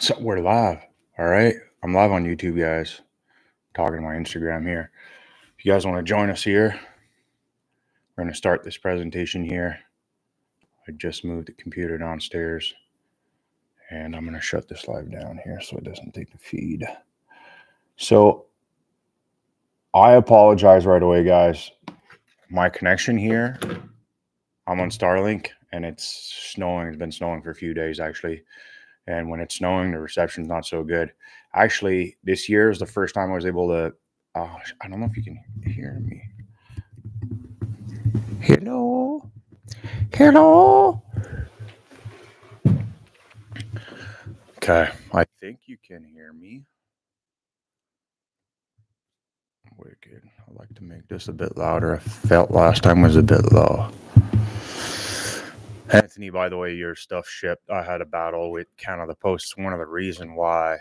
So we're live. All right. I'm live on YouTube, guys. Talking to my Instagram here. If you guys want to join us here, we're going to start this presentation here. I just moved the computer downstairs and I'm going to shut this live down here so it doesn't take the feed. So I apologize right away, guys. My connection here, I'm on Starlink and it's snowing. It's been snowing for a few days actually. And when it's snowing, the reception's not so good. Actually, this year is the first time I was able to. I don't know if you can hear me. Hello, hello. Okay, I think you can hear me. Wicked. I like to make this a bit louder. I felt last time was a bit low. Anthony, by the way, your stuff shipped. I had a battle with Canada Post. One of the reason why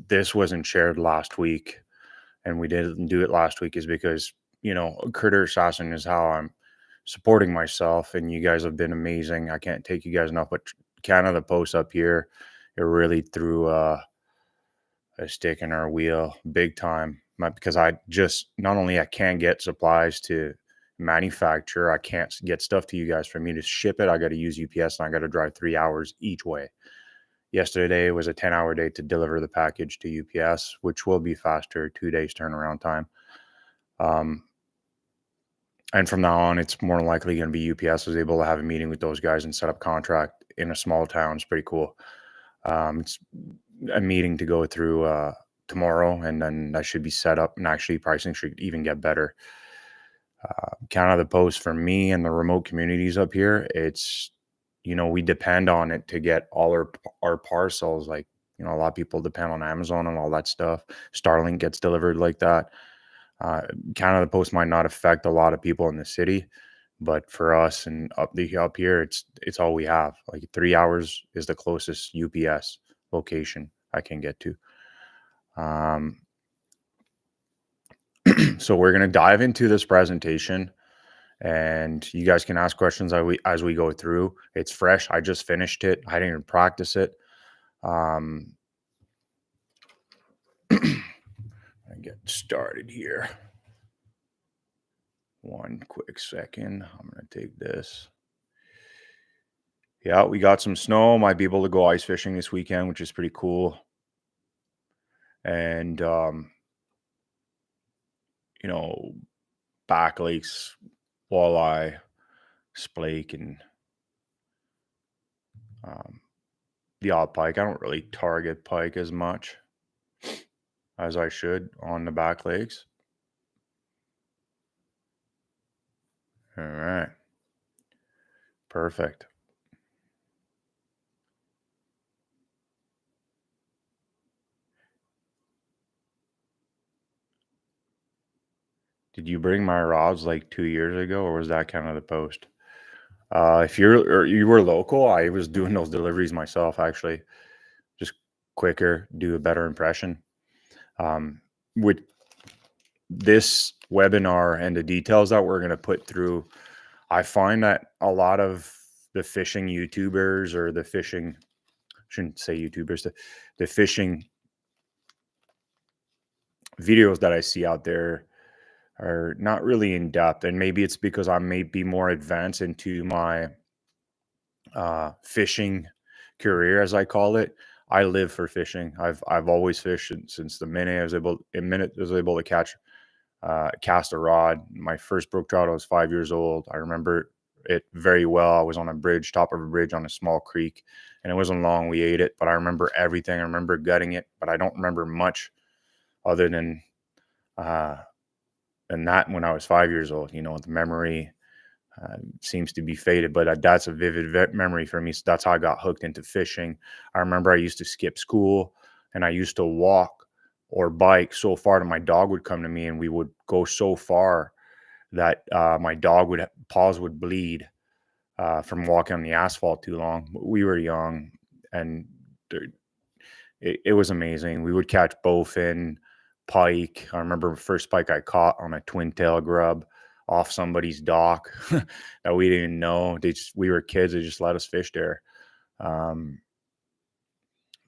this wasn't shared last week and we didn't do it last week is because, Critter Assassin is how I'm supporting myself, and you guys have been amazing. I can't take you guys enough, but Canada Post up here, it really threw a stick in our wheel big time. Because I can't get supplies to manufacture, I can't get stuff to you guys. For me to ship it, I got to use UPS and I got to drive 3 hours each way. Yesterday was a 10-hour day to deliver the package to UPS, which will be faster, 2 days turnaround time. And from now on, it's more likely going to be UPS is able to have a meeting with those guys and set up contract in a small town. It's pretty cool. It's a meeting to go through tomorrow, and then that should be set up, and actually pricing should even get better. Canada Post for me and the remote communities up here, it's, we depend on it to get all our parcels. Like, a lot of people depend on Amazon and all that stuff. Starlink gets delivered like that. Canada Post might not affect a lot of people in the city, but for us and up here, it's all we have. Like 3 hours is the closest UPS location I can get to. So we're gonna dive into this presentation, and you guys can ask questions as we go through. It's fresh. I just finished it. I didn't even practice it. I get started here. One quick second. I'm going to take this. Yeah, we got some snow. Might be able to go ice fishing this weekend, which is pretty cool. And, back lakes, walleye, splake, and the odd pike. I don't really target pike as much as I should on the back lakes. All right. Perfect. Did you bring my rods like 2 years ago, or was that kind of the post? If you were local, I was doing those deliveries myself, actually. Just quicker, do a better impression. With this webinar and the details that we're going to put through, I find that a lot of the fishing YouTubers, or the fishing, shouldn't say YouTubers, the fishing videos that I see out there are not really in depth. And maybe it's because I may be more advanced into my fishing career, as I call it. I live for fishing. I've always fished since the minute I was able to cast a rod. My first brook trout, I was 5 years old. I remember it very well. I was on a bridge, top of a bridge on a small creek, and it wasn't long. We ate it, but I remember everything. I remember gutting it, but I don't remember much other than that when I was 5 years old. The memory seems to be faded, but that's a vivid memory for me. So that's how I got hooked into fishing. I remember I used to skip school and I used to walk or bike so far that my dog would come to me, and we would go so far that my paws would bleed from walking on the asphalt too long. We were young, and it was amazing. We would catch bowfin, pike. I remember the first pike I caught on a twin tail grub off somebody's dock that we didn't know. We were kids. They just let us fish there.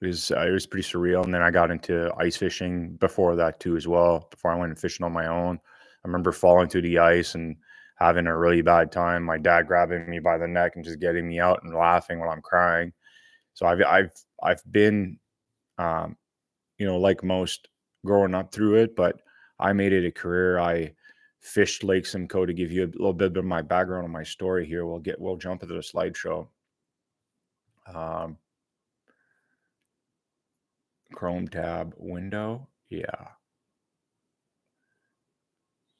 it was pretty surreal. And then I got into ice fishing before that too as well. Before I went fishing on my own, I remember falling to the ice and having a really bad time. My dad grabbing me by the neck and just getting me out and laughing while I'm crying. So I've been, um, like most, growing up through it, but I made it a career. I fished Lake Simcoe. To give you a little bit of my background on my story here, we'll jump into the slideshow. Um, Chrome tab window.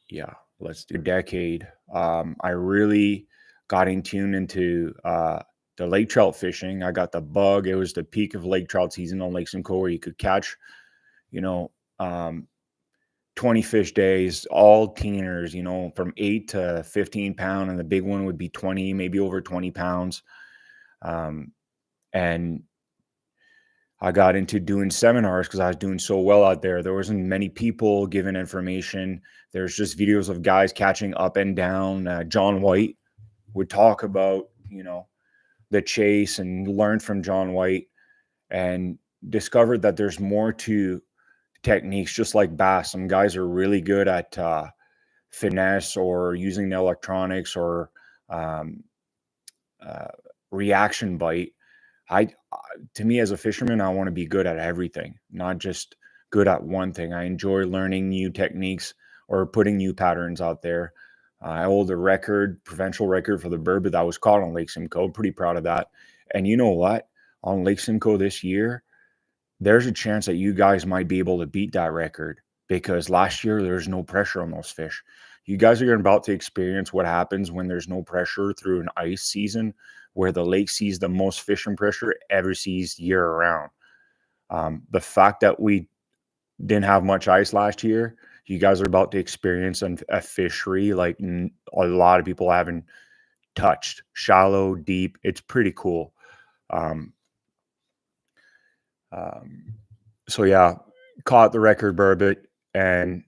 Yeah. Let's do decade. I really got in tune into the lake trout fishing. I got the bug. It was the peak of lake trout season on Lake Simcoe, where you could catch, you know, um, 20 fish days, all teeners, from 8 to 15 pound, and the big one would be 20, maybe over 20 pounds. Um, and I got into doing seminars because I was doing so well out there. There wasn't many people giving information. There's just videos of guys catching up and down. John White would talk about, the chase, and learn from John White, and discovered that there's more to techniques, just like bass. Some guys are really good at finesse or using the electronics or um, uh, reaction bite. I, to me as a fisherman, I want to be good at everything, not just good at one thing. I enjoy learning new techniques or putting new patterns out there. I hold a record, provincial record for the burbot that was caught on Lake Simcoe. Pretty proud of that. And you know what? On Lake Simcoe this year, there's a chance that you guys might be able to beat that record, because last year there's no pressure on those fish. You guys are about to experience what happens when there's no pressure through an ice season, where the lake sees the most fishing pressure it ever sees year round. The fact that we didn't have much ice last year, you guys are about to experience a fishery like a lot of people haven't touched. Shallow, deep. It's pretty cool. Um, um, so yeah, caught the record burbot, and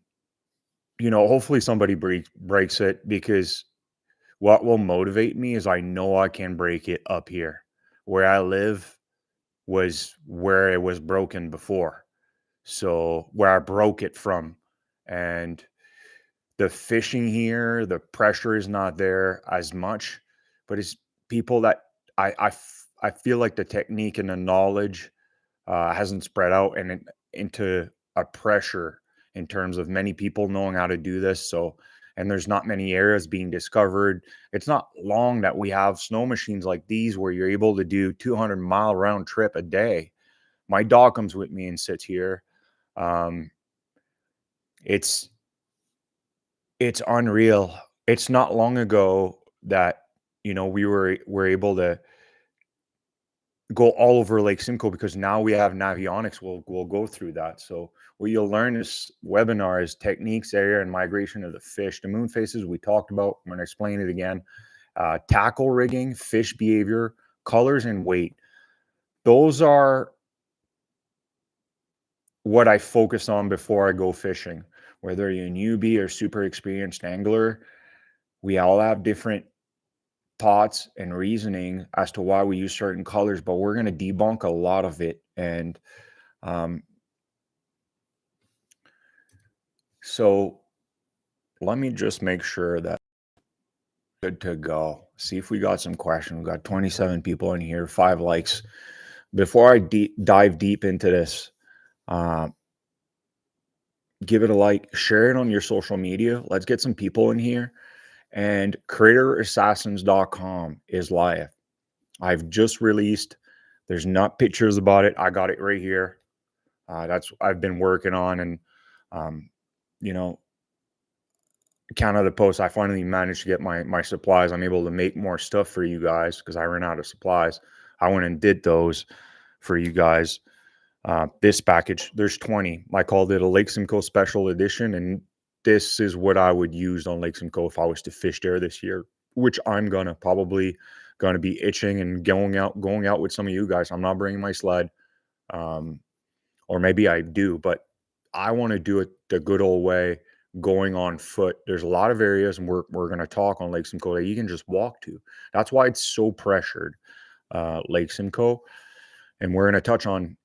hopefully somebody breaks it, because what will motivate me is I know I can break it up here. Where I live was where it was broken before. So where I broke it from, and the fishing here, the pressure is not there as much, but it's people that I feel like the technique and the knowledge hasn't spread out and into a pressure in terms of many people knowing how to do this. So, and there's not many areas being discovered. It's not long that we have snow machines like these where you're able to do 200-mile round trip a day. My dog comes with me and sits here. Um, it's it's unreal. It's not long ago that we were able to go all over Lake Simcoe, because now we have Navionics. We'll go through that. So what you'll learn is webinars, techniques, area, and migration of the fish. The moon faces we talked about. I'm going to explain it again. Tackle rigging, fish behavior, colors, and weight. Those are what I focus on before I go fishing. Whether you're a newbie or super experienced angler, we all have different thoughts and reasoning as to why we use certain colors, but we're going to debunk a lot of it. And so let me just make sure that good to go. See if we got some questions. We've got 27 people in here, 5 likes. Before I dive deep into this, give it a like, share it on your social media. Let's get some people in here. And creatorassassins.com is live. I've just released, there's not pictures about it. I got it right here. That's I've been working on, and you know, Canada Post, I finally managed to get my supplies. I'm able to make more stuff for you guys because I ran out of supplies. I went and did those for you guys. This package, there's 20. I called it a Lake Simcoe special edition, and this is what I would use on Lake Simcoe if I was to fish there this year, which I'm probably gonna be itching and going out with some of you guys. I'm not bringing my sled, or maybe I do, but I want to do it the good old way, going on foot. There's a lot of areas, and we're going to talk on Lake Simcoe, that you can just walk to. That's why it's so pressured, Lake Simcoe. And we're going to touch on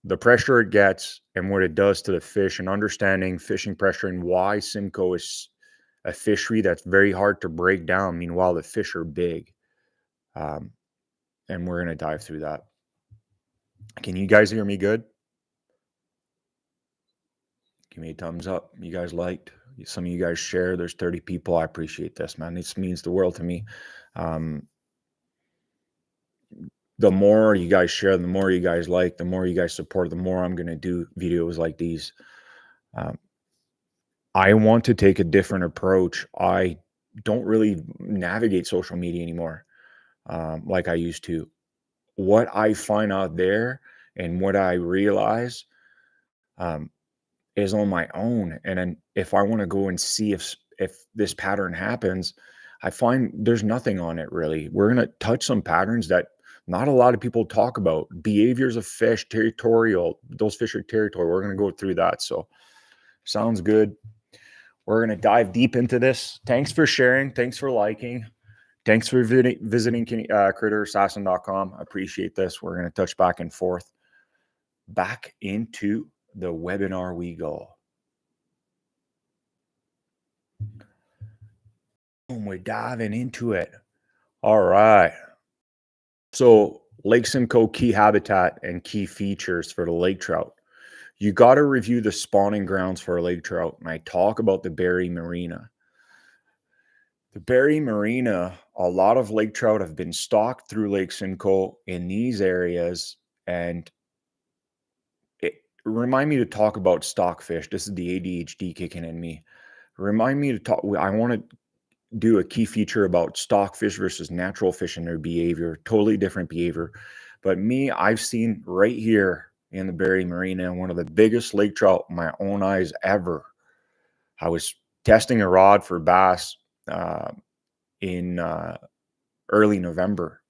the pressure it gets and what it does to the fish, and understanding fishing pressure and why Simcoe is a fishery that's very hard to break down. Meanwhile, the fish are big. Um, and we're going to dive through that. Can you guys hear me good? Give me a thumbs up. You guys liked. Some of you guys share. There's 30 people. I appreciate this, man. This means the world to me. The more you guys share, the more you guys like, the more you guys support, the more I'm going to do videos like these. I want to take a different approach. I don't really navigate social media anymore like I used to. What I find out there and what I realize is on my own. And then if I want to go and see if this pattern happens, I find there's nothing on it really. We're going to touch some patterns that not a lot of people talk about. Behaviors of fish, territorial, those fish are territorial. We're going to go through that. So sounds good. We're going to dive deep into this. Thanks for sharing. Thanks for liking. Thanks for visiting critterassassin.com. I appreciate this. We're going to touch back and forth. Back into the webinar we go. And we're diving into it. All right. So Lake Simcoe key habitat and key features for the lake trout. You got to review the spawning grounds for a lake trout. And I talk about the Berry Marina. The Berry Marina, a lot of lake trout have been stocked through Lake Simcoe in these areas. And remind me to talk about stockfish. This is the ADHD kicking in me. Remind me to talk. I want to do a key feature about stockfish versus natural fish and their behavior. Totally different behavior. But me, I've seen right here in the Berry Marina, one of the biggest lake trout in my own eyes ever. I was testing a rod for bass in early November,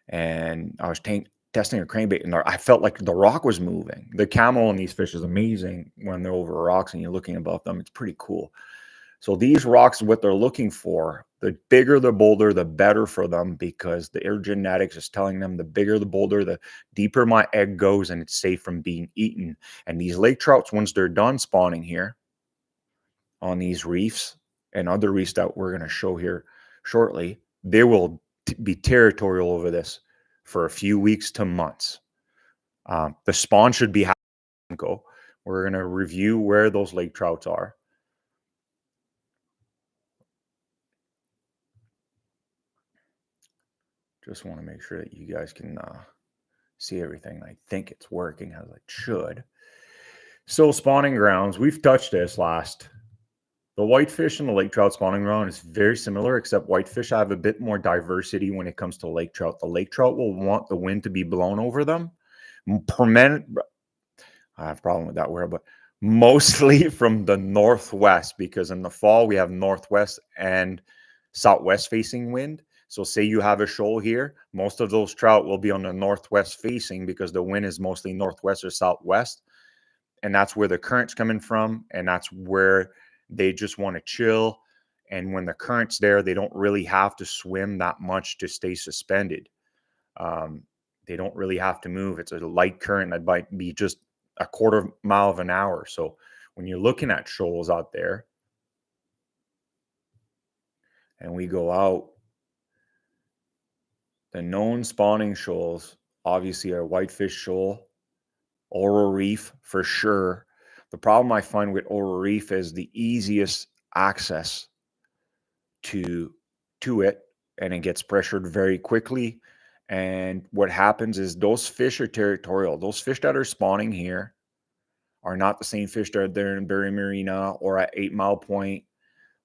and I was testing a crankbait, and I felt like the rock was moving. The camo in these fish is amazing when they're over rocks and you're looking above them. It's pretty cool. So these rocks, what they're looking for, the bigger the boulder, the better for them, because their genetics is telling them the bigger the boulder, the deeper my egg goes and it's safe from being eaten. And these lake trouts, once they're done spawning here on these reefs and other reefs that we're going to show here shortly, they will be territorial over this for a few weeks to months. The spawn should be happening. We're going to review where those lake trouts are. Just want to make sure that you guys can see everything. I think it's working as it should. So spawning grounds, we've touched this last. The whitefish and the lake trout spawning ground is very similar, except whitefish have a bit more diversity when it comes to lake trout. The lake trout will want the wind to be blown over them. I have a problem with that word, but mostly from the northwest, because in the fall we have northwest and southwest facing wind. So say you have a shoal here, most of those trout will be on the northwest facing because the wind is mostly northwest or southwest. And that's where the current's coming from. And that's where they just want to chill. And when the current's there, they don't really have to swim that much to stay suspended. They don't really have to move. It's a light current that might be just a quarter mile of an hour. So when you're looking at shoals out there and we go out, the known spawning shoals obviously are whitefish shoal, Oral Reef for sure. The problem I find with Oral Reef is the easiest access to it, and it gets pressured very quickly. And what happens is those fish are territorial. Those fish that are spawning here are not the same fish that are there in Berry Marina or at 8 Mile Point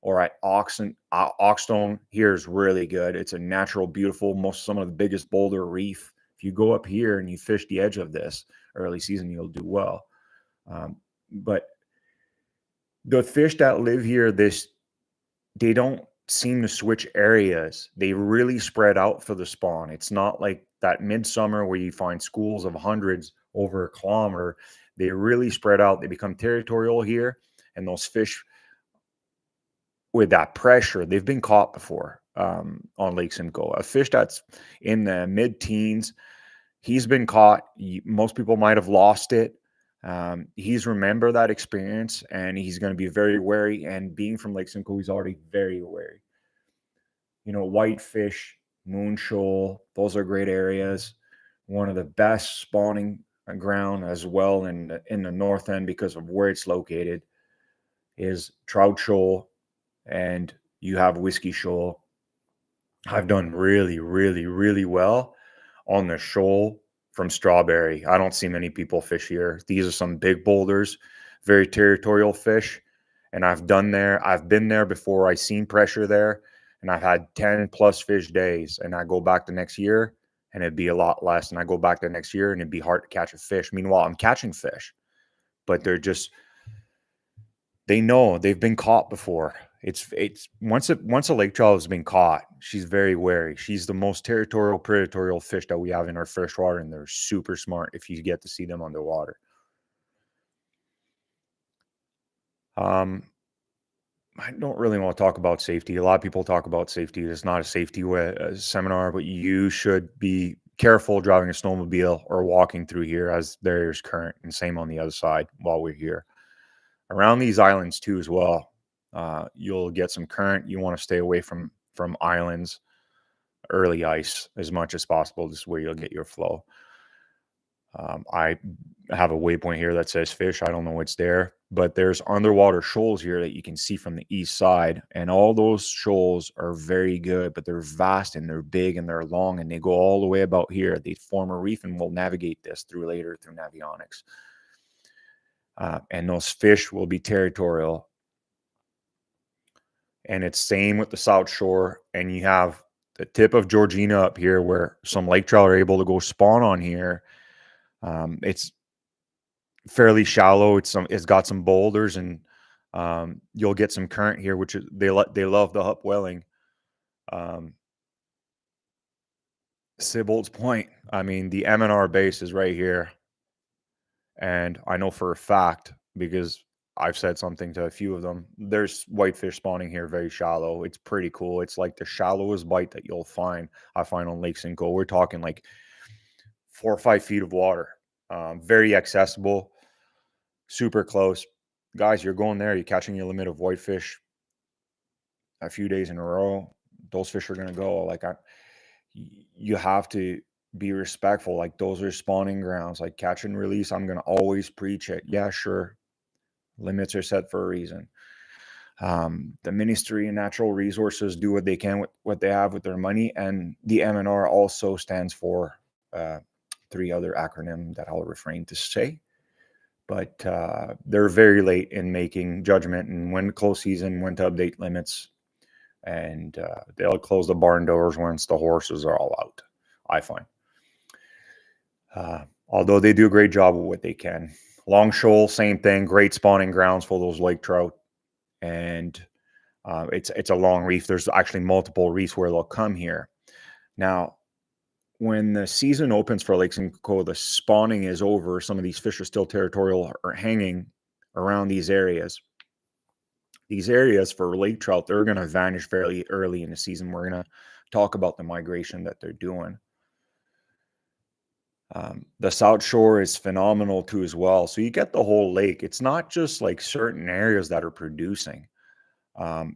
or at Oxstone. Here is really good. It's a natural, beautiful, some of the biggest boulder reef. If you go up here and you fish the edge of this early season, you'll do well. But the fish that live here, they don't seem to switch areas. They really spread out for the spawn. It's not like that midsummer where you find schools of hundreds over a kilometer. They really spread out. They become territorial here, and those fish with that pressure, they've been caught before on Lake Simcoe. A fish that's in the mid-teens He's been caught. Most people might have lost it. He's remember that experience, and he's going to be very wary. And being from Lake Simcoe, he's already very wary. Whitefish, moon shoal, those are great areas. One of the best spawning ground as well in the north end because of where it's located is Trout shoal, and you have whiskey shoal. I've done really, really, really well on the shoal from Strawberry. I don't see many people fish here. These are some big boulders, very territorial fish. And I've been there before. I seen pressure there, and I've had 10 plus fish days. And I go back the next year and it'd be a lot less. And I go back the next year and it'd be hard to catch a fish. Meanwhile, I'm catching fish, but they know they've been caught before. It's once a lake trout has been caught, she's very wary. She's the most territorial, predatorial fish that we have in our freshwater, and they're super smart if you get to see them underwater. I don't really want to talk about safety. A lot of people talk about safety. It's not a safety seminar, but you should be careful driving a snowmobile or walking through here as there's current, and same on the other side while we're here. Around these islands too as well, you'll get some current. You want to stay away from islands, early ice as much as possible. This is where you'll get your flow. I have a waypoint here that says fish. I don't know what's there, but there's underwater shoals here that you can see from the east side, and all those shoals are very good, but they're vast and they're big and they're long, and they go all the way about here. They form a reef, and we'll navigate this later through Navionics. And those fish will be territorial. And it's same with the South Shore. And you have the tip of Georgina up here where some lake trout are able to go spawn on here. It's fairly shallow. It's got some boulders, and you'll get some current here, which is, they love the upwelling. Sibbald's Point. I mean, the M&R base is right here. And I know for a fact, because I've said something to a few of them, there's whitefish spawning here very shallow. It's pretty cool. It's like the shallowest bite that I find on Lake Simcoe. We're talking like 4 or 5 feet of water. Very accessible, super close. Guys, you're going there, you're catching your limit of whitefish a few days in a row. Those fish are going to go. You have to be respectful. Like, those are spawning grounds. Like, catch and release, I'm going to always preach it. Yeah, sure. Limits are set for a reason. The Ministry of Natural Resources do what they can with what they have with their money, and the M&R also stands for 3 other acronym that I'll refrain to say. But they're very late in making judgment and when to close season, when to update limits, and they'll close the barn doors once the horses are all out, I find. Although they do a great job of what they can. Long shoal, same thing, great spawning grounds for those lake trout. And it's a long reef. There's actually multiple reefs where they'll come here. Now, when the season opens for Lake Simcoe, the spawning is over. Some of these fish are still territorial or hanging around these areas. These areas for lake trout, they're going to vanish fairly early in the season. We're going to talk about the migration that they're doing. The South Shore is phenomenal too as well. So you get the whole lake. It's not just like certain areas that are producing.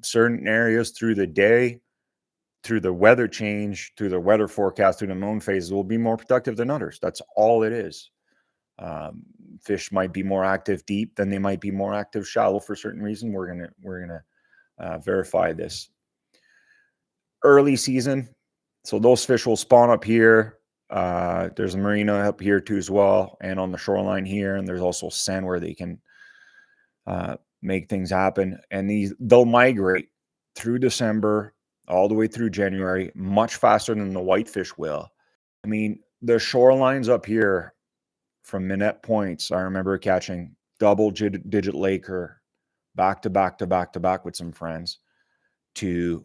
Certain areas through the day, through the weather change, through the weather forecast, through the moon phases will be more productive than others. That's all it is. Fish might be more active deep than they might be more active shallow for certain reason. We're gonna verify this. Early season, so those fish will spawn up here. There's a marina up here too as well, and on the shoreline here, and there's also sand where they can make things happen. And they'll migrate through December all the way through January, much faster than the whitefish will. I mean, the shorelines up here from Minette Points, I remember catching double-digit laker back to back to back to back with some friends, to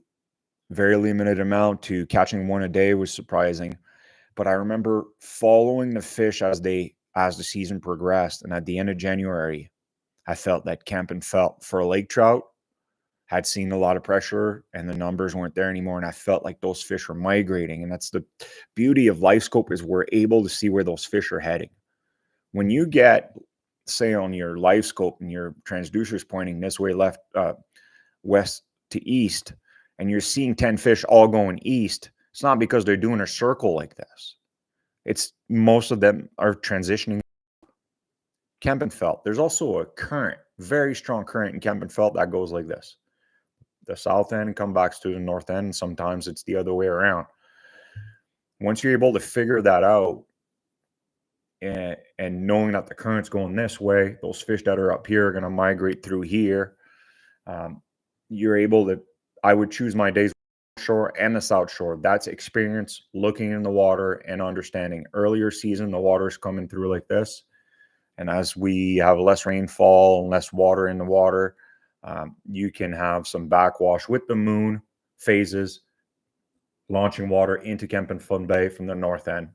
very limited amount to catching one a day was surprising. But I remember following the fish as the season progressed, and at the end of January, I felt that camp and felt for a lake trout. had seen a lot of pressure and the numbers weren't there anymore. And I felt like those fish were migrating. And that's the beauty of LifeScope, is we're able to see where those fish are heading. When you get, say, on your LifeScope and your transducer's pointing this way, left, west to east, and you're seeing 10 fish all going east, it's not because they're doing a circle like this. It's most of them are transitioning. Kempenfelt, there's also a current, very strong current in Kempenfelt that goes like this. The south end comes back to the north end. Sometimes it's the other way around. Once you're able to figure that out, and knowing that the current's going this way, those fish that are up here are going to migrate through here. You're able to, I would choose my days shore and the south shore. That's experience looking in the water and understanding. Earlier season, the water's coming through like this. And as we have less rainfall and less water in the water, you can have some backwash with the moon phases, launching water into Kempenfelt Bay from the north end.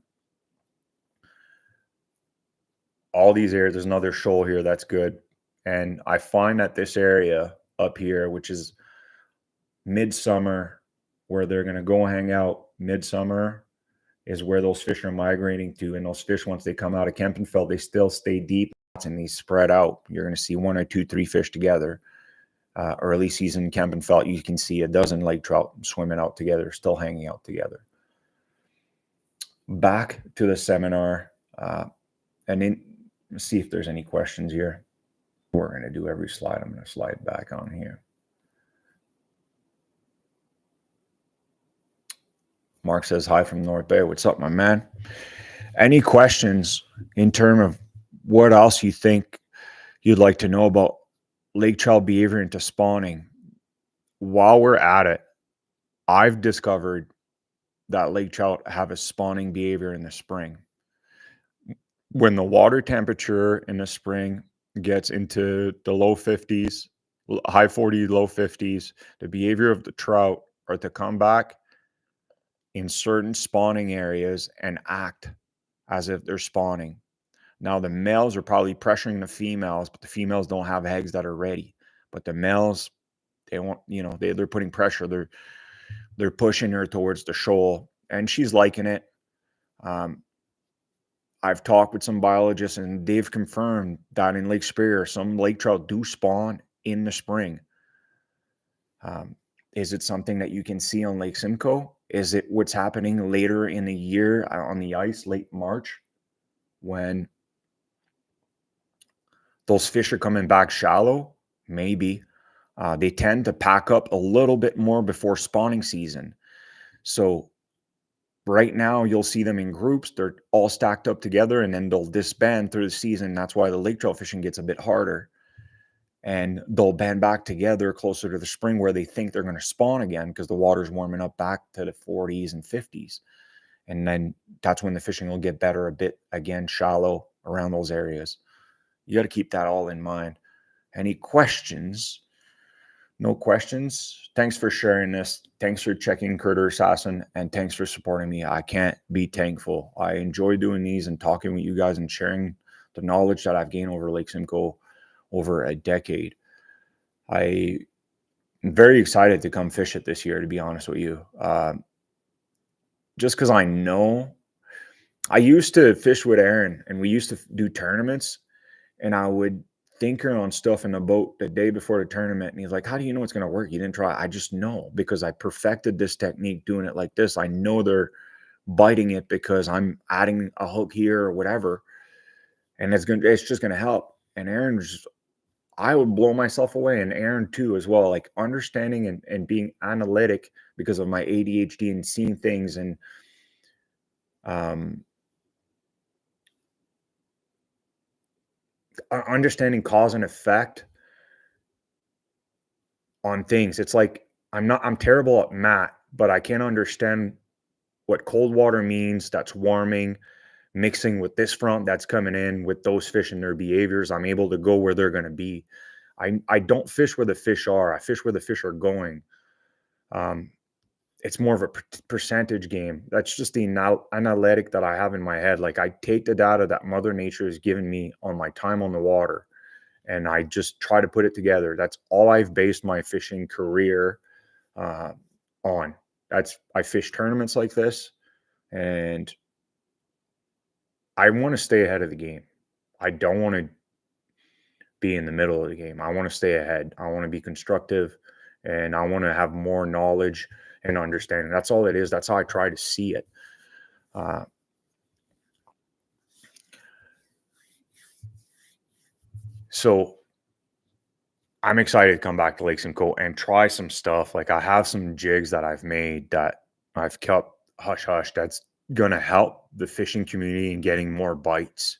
All these areas, there's another shoal here that's good. And I find that this area up here, which is midsummer, where they're going to go hang out midsummer, is where those fish are migrating to. And those fish, once they come out of Kempenfelt, they still stay deep and they spread out. You're going to see 1 or 2, 3 fish together. Early season Kempenfelt, you can see a dozen lake trout swimming out together, still hanging out together. Back to the seminar, let's see if there's any questions here. We're going to do every slide. I'm going to slide back on here. Mark says hi from North Bay. What's up, my man? Any questions in terms of what else you think you'd like to know about lake trout behavior into spawning? While we're at it, I've discovered that lake trout have a spawning behavior in the spring. When the water temperature in the spring gets into the low 50s, high 40s, low 50s, the behavior of the trout are to come back in certain spawning areas and act as if they're spawning. Now, the males are probably pressuring the females, but the females don't have eggs that are ready. But the males, they won't, they're putting pressure. They're pushing her towards the shoal, and she's liking it. I've talked with some biologists, and they've confirmed that in Lake Superior, some lake trout do spawn in the spring. Is it something that you can see on Lake Simcoe? Is it what's happening later in the year on the ice, late March, when those fish are coming back shallow? Maybe. They tend to pack up a little bit more before spawning season. So right now, you'll see them in groups. They're all stacked up together, and then they'll disband through the season. That's why the lake trout fishing gets a bit harder. And they'll band back together closer to the spring where they think they're going to spawn again because the water's warming up back to the 40s and 50s. And then that's when the fishing will get better a bit again, shallow around those areas. You got to keep that all in mind. Any questions? No questions. Thanks for sharing this. Thanks for checking Critter Assassin, and thanks for supporting me. I can't be thankful. I enjoy doing these and talking with you guys and sharing the knowledge that I've gained over Lake Simcoe over a decade. I'm very excited to come fish it this year, to be honest with you. Just because I know, I used to fish with Aaron, and we used to do tournaments, and I would thinker on stuff in the boat the day before the tournament, and he's like, how do you know it's going to work? You didn't try. I just know, because I perfected this technique doing it like this. I know they're biting it because I'm adding a hook here or whatever, and it's just going to help. And Aaron's, I would blow myself away, and Aaron too as well, like understanding and being analytic because of my ADHD and seeing things, and understanding cause and effect on things. It's like I'm terrible at math, but I can understand what cold water means. That's warming, mixing with this front that's coming in with those fish and their behaviors. I'm able to go where they're going to be. I don't fish where the fish are. I fish where the fish are going. It's more of a percentage game. That's just the analytic that I have in my head. Like, I take the data that Mother Nature has given me on my time on the water, and I just try to put it together. That's all I've based my fishing career on. I fish tournaments like this, and I want to stay ahead of the game. I don't want to be in the middle of the game. I want to stay ahead. I want to be constructive, and I want to have more knowledge and understanding. That's all it is. That's how I try to see it. So I'm excited to come back to Lake Simcoe and try some stuff. Like I have some jigs that I've made that I've kept hush hush. That's gonna help the fishing community in getting more bites,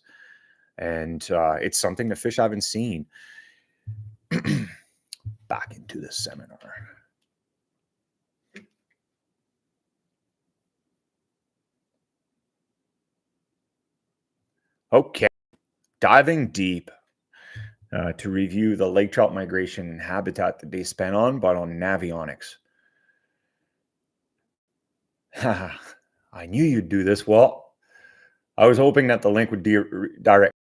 and it's something the fish haven't seen. Back into the seminar. Okay, diving deep to review the lake trout migration and habitat that they spent on, but on Navionics. I knew you'd do this. Well, I was hoping that the link would direct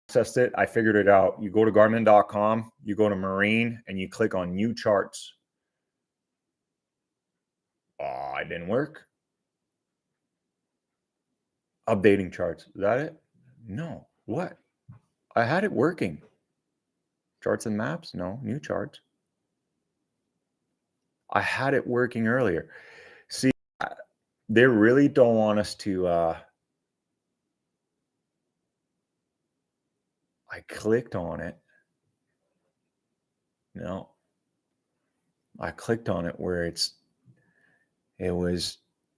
access it. I figured it out. You go to Garmin.com, you go to Marine, and you click on New Charts. Oh, it didn't work. Updating charts. Is that it? No. What? I had it working. Charts and maps? No. New charts. I had it working earlier. See, they really don't want us to. I clicked on it. No. I clicked on it where it was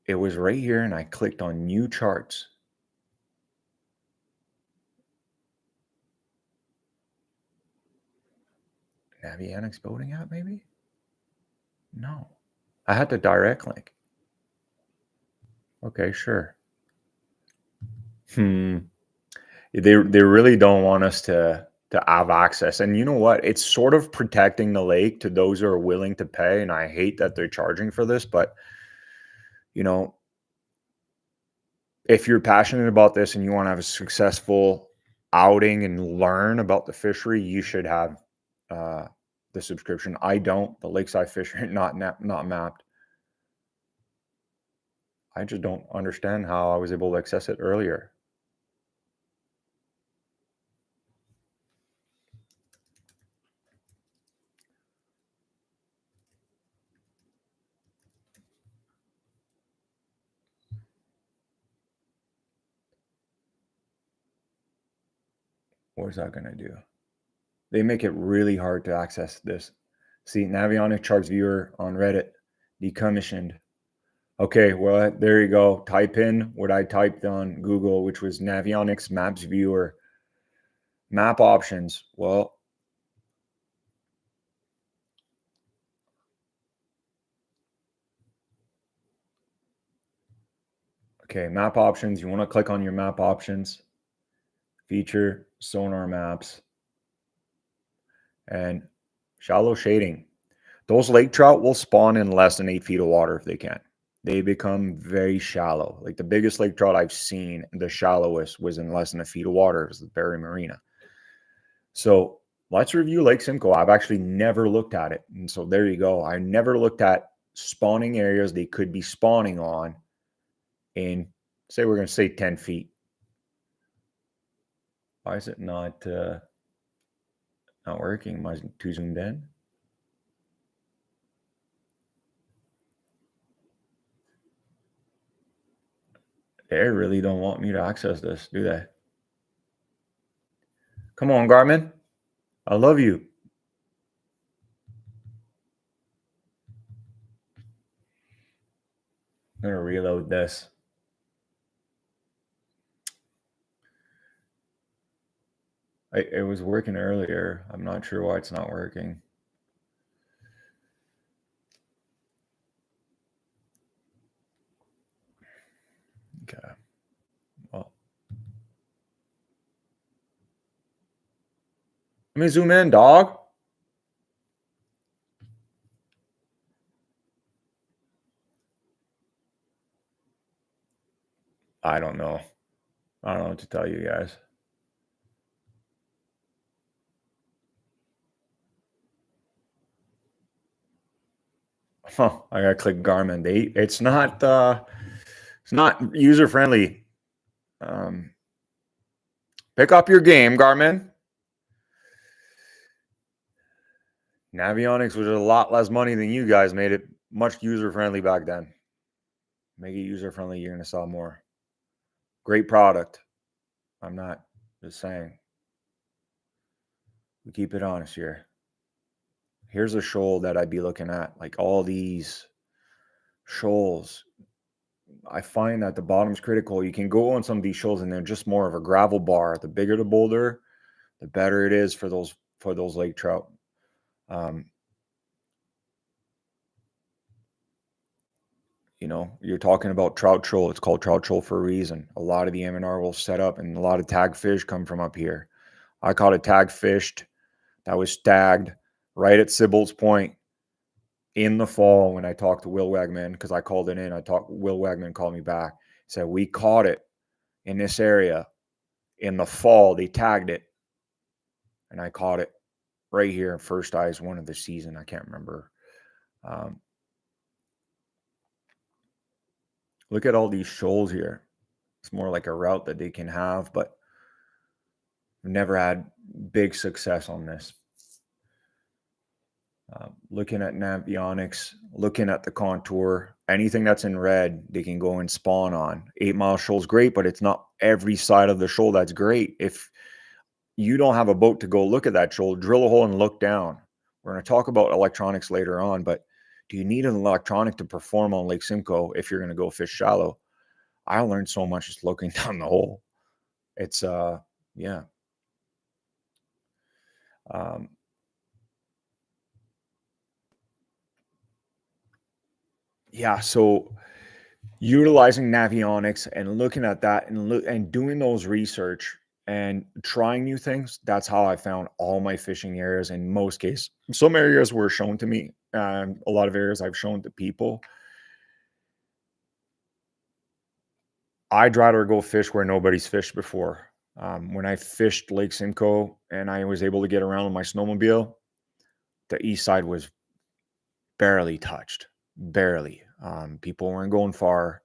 right here, and I clicked on New Charts. Navionics boating app, maybe? No. I had the direct link. Okay, sure. They really don't want us to have access. And you know what? It's sort of protecting the lake to those who are willing to pay. And I hate that they're charging for this, but you know, if you're passionate about this and you want to have a successful outing and learn about the fishery, you should have the subscription. I don't. The lakes I fish are not mapped. I just don't understand how I was able to access it earlier. What is that going to do? They make it really hard to access this. See, Navionics charts viewer on Reddit, decommissioned. Okay, well, there you go. Type in what I typed on Google, which was Navionics Maps Viewer. Map options. Well, okay, map options. You want to click on your map options, feature, sonar maps, and shallow shading. Those lake trout will spawn in less than 8 feet of water if they can. They become very shallow. Like the biggest lake trout I've seen, the shallowest was in less than a feet of water. It was the Barry Marina. So let's review Lake Simcoe. I've actually never looked at it. And so there you go. I never looked at spawning areas they could be spawning on in, say, we're going to say 10 feet. Why is it not working? Am I too zoomed in? They really don't want me to access this, do they? Come on, Garmin. I love you. I'm going to reload this. It was working earlier. I'm not sure why it's not working. Okay. Well, let me zoom in, dog. I don't know. I don't know what to tell you guys. Huh, I gotta click Garmin. It's not user friendly. Um, Pick up your game, Garmin. Navionics was a lot less money than you guys made it much user friendly back then. Make it user friendly, you're gonna sell more. Great product. I'm not just saying. We keep it honest here. Here's a shoal that I'd be looking at. Like all these shoals, I find that the bottom's critical. You can go on some of these shoals and they're just more of a gravel bar. The bigger the boulder, the better it is for those lake trout. Um, you're talking about trout shoal. It's called trout shoal for a reason. A lot of the MNR will set up, and a lot of tag fish come from up here. I caught a tag fished that was tagged right at Sybil's Point in the fall when I talked to Will Wegman, because I called it in. Will Wegman called me back. He said, we caught it in this area in the fall. They tagged it, and I caught it right here in First Eyes one of the season. I can't remember. Look at all these shoals here. It's more like a route that they can have, but I've never had big success on this. Looking at Navionics, looking at the contour, anything that's in red, they can go and spawn on. 8 Mile shoal's great, but it's not every side of the shoal that's great. If you don't have a boat to go look at that shoal, drill a hole and look down. We're going to talk about electronics later on, but do you need an electronic to perform on Lake Simcoe if you're going to go fish shallow? I learned so much just looking down the hole. It's yeah. Yeah, so utilizing Navionics and looking at that and doing those research and trying new things, that's how I found all my fishing areas in most cases. Some areas were shown to me, a lot of areas I've shown to people. I'd rather go fish where nobody's fished before. When I fished Lake Simcoe and I was able to get around on my snowmobile, the east side was barely touched, barely. People weren't going far,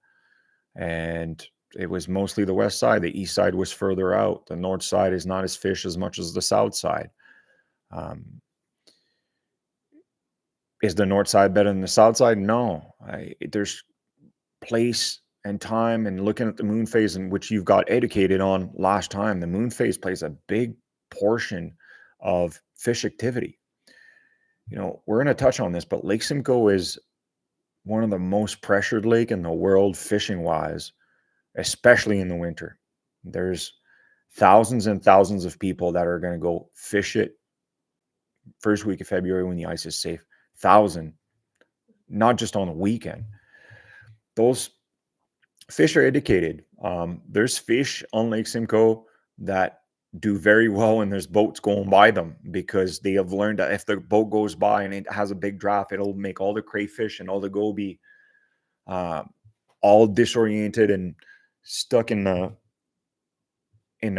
and it was mostly the west side. The east side was further out. The north side is not as fished as much as the south side. Is the north side better than the south side? No. There's place and time, and looking at the moon phase, in which you've got educated on last time, the moon phase plays a big portion of fish activity. We're going to touch on this, but Lake Simcoe is one of the most pressured lake in the world fishing wise, especially in the winter. There's thousands and thousands of people that are going to go fish it first week of February when the ice is safe. 1,000, not just on the weekend. Those fish are educated. There's fish on Lake Simcoe that do very well when there's boats going by them, because they have learned that if the boat goes by and it has a big draft, it'll make all the crayfish and all the goby all disoriented and stuck in the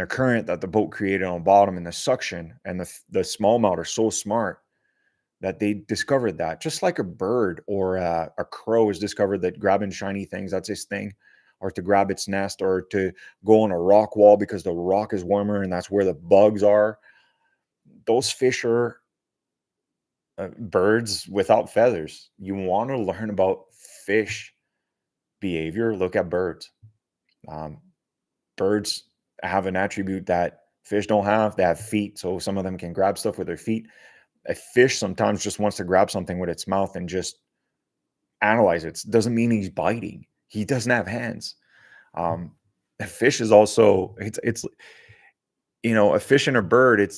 current that the boat created on bottom, and the suction, and the smallmouth are so smart that they discovered that, just like a bird or a crow has discovered that grabbing shiny things, that's his thing, or to grab its nest, or to go on a rock wall because the rock is warmer and that's where the bugs are. Those fish are birds without feathers. You want to learn about fish behavior, look at birds. Birds have an attribute that fish don't have. They have feet, so some of them can grab stuff with their feet. A fish sometimes just wants to grab something with its mouth and just analyze it. It doesn't mean he's biting. He doesn't have hands. A fish is also, it's a fish and a bird,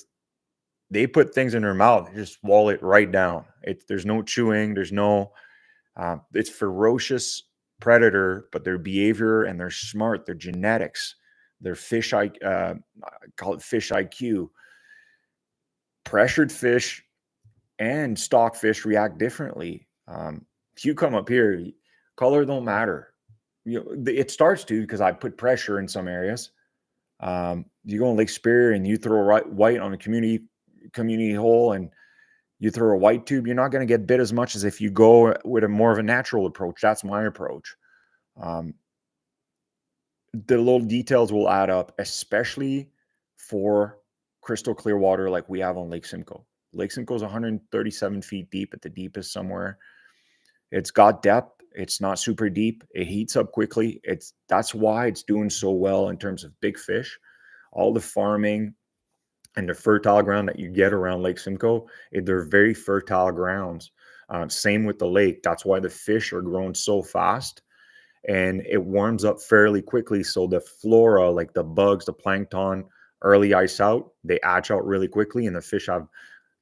they put things in their mouth, just swallow it right down. There's no chewing. There's no, it's ferocious predator, but their behavior, and they're smart, their genetics, their fish, I call it fish IQ. Pressured fish and stock fish react differently. If you come up here, color don't matter. It starts to, because I put pressure in some areas. You go in Lake Superior and you throw white on a community hole, and You throw a white tube, you're not going to get bit as much as if you go with a more of a natural approach. That's my approach. The little details will add up, especially for crystal clear water like we have on Lake Simcoe. Lake Simcoe is 137 feet deep at the deepest somewhere. It's got depth. It's not super deep. It heats up quickly. That's why it's doing so well in terms of big fish. All the farming and the fertile ground that you get around Lake Simcoe, they're very fertile grounds. Same with the lake. That's why the fish are growing so fast, and it warms up fairly quickly. So the flora, like the bugs, the plankton, early ice out, they hatch out really quickly, and the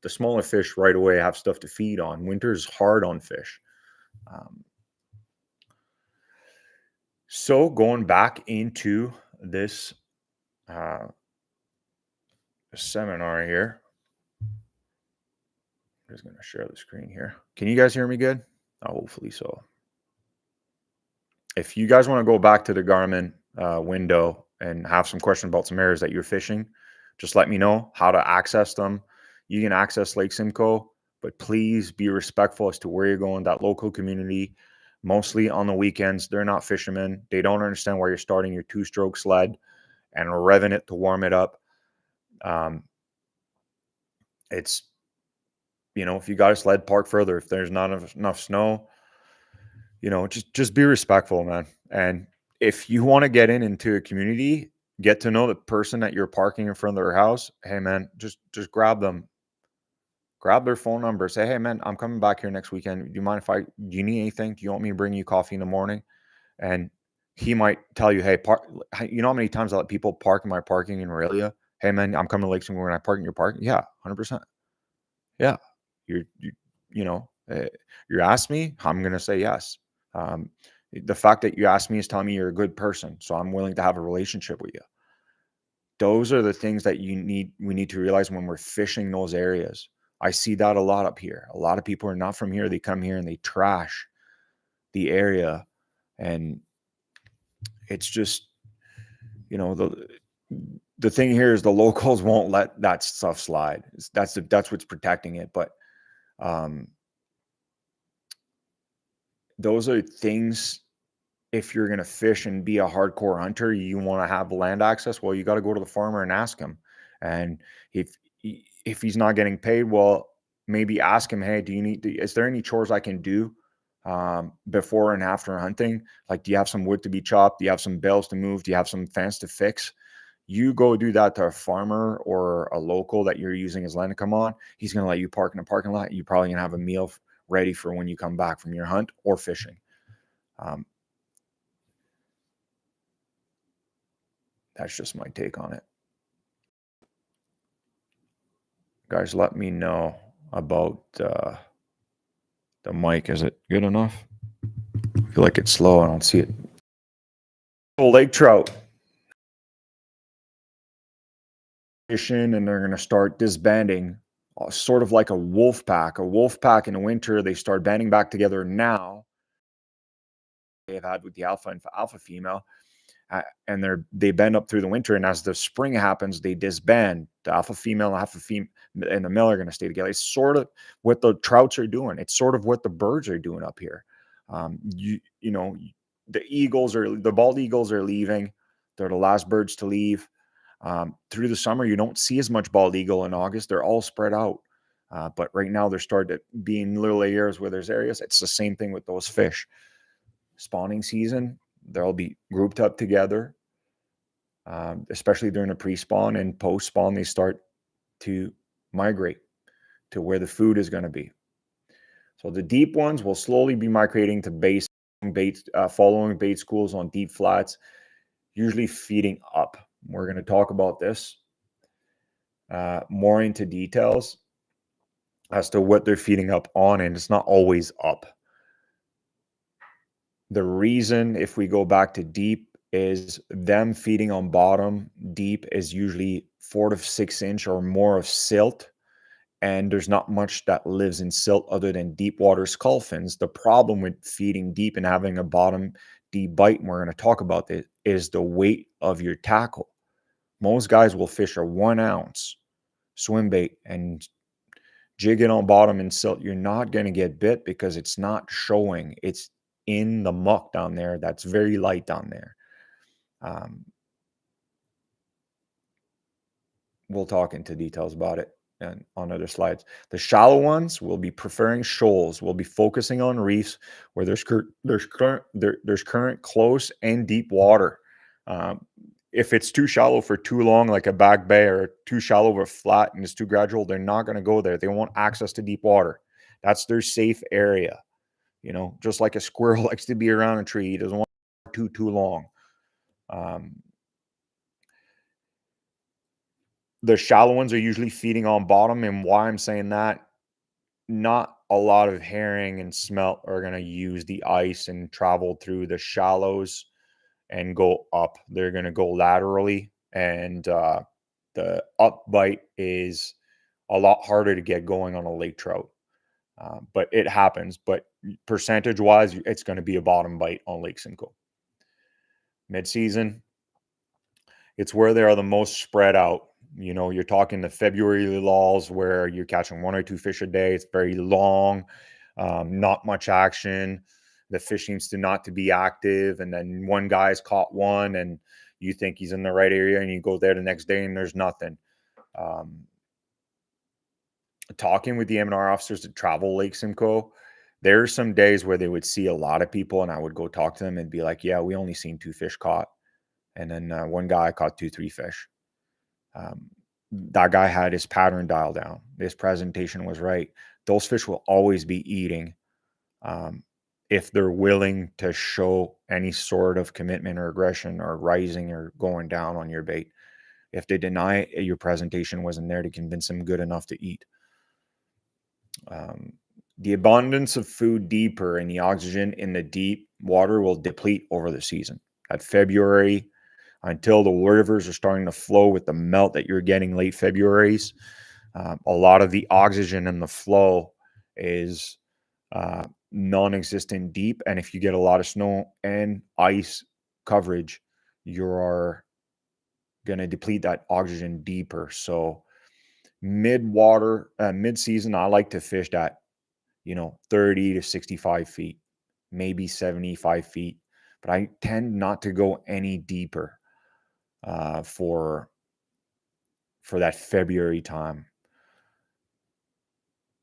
smaller fish right away have stuff to feed on. Winter's hard on fish. So going back into this seminar here, I'm just going to share the screen here. Can you guys hear me good? Oh, hopefully so. If you guys want to go back to the Garmin window and have some questions about some areas that you're fishing, just let me know how to access them. You can access Lake Simcoe, but please be respectful as to where you're going. That local community, mostly on the weekends, they're not fishermen. They don't understand why you're starting your two-stroke sled and revving it to warm it up. It's, if you got a sled, park further. If there's not enough snow, just be respectful, man. And if you want to get into a community, get to know the person that you're parking in front of their house. Hey, man, just grab them. Grab their phone number. Say, hey, man, I'm coming back here next weekend. Do you mind do you need anything? Do you want me to bring you coffee in the morning? And he might tell you, hey, you know how many times I let people park in my parking in Aurelia? Hey, man, I'm coming to Lake Simcoe when I park in your parking. Yeah, 100%. Yeah. You asked me, I'm going to say yes. The fact that you asked me is telling me you're a good person. So I'm willing to have a relationship with you. Those are the things that we need to realize when we're fishing those areas. I see that a lot up here. A lot of people are not from here. They come here and they trash the area. And it's just, the thing here is the locals won't let that stuff slide. That's what's protecting it. But those are things. If you're going to fish and be a hardcore hunter, you want to have land access. Well, you got to go to the farmer and ask him. And if he's not getting paid, well, maybe ask him, hey, is there any chores I can do before and after hunting? Like, do you have some wood to be chopped? Do you have some bales to move? Do you have some fence to fix? You go do that to a farmer or a local that you're using his land to come on. He's going to let you park in a parking lot. You're probably going to have a meal ready for when you come back from your hunt or fishing. That's just my take on it. Guys, let me know about the mic. Is it good enough? I feel like it's slow. I don't see it. Lake trout. And they're going to start disbanding, sort of like a wolf pack. A wolf pack in the winter, they start banding back together now. They've had with the alpha and alpha female. And they bend up through the winter, and as the spring happens, they disband. The alpha female and alpha female and the male are going to stay together. It's sort of what the trouts are doing. It's sort of what the birds are doing up here. The bald eagles are leaving. They're the last birds to leave. Through the summer, you don't see as much bald eagle in August. They're all spread out. But right now, they're starting to be in little areas where there's areas. It's the same thing with those fish. Spawning season, they'll be grouped up together, especially during the pre-spawn, and post-spawn, they start to migrate to where the food is going to be. So the deep ones will slowly be migrating to following bait schools on deep flats, usually feeding up. We're going to talk about this more into details as to what they're feeding up on, and it's not always up. The reason, if we go back to deep, is them feeding on bottom. Deep is usually 4 to 6 inch or more of silt, and there's not much that lives in silt other than deep water skullfins. The problem with feeding deep and having a bottom deep bite, and we're going to talk about this, is the weight of your tackle. Most guys will fish a 1 ounce swim bait and jig it on bottom and silt, you're not going to get bit because it's not showing. It's in the muck down there. That's very light down there. Um, we'll talk into details about it and on other slides. The shallow ones will be preferring shoals. We'll be focusing on reefs where there's current, close and deep water. Um, if it's too shallow for too long, like a back bay, or too shallow or flat and it's too gradual, they're not going to go there. They want access to deep water. That's their safe area. Just like a squirrel likes to be around a tree, he doesn't want too long. The shallow ones are usually feeding on bottom, and why I'm saying that, not a lot of herring and smelt are going to use the ice and travel through the shallows and go up. They're going to go laterally, and the up bite is a lot harder to get going on a lake trout. But it happens. But percentage-wise, it's going to be a bottom bite on Lake Simcoe. Mid-season, it's where they are the most spread out. You're talking the February lulls where you're catching 1 or 2 fish a day. It's very long, not much action. The fish seems to not to be active. And then one guy's caught one and you think he's in the right area and you go there the next day and there's nothing. Talking with the M&R officers that travel Lake Simcoe, there are some days where they would see a lot of people and I would go talk to them and be like, yeah, we only seen 2 fish caught. And then one guy caught 2-3 fish. That guy had his pattern dialed down. His presentation was right. Those fish will always be eating if they're willing to show any sort of commitment or aggression or rising or going down on your bait. If they deny it, your presentation wasn't there to convince them good enough to eat. The abundance of food deeper and the oxygen in the deep water will deplete over the season. At February, until the rivers are starting to flow with the melt that you're getting late February's, a lot of the oxygen in the flow is non-existent deep. And if you get a lot of snow and ice coverage, you're going to deplete that oxygen deeper. So mid-season, I like to fish at 30 to 65 feet, maybe 75 feet, but I tend not to go any deeper for that February time.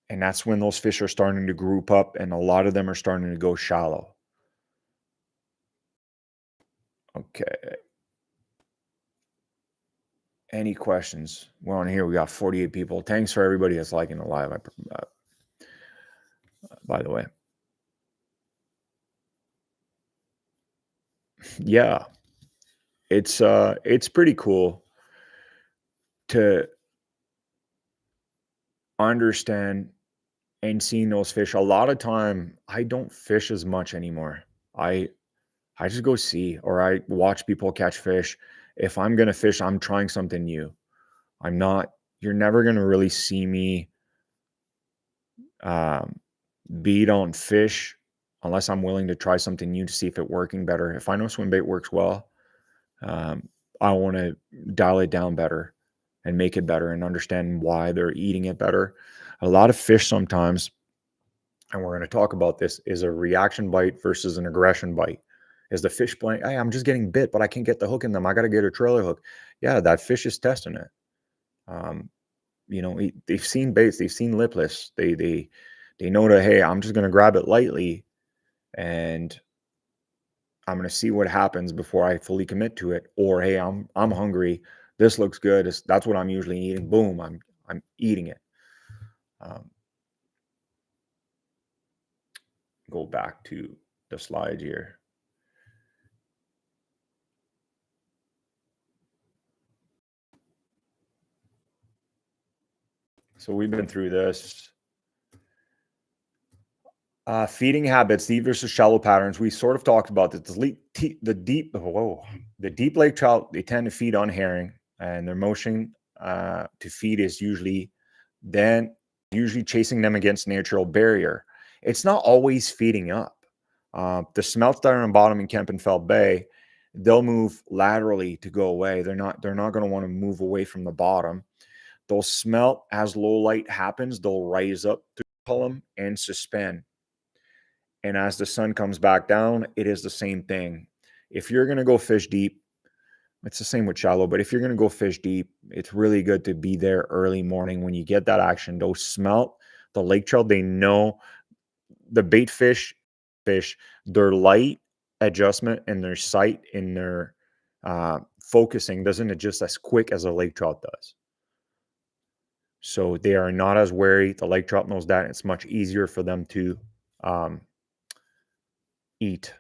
And that's when those fish are starting to group up and a lot of them are starting to go shallow. Okay. Any questions? We're on here. We got 48 people. Thanks for everybody that's liking the live, by the way. Yeah. It's pretty cool to understand and seeing those fish. A lot of time I don't fish as much anymore. I just go see, or I watch people catch fish. If I'm going to fish, I'm trying something new. You're never going to really see me beat on fish unless I'm willing to try something new to see if it's working better. If I know swim bait works well, I want to dial it down better and make it better and understand why they're eating it better. A lot of fish sometimes, and we're going to talk about this, is a reaction bite versus an aggression bite. Is the fish playing, hey, I'm just getting bit, but I can't get the hook in them. I got to get a trailer hook. Yeah, that fish is testing it. They've seen baits, they've seen lipless. They know that, hey, I'm just going to grab it lightly and I'm going to see what happens before I fully commit to it. Or, hey, I'm hungry. This looks good. That's what I'm usually eating. Boom, I'm eating it. Go back to the slide here. So we've been through this. Feeding habits, deep versus shallow patterns. We sort of talked about this. The deep lake trout, they tend to feed on herring, and their motion to feed is usually chasing them against natural barrier. It's not always feeding up. The smelts that are on bottom in Kempenfeld Bay, they'll move laterally to go away. They're not going to want to move away from the bottom. They'll smelt as low light happens, they'll rise up through the column and suspend. And as the sun comes back down, it is the same thing. If you're going to go fish deep, it's the same with shallow, but if you're going to go fish deep, it's really good to be there early morning when you get that action. Those smelt, the lake trout, they know the bait fish, their light adjustment and their sight in their focusing doesn't adjust as quick as a lake trout does. So they are not as wary. The lake trout knows that. It's much easier for them to eat.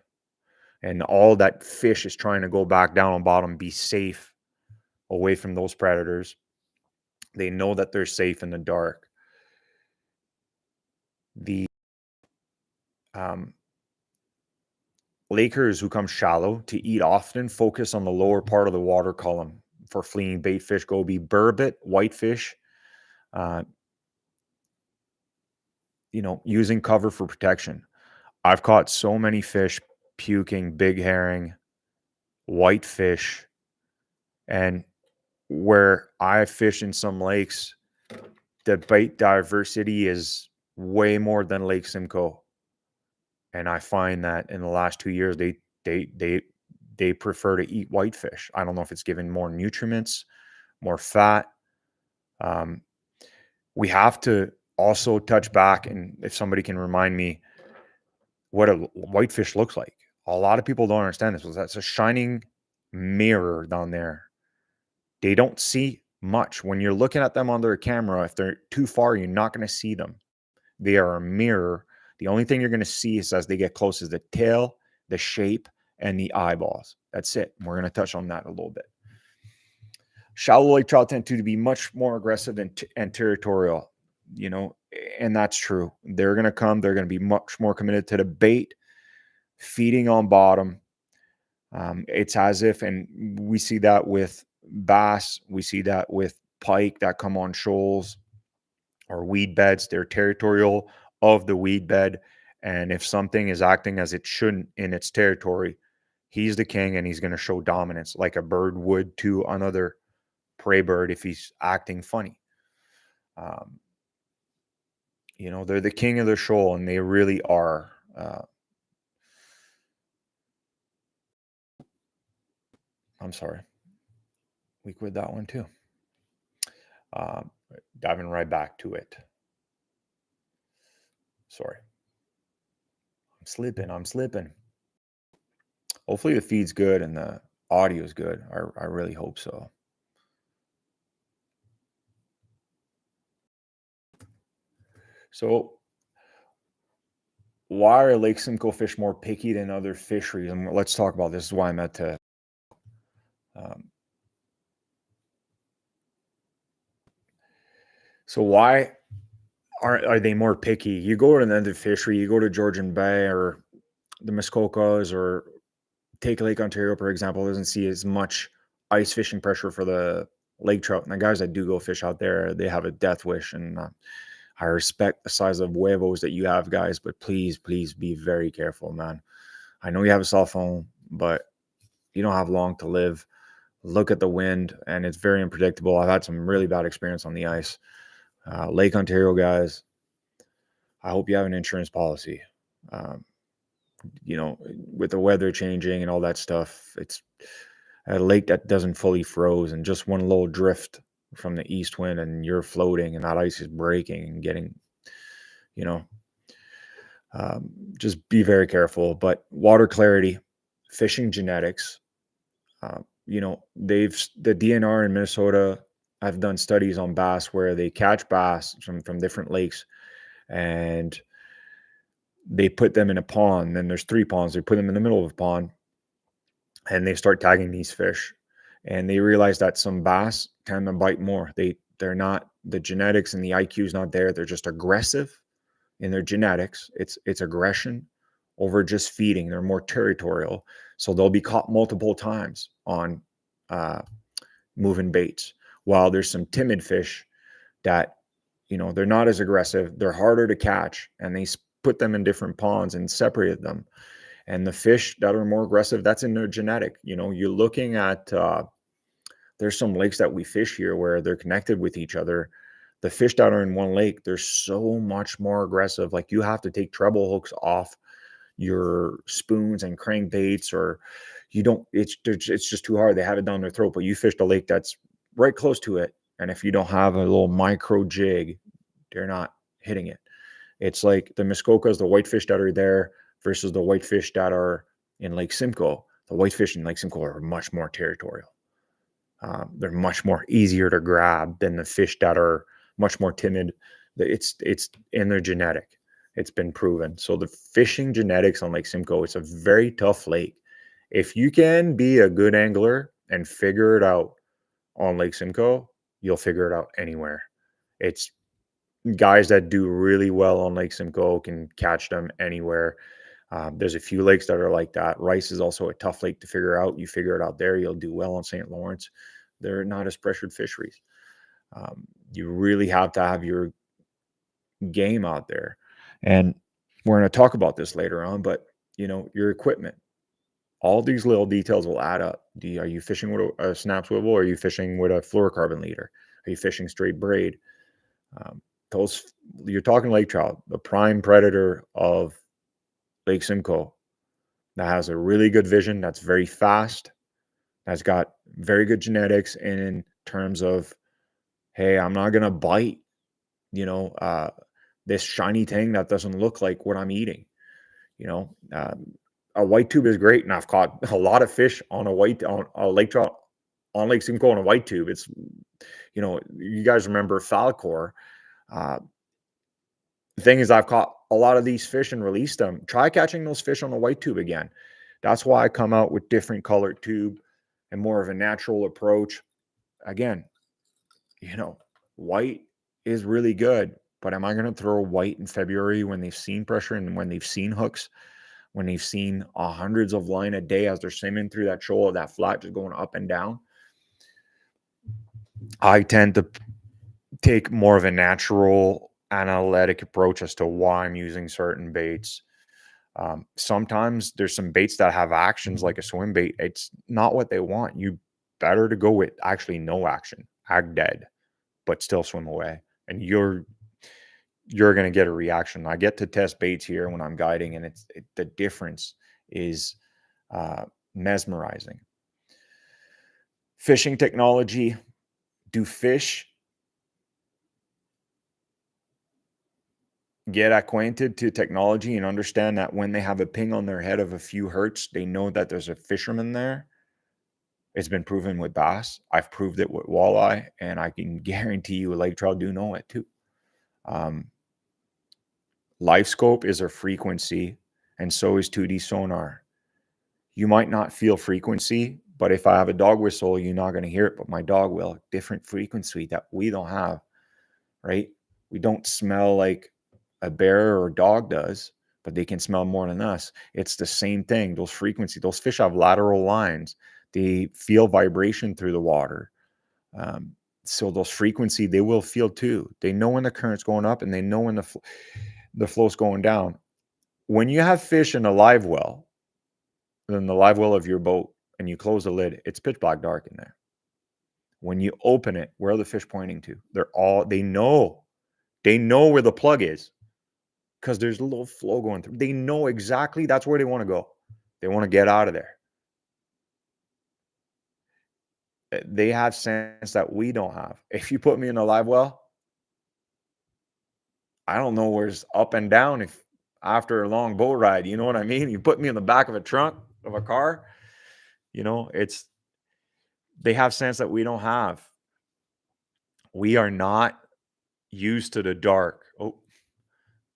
And all that fish is trying to go back down on bottom, be safe away from those predators. They know that they're safe in the dark. The lakers who come shallow to eat often focus on the lower part of the water column for fleeing bait fish, goby, burbot, whitefish, using cover for protection. I've caught so many fish puking big herring, whitefish, and where I fish in some lakes, the bait diversity is way more than Lake Simcoe. And I find that in the last 2 years, they prefer to eat whitefish. I don't know if it's given more nutriments, more fat. We have to also touch back, and if somebody can remind me what a whitefish looks like. A lot of people don't understand this. That's a shining mirror down there. They don't see much. When you're looking at them under a camera, if they're too far, you're not going to see them. They are a mirror. The only thing you're going to see is as they get close is the tail, the shape, and the eyeballs. That's it. We're going to touch on that a little bit. Shallow lake trout tend to be much more aggressive and territorial, and that's true. They're going to come. They're going to be much more committed to the bait, feeding on bottom. It's as if, and we see that with bass, we see that with pike that come on shoals or weed beds. They're territorial of the weed bed, and if something is acting as it shouldn't in its territory, he's the king and he's going to show dominance like a bird would to another prey bird if he's acting funny. They're the king of the shoal, and they really are. I'm sorry. We quit that one too. Diving right back to it. Sorry. I'm slipping. Hopefully the feed's good and the audio is good. I really hope so. So why are Lake Simcoe fish more picky than other fisheries? And let's talk about this. This is why I'm at to so why are they more picky? You go to another fishery, you go to Georgian Bay or the Muskokas, or take Lake Ontario, for example, doesn't see as much ice fishing pressure for the lake trout. And the guys that do go fish out there, they have a death wish. And I respect the size of huevos that you have, guys, but please be very careful, man. I know you have a cell phone, but you don't have long to live. Look at the wind, and it's very unpredictable. I've had some really bad experience on the ice. Lake Ontario, guys, I hope you have an insurance policy. With the weather changing and all that stuff, it's a lake that doesn't fully froze, and just one little drift from the east wind and you're floating and that ice is breaking and getting, just be very careful. But water clarity, fishing genetics, the DNR in Minnesota have done studies on bass where they catch bass from different lakes and they put them in a pond. Then there's 3 ponds. They put them in the middle of a pond and they start tagging these fish. And they realize that some bass tend to bite more. They're not, the genetics and the IQ is not there. They're just aggressive in their genetics. It's aggression over just feeding. They're more territorial. So they'll be caught multiple times on moving baits. While there's some timid fish that, they're not as aggressive. They're harder to catch, and they put them in different ponds and separated them. And the fish that are more aggressive, that's in their genetic. You're looking at the there's some lakes that we fish here where they're connected with each other. The fish that are in one lake, they're so much more aggressive. Like you have to take treble hooks off your spoons and crankbaits, or you don't, it's just too hard. They have it down their throat. But you fished a lake that's right close to it, and if you don't have a little micro jig, they're not hitting it. It's like the Muskokas, the whitefish that are there versus the whitefish that are in Lake Simcoe. The whitefish in Lake Simcoe are much more territorial. They're much more easier to grab than the fish that are much more timid. It's in their genetic. It's been proven. So the fishing genetics on Lake Simcoe, it's a very tough lake. If you can be a good angler and figure it out on Lake Simcoe, you'll figure it out anywhere. It's guys that do really well on Lake Simcoe can catch them anywhere. There's a few lakes that are like that. Rice is also a tough lake to figure out. You figure it out there, you'll do well on St. Lawrence. They're not as pressured fisheries. You really have to have your game out there. And we're going to talk about this later on, but your equipment, all these little details will add up. Are you fishing with a snap swivel? Or are you fishing with a fluorocarbon leader? Are you fishing straight braid? You're talking lake trout, the prime predator of Lake Simcoe, that has a really good vision, that's very fast, that's got very good genetics in terms of, hey, I'm not going to bite, this shiny thing that doesn't look like what I'm eating. A white tube is great, and I've caught a lot of fish on a lake trout on Lake Simcoe on a white tube. It's, you guys remember Falcor. The thing is, I've caught a lot of these fish and released them. Try catching those fish on a white tube again. That's why I come out with different colored tube and more of a natural approach. Again, white is really good, but am I going to throw white in February when they've seen pressure and when they've seen hooks, when they've seen hundreds of line a day as they're swimming through that shoal of that flat just going up and down? I tend to take more of a natural analytic approach as to why I'm using certain baits. Sometimes there's some baits that have actions like a swim bait. It's not what they want. You better to go with actually no action, ag dead, but still swim away. And you're going to get a reaction. I get to test baits here when I'm guiding, and the difference is mesmerizing. Fishing technology. Do fish get acquainted to technology and understand that when they have a ping on their head of a few hertz, they know that there's a fisherman there? It's been proven with bass. I've proved it with walleye, and I can guarantee you lake trout do know it too. Live scope is a frequency, and so is 2D sonar. You might not feel frequency, but if I have a dog whistle, you're not going to hear it, but my dog will. Different frequency that we don't have, right? We don't smell like a bear or a dog does, but they can smell more than us. It's the same thing. Those frequency, those fish have lateral lines. They feel vibration through the water. So those frequency, they will feel too. They know when the current's going up, and they know when the flow's going down. When you have fish in a live well, then the live well of your boat, and you close the lid, it's pitch black dark in there. When you open it, where are the fish pointing to? They know where the plug is, because there's a little flow going through. They know exactly that's where they want to go. They want to get out of there. They have sense that we don't have. If you put me in a live well, I don't know where's up and down if after a long boat ride, you know what I mean? You put me in the back of a trunk of a car, they have sense that we don't have. We are not used to the dark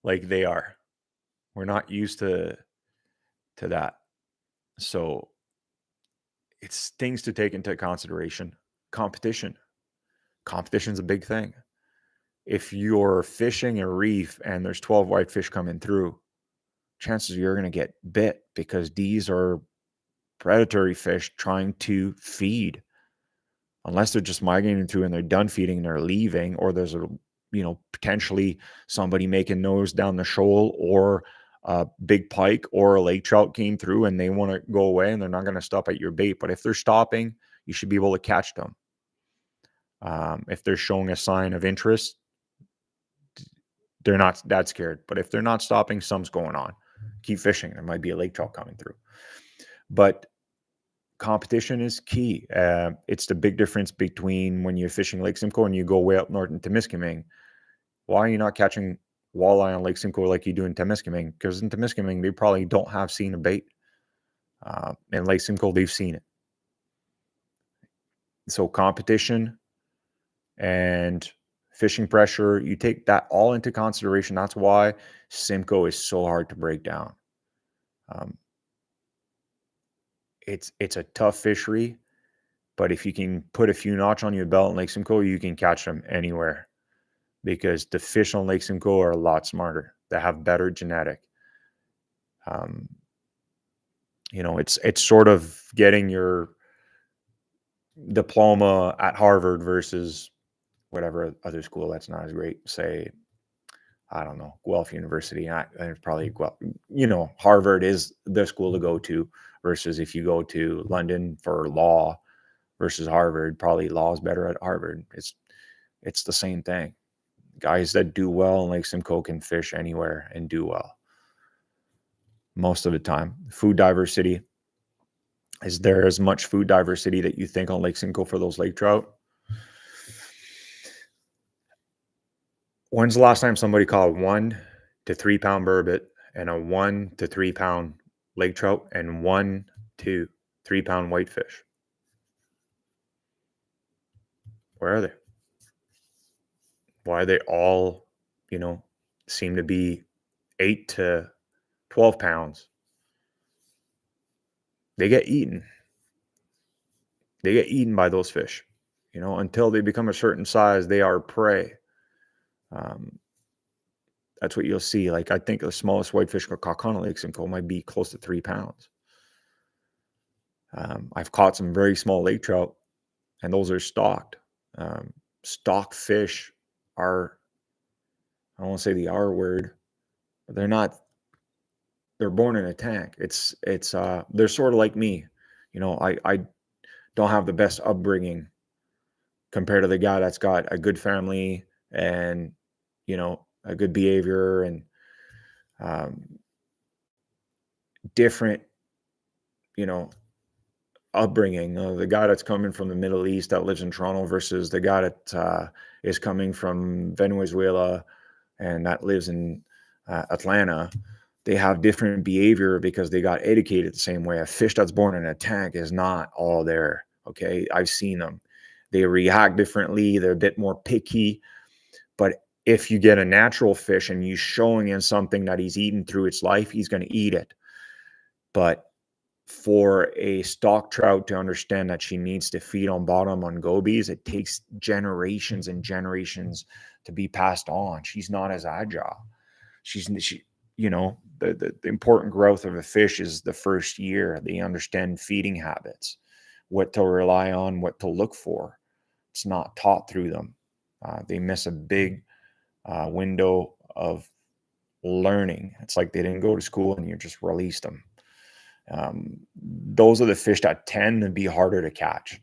like they are. We're not used to that. So it's things to take into consideration. Competition's a big thing. If you're fishing a reef and there's 12 whitefish coming through, chances are you're going to get bit, because these are predatory fish trying to feed. Unless they're just migrating through and they're done feeding and they're leaving, or there's potentially somebody making nose down the shoal, or a big pike or a lake trout came through and they want to go away and they're not going to stop at your bait. But if they're stopping, you should be able to catch them. If they're showing a sign of interest, they're not that scared. But if they're not stopping, something's going on. Keep fishing. There might be a lake trout coming through. But competition is key. It's the big difference between when you're fishing Lake Simcoe and you go way up north in Temiskaming. Why are you not catching walleye on Lake Simcoe like you do in Temiskaming? Because in Temiskaming, they probably don't have seen a bait. In Lake Simcoe, they've seen it. So competition and fishing pressure, you take that all into consideration. That's why Simcoe is so hard to break down. It's a tough fishery, but if you can put a few notch on your belt in Lake Simcoe, you can catch them anywhere, because the fish on Lake Simcoe are a lot smarter. They have better genetic. It's sort of getting your diploma at Harvard versus whatever other school that's not as great. Say, I don't know, Guelph University. And it's probably Harvard is the school to go to, versus if you go to London for law versus Harvard, probably law is better at Harvard. It's the same thing. Guys that do well in Lake Simcoe can fish anywhere and do well most of the time. Food diversity. Is there as much food diversity that you think on Lake Simcoe for those lake trout? When's the last time somebody caught 1 to 3 pound burbot and a 1 to 3 pound lake trout and 1 to 3 pound whitefish? Where are they? Why they all, seem to be 8 to 12 pounds? They get eaten. They get eaten by those fish. Until they become a certain size, they are prey. That's what you'll see. Like, I think the smallest whitefish caught on Lake Simcoe might be close to 3 pounds. I've caught some very small lake trout, and those are stocked. Stocked fish are, I don't want to say the R word, but they're not. They're born in a tank. They're sort of like me. I don't have the best upbringing compared to the guy that's got a good family and, a good behavior and different, upbringing. The guy that's coming from the Middle East that lives in Toronto versus the guy that is coming from Venezuela and that lives in Atlanta. They have different behavior because they got educated the same way. A fish that's born in a tank is not all there. Okay, I've seen them. They react differently. They're a bit more picky. But if you get a natural fish and you showing him something that he's eaten through its life, he's going to eat it. But for a stock trout to understand that she needs to feed on bottom on gobies, it takes generations and generations to be passed on. She's not as agile. The important growth of a fish is the first year. They understand feeding habits, what to rely on, what to look for. It's not taught through them. They miss a big window of learning. It's like they didn't go to school and you just released them. Those are the fish that tend to be harder to catch.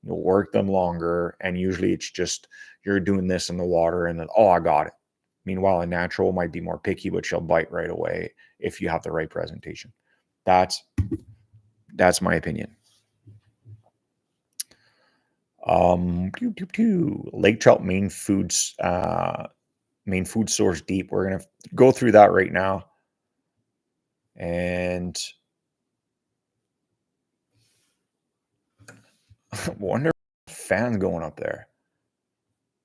You'll work them longer, and usually it's just you're doing this in the water and then, oh, I got it. Meanwhile, a natural might be more picky, but she'll bite right away if you have the right presentation. That's my opinion. Lake trout main food source deep. We're gonna go through that right now, and wonder if fans going up there.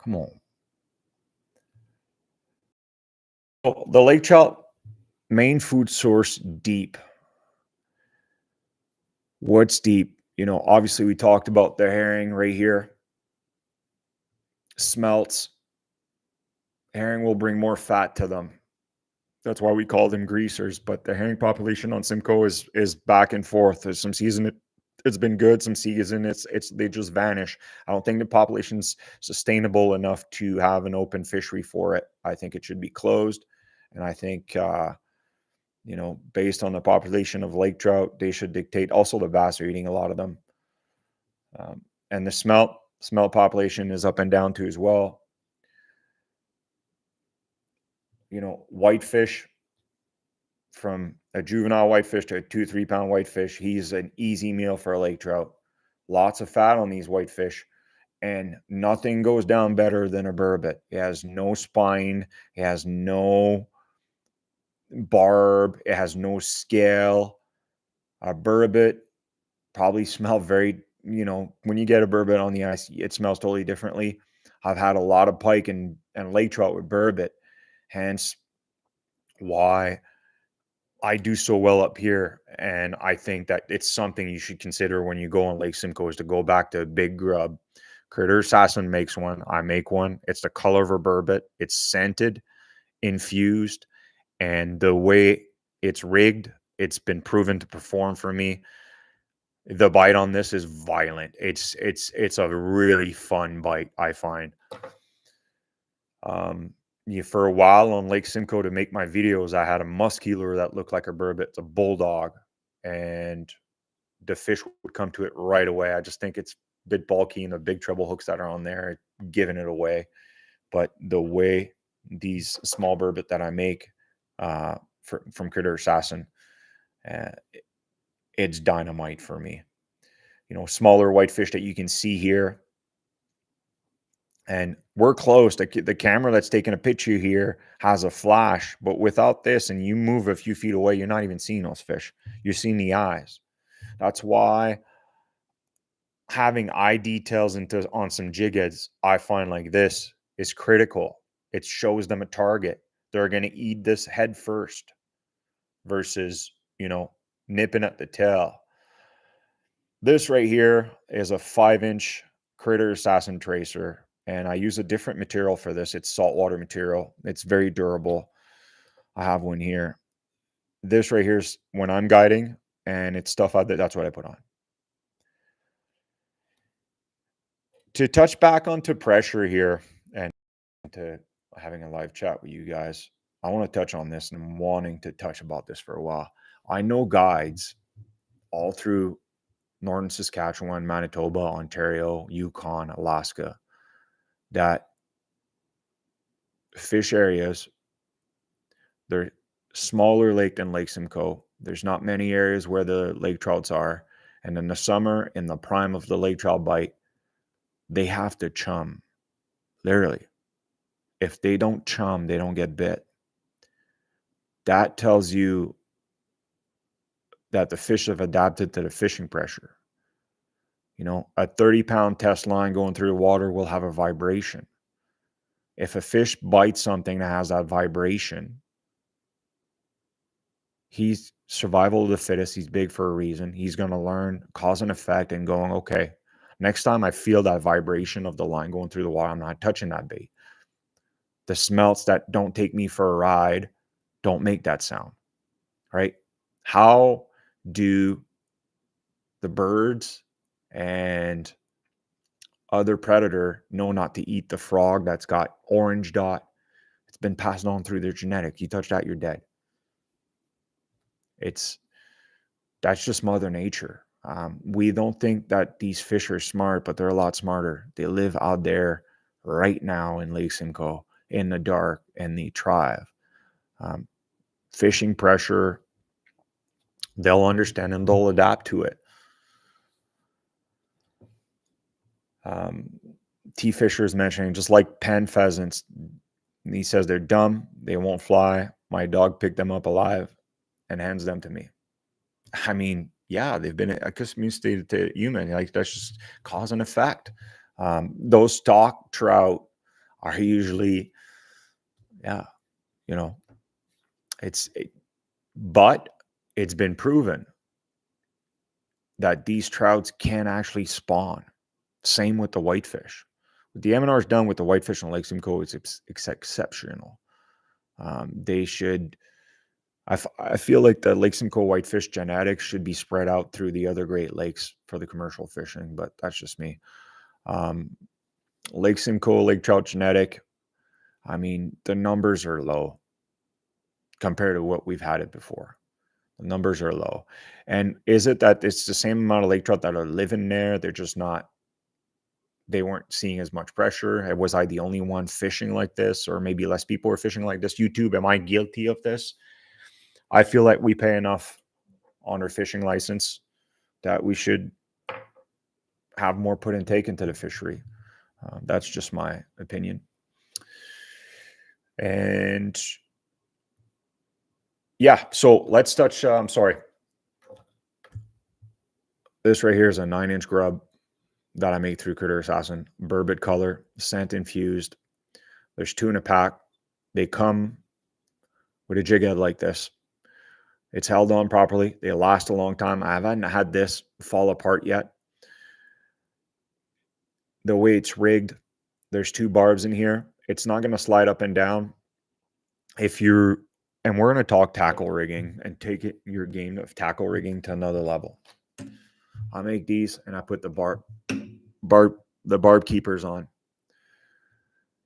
Come on. The lake trout main food source deep. What's deep? Obviously we talked about the herring right here. Smelts. Herring will bring more fat to them. That's why we call them greasers. But the herring population on Simcoe is back and forth. There's some season it's been good. Some season they just vanish. I don't think the population's sustainable enough to have an open fishery for it. I think it should be closed. And I think based on the population of lake trout, they should dictate. Also, the bass are eating a lot of them. And the smelt, Smelt population is up and down too as well. You know, whitefish, from a juvenile whitefish to a 2-3 pound whitefish, he's an easy meal for a lake trout. Lots of fat on these whitefish, and nothing goes down better than a burbot. It has no spine, it has no barb, it has no scale. A burbot probably smell very, when you get a burbot on the ice, it smells totally differently. I've had a lot of pike and lake trout with burbot, hence why I do so well up here. And I think that it's something you should consider when you go on Lake Simcoe, is to go back to big grub. Critter Assassin makes one. I make one. It's the color of a burbot. It's scented, infused, and the way it's rigged, it's been proven to perform for me. The bite on this is violent. It's a really fun bite, I find. For a while on Lake Simcoe, to make my videos, I had a muscular that looked like a burbot. It's a bulldog, and the fish would come to it right away. I just think it's a bit bulky, and the big treble hooks that are on there giving it away. But the way these small burbot that I make from Critter Assassin, uh, it's dynamite for me. Smaller whitefish that you can see here. And we're close. The camera that's taking a picture here has a flash, but without this, and you move a few feet away, you're not even seeing those fish. You're seeing the eyes. That's why having eye details on some jig heads, I find, like this, is critical. It shows them a target. They're going to eat this head first versus, nipping at the tail. This right here is a 5-inch Critter Assassin tracer, and I use a different material for this. It's saltwater material. It's very durable. I have one here. This right here is when I'm guiding, and it's stuff out there. That's what I put on. To touch back onto pressure here and to having a live chat with you guys, I want to touch on this, and I'm wanting to touch about this for a while. I know guides all through northern Saskatchewan, Manitoba, Ontario, Yukon, Alaska, that fish areas, they're smaller lake than Lake Simcoe. There's not many areas where the lake trouts are. And in the summer, in the prime of the lake trout bite, they have to chum. Literally. If they don't chum, they don't get bit. That tells you that the fish have adapted to the fishing pressure. A 30-pound test line going through the water will have a vibration. If a fish bites something that has that vibration, he's survival of the fittest. He's big for a reason. He's going to learn cause and effect and going, okay, next time I feel that vibration of the line going through the water, I'm not touching that bait. The smelts that don't take me for a ride don't make that sound, right? How do the birds and other predator know not to eat the frog that's got orange dot? It's been passed on through their genetic. You touch that, you're dead. That's just Mother Nature. We don't think that these fish are smart, but they're a lot smarter. They live out there right now in Lake Simcoe in the dark, and they thrive. Fishing pressure, they'll understand and they'll adapt to it. T. Fisher is mentioning, just like pen pheasants, he says they're dumb, they won't fly. My dog picked them up alive and hands them to me. I mean, yeah, they've been accustomed to human. Like, that's just cause and effect. Those stock trout are usually, but it's been proven that these trouts can actually spawn. Same with the whitefish. What the MNR has done with the whitefish on Lake Simcoe is exceptional. They should. I feel like the Lake Simcoe whitefish genetics should be spread out through the other Great Lakes for the commercial fishing, but that's just me. Lake Simcoe, lake trout genetic, I mean, the numbers are low compared to what we've had it before. The numbers are low. And is it that it's the same amount of lake trout that are living there? They're just not they weren't seeing as much pressure. Was I the only one fishing like this, or maybe less people were fishing like this? YouTube, am I guilty of this? I feel like we pay enough on our fishing license that we should have more put and take into the fishery. That's just my opinion. And yeah, so let's touch, I'm sorry. This right here is a 9-inch grub that I make through Critter Assassin. Burbot color, scent infused. There's 2 in a pack. They come with a jig head like this. It's held on properly. They last a long time. I haven't had this fall apart yet. The way it's rigged, there's 2 barbs in here. It's not going to slide up and down. And we're going to talk tackle rigging and take your game of tackle rigging to another level. I make these and I put the barb keepers on.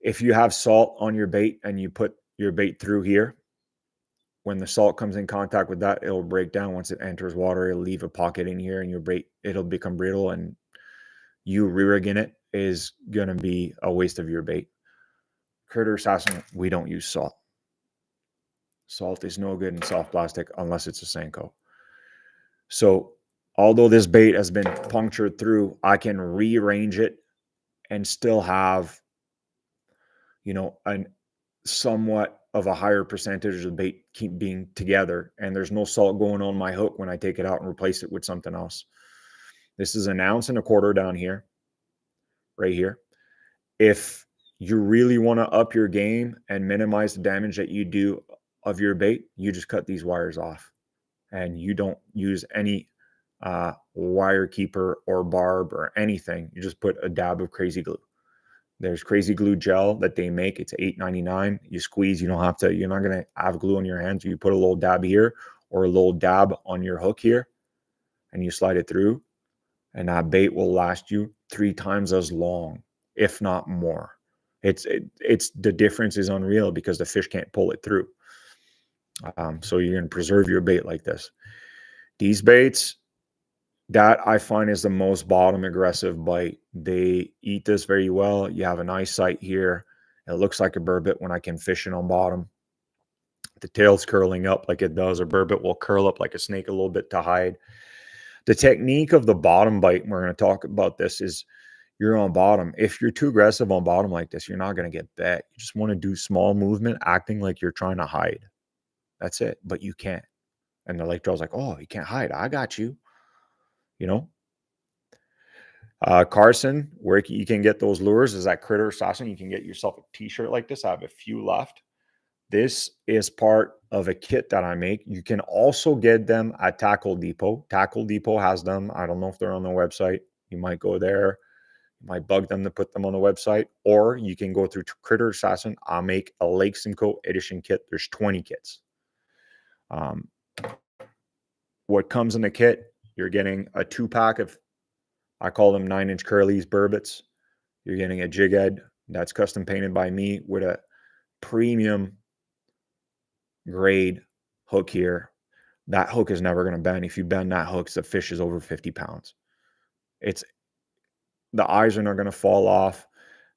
If you have salt on your bait and you put your bait through here, when the salt comes in contact with that, it'll break down. Once it enters water, it'll leave a pocket in here and your bait, it'll become brittle, and you re-rigging it is going to be a waste of your bait. Critter Assassin, we don't use salt. Salt is no good in soft plastic unless it's a Simcoe. So although this bait has been punctured through, I can rearrange it and still have, a somewhat of a higher percentage of the bait keep being together, and there's no salt going on my hook when I take it out and replace it with something else. This is 1.25 ounces down here, right here. If you really want to up your game and minimize the damage that you do of your bait, you just cut these wires off, and you don't use any wire keeper or barb or anything. You just put a dab of crazy glue. There's crazy glue gel that they make. It's $8.99. You squeeze. You're not going to have glue on your hands. You put a little dab here or a little dab on your hook here, and you slide it through, and that bait will last you 3 times as long, if not more. It's the difference is unreal because the fish can't pull it through. So you're going to preserve your bait like this. These baits, that I find is the most bottom aggressive bite. They eat this very well. You have a nice sight here. It looks like a burbot when I can fish it on bottom. The tail's curling up like it does. A burbot will curl up like a snake a little bit to hide. The technique of the bottom bite, we're going to talk about this, is you're on bottom. If you're too aggressive on bottom like this, you're not going to get bet. You just want to do small movement, acting like you're trying to hide. That's it. But you can't. And the lake draw's like, oh, you can't hide. I got you. Carson, where you can get those lures is at Critter Assassin. You can get yourself a t-shirt like this. I have a few left. This is part of a kit that I make. You can also get them at Tackle Depot. Tackle Depot has them. I don't know if they're on their website. You might go there. You might bug them to put them on the website. Or you can go through Critter Assassin. I'll make a Lake Simcoe edition kit. There's 20 kits. What comes in the kit, you're getting a 2-pack of, I call them 9-inch curlies, burbots. You're getting a jig head that's custom painted by me with a premium grade hook here. That hook is never going to bend. If you bend that hook, the fish is over 50 pounds. The eyes are not going to fall off.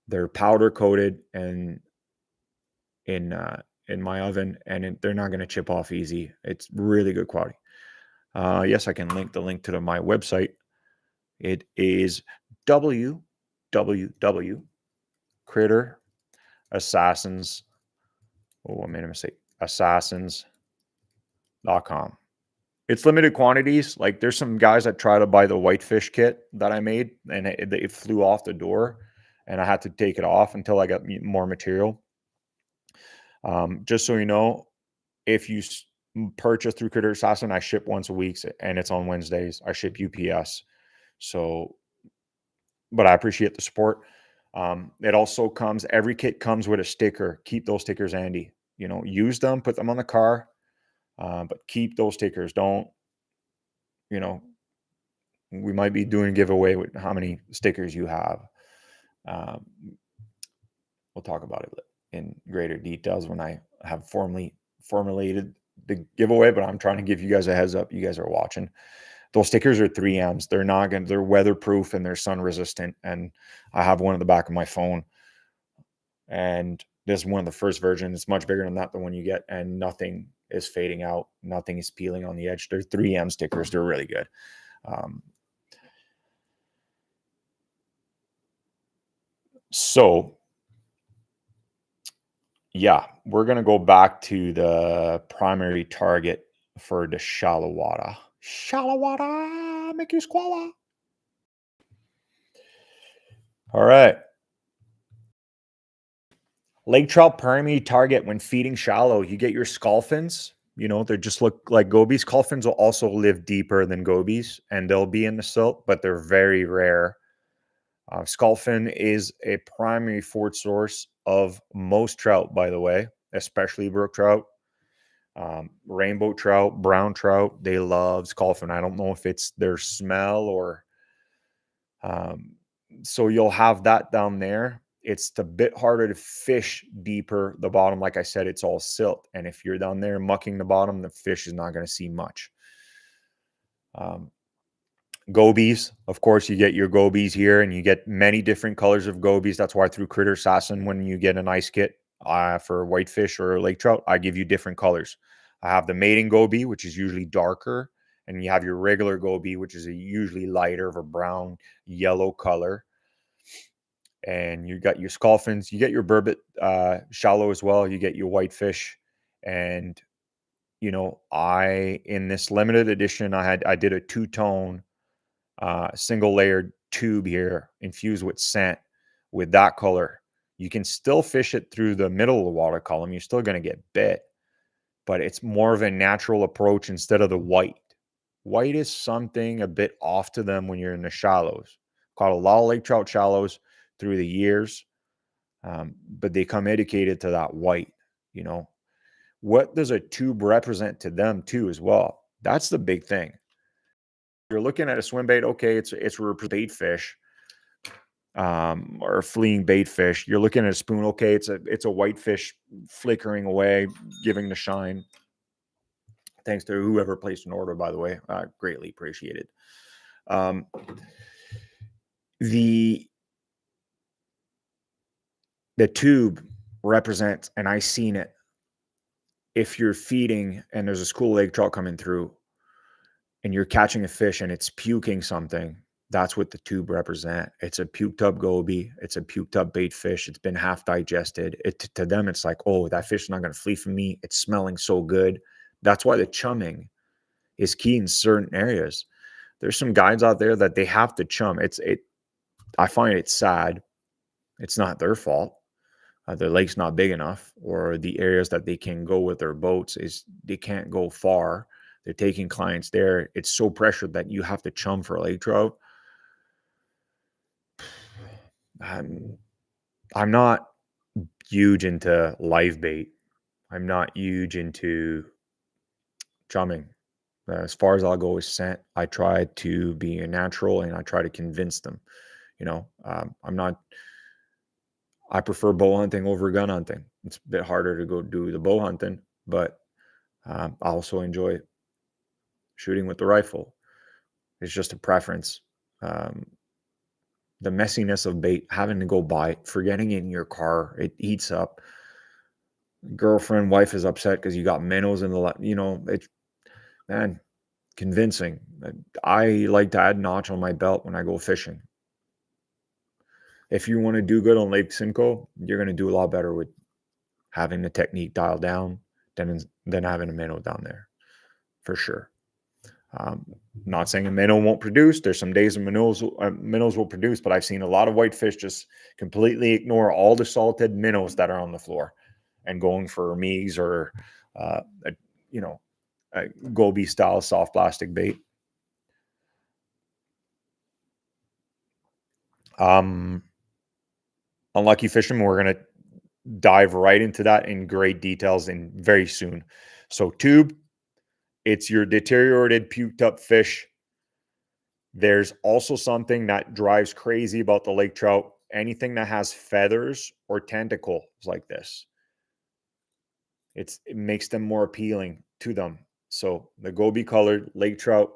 They're powder coated and in my oven, and they're not going to chip off easy. It's really good quality. Yes, I can link the link to my website. It is www.Critter Assassins. Oh, I made a mistake. Assassins.com. It's limited quantities. Like there's some guys that try to buy the whitefish kit that I made, and it flew off the door, and I had to take it off until I got more material. Just so you know, if you purchase through Critter Assassin, I ship once a week, and it's on Wednesdays. I ship UPS. So, but I appreciate the support. It also comes, every kit comes with a sticker. Keep those stickers handy. Use them, put them on the car, but keep those stickers. Don't, we might be doing a giveaway with how many stickers you have. We'll talk about it in greater details when I have formulated the giveaway, but I'm trying to give you guys a heads up. You guys are watching. Those stickers are 3Ms. They're not going to, they're weatherproof and they're sun resistant. And I have one in the back of my phone. And this is one of the first versions. It's much bigger than that, the one you get, and nothing is fading out. Nothing is peeling on the edge. They're 3M stickers. They're really good. So yeah, we're going to go back to the primary target for the shallow water. Shallow water, make you squalla. All right. Lake trout primary target when feeding shallow, you get your sculfins. You know, they just look like gobies. Sculfins will also live deeper than gobies, and they'll be in the silt, but they're very rare. Sculfin is a primary food source of most trout, by the way, especially brook trout, rainbow trout, brown trout. They love sculfin. I don't know if it's their smell or so you'll have that down there. It's a bit harder to fish deeper the bottom. Like I said, it's all silt. And if you're down there mucking the bottom, the fish is not going to see much. Gobies, of course, you get your gobies here, and you get many different colors of gobies. That's why through Critter Assassin, when you get an ice kit for whitefish or lake trout, I give you different colors. I have the mating goby, which is usually darker, and you have your regular goby, which is usually lighter of a brown, yellow color. And you got your sculfins, you get your burbot shallow as well. You get your whitefish, and in this limited edition, I did a two-tone single layered tube here infused with scent with that color. You can still fish it through the middle of the water column. You're still going to get bit, but it's more of a natural approach instead of the white. White is something a bit off to them when you're in the shallows. Caught a lot of lake trout shallows through the years, but they come educated to that white. What does a tube represent to them too as well? That's the big thing. You're looking at a swim bait, okay, it's a bait fish, or a fleeing bait fish. You're looking at a spoon, okay, it's a whitefish flickering away, giving the shine. Thanks to whoever placed an order, by the way, greatly appreciated. The tube represents, and I seen it. If you're feeding and there's a school lake trout coming through, and you're catching a fish and it's puking something, that's what the tube represent. It's a puked up goby. It's a puked up bait fish. It's been half digested. To them, it's like, oh, that fish is not going to flee from me. It's smelling so good. That's why the chumming is key in certain areas. There's some guides out there that they have to chum. I find it sad. It's not their fault. Their lake's not big enough, or the areas that they can go with their boats is they can't go far. They're taking clients there. It's so pressured that you have to chum for a lake trout. I'm not huge into live bait. I'm not huge into chumming. As far as I'll go with scent, I try to be a natural and I try to convince them. I prefer bow hunting over gun hunting. It's a bit harder to go do the bow hunting, but I also enjoy shooting with the rifle. It's just a preference. The messiness of bait, having to go buy it, forgetting it in your car, it eats up. Girlfriend, wife is upset because you got minnows in the, man, convincing. I like to add a notch on my belt when I go fishing. If you want to do good on Lake Simcoe, you're going to do a lot better with having the technique dialed down than having a minnow down there, for sure. Not saying a minnow won't produce. There's some days when minnows will produce, but I've seen a lot of whitefish just completely ignore all the salted minnows that are on the floor and going for meags or, a goby style soft plastic bait. Unlucky fisherman, we're going to dive right into that in great details in very soon. So tube, it's your deteriorated, puked up fish. There's also something that drives crazy about the lake trout. Anything that has feathers or tentacles like this, it makes them more appealing to them. So the goby colored lake trout,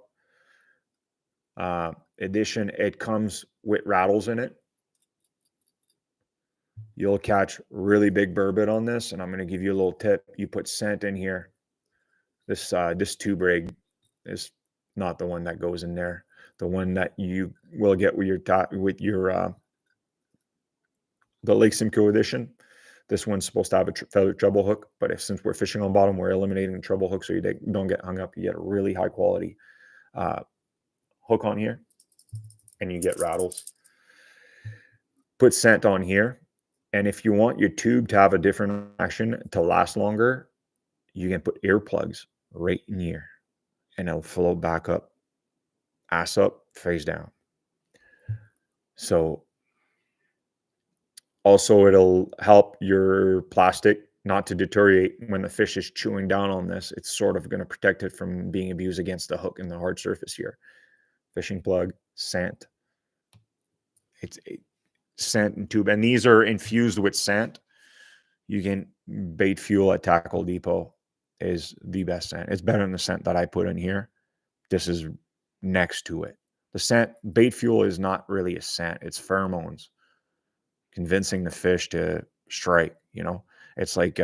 edition. It comes with rattles in it. You'll catch really big burbot on this, and I'm going to give you a little tip. You put scent in here. This tube rig is not the one that goes in there. The one that you will get with your the Lake Simcoe edition. This one's supposed to have a feathered treble hook, but since we're fishing on bottom, we're eliminating the treble hook so you don't get hung up. You get a really high quality hook on here, and you get rattles. Put scent on here, and if you want your tube to have a different action to last longer, you can put earplugs right in here, and it'll float back up, ass up, face down. So also it'll help your plastic not to deteriorate when the fish is chewing down on this. It's sort of going to protect it from being abused against the hook and the hard surface here. Fishing plug, scent. It's scent and tube, and these are infused with scent. You can bait fuel at Tackle Depot is the best scent. It's better than the scent that I put in here. This is next to it. The scent, bait fuel is not really a scent. It's pheromones convincing the fish to strike. It's like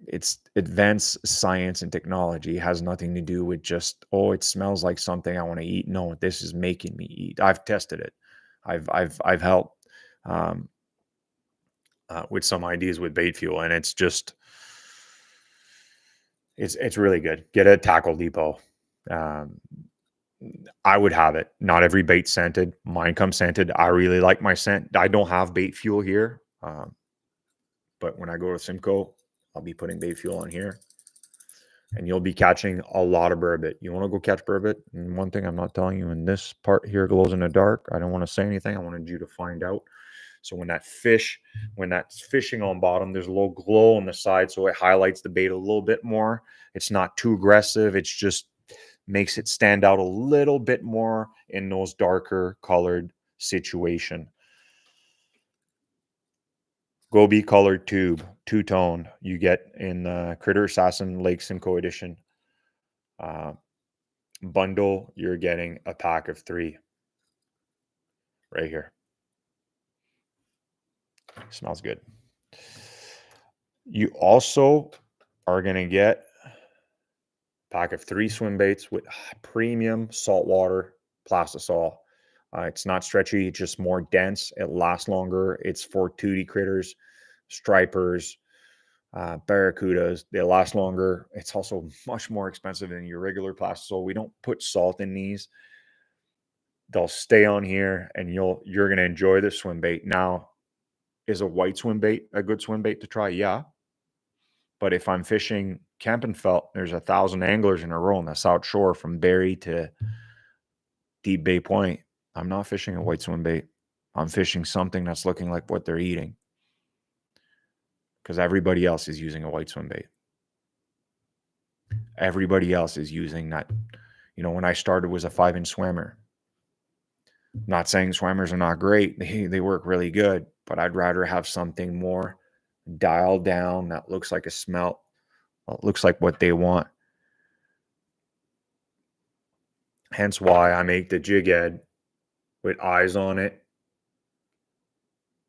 it's advanced science and technology. It has nothing to do with just, oh, it smells like something I want to eat. No, this is making me eat. I've tested it. I've helped with some ideas with bait fuel, and it's just it's really good. Get a Tackle Depot. I would have it. Not every bait scented. Mine comes scented. I really like my scent. I don't have bait fuel here, but when I go to Simcoe, I'll be putting bait fuel on here, and you'll be catching a lot of burbot. You want to go catch burbot? And one thing I'm not telling you, in this part here glows in the dark. I don't want to say anything. I wanted you to find out. So when that's fishing on bottom, there's a little glow on the side, so it highlights the bait a little bit more. It's not too aggressive. It's just makes it stand out a little bit more in those darker colored situation. Gobi colored tube, two-tone, you get in the Critter Assassin Lake Simcoe edition. Bundle, you're getting a pack of 3 right here. Smells good. You also are going to get a pack of 3 swim baits with premium saltwater plastisol. It's not stretchy, it's just more dense. It lasts longer. It's for 2D critters, stripers, barracudas. They last longer. It's also much more expensive than your regular plastisol. We don't put salt in these. They'll stay on here, and you're going to enjoy this swim bait. Now, is a white swim bait a good swim bait to try? Yeah. But if I'm fishing Kempenfelt, there's 1,000 anglers in a row on the South Shore from Barrie to Deep Bay Point. I'm not fishing a white swim bait. I'm fishing something that's looking like what they're eating, because everybody else is using a white swim bait. Everybody else is using that. When I started was a 5-inch swimmer. Not saying swimmers are not great. They work really good, but I'd rather have something more dialed down that looks like a smelt. Looks like what they want. Hence why I make the jig head with eyes on it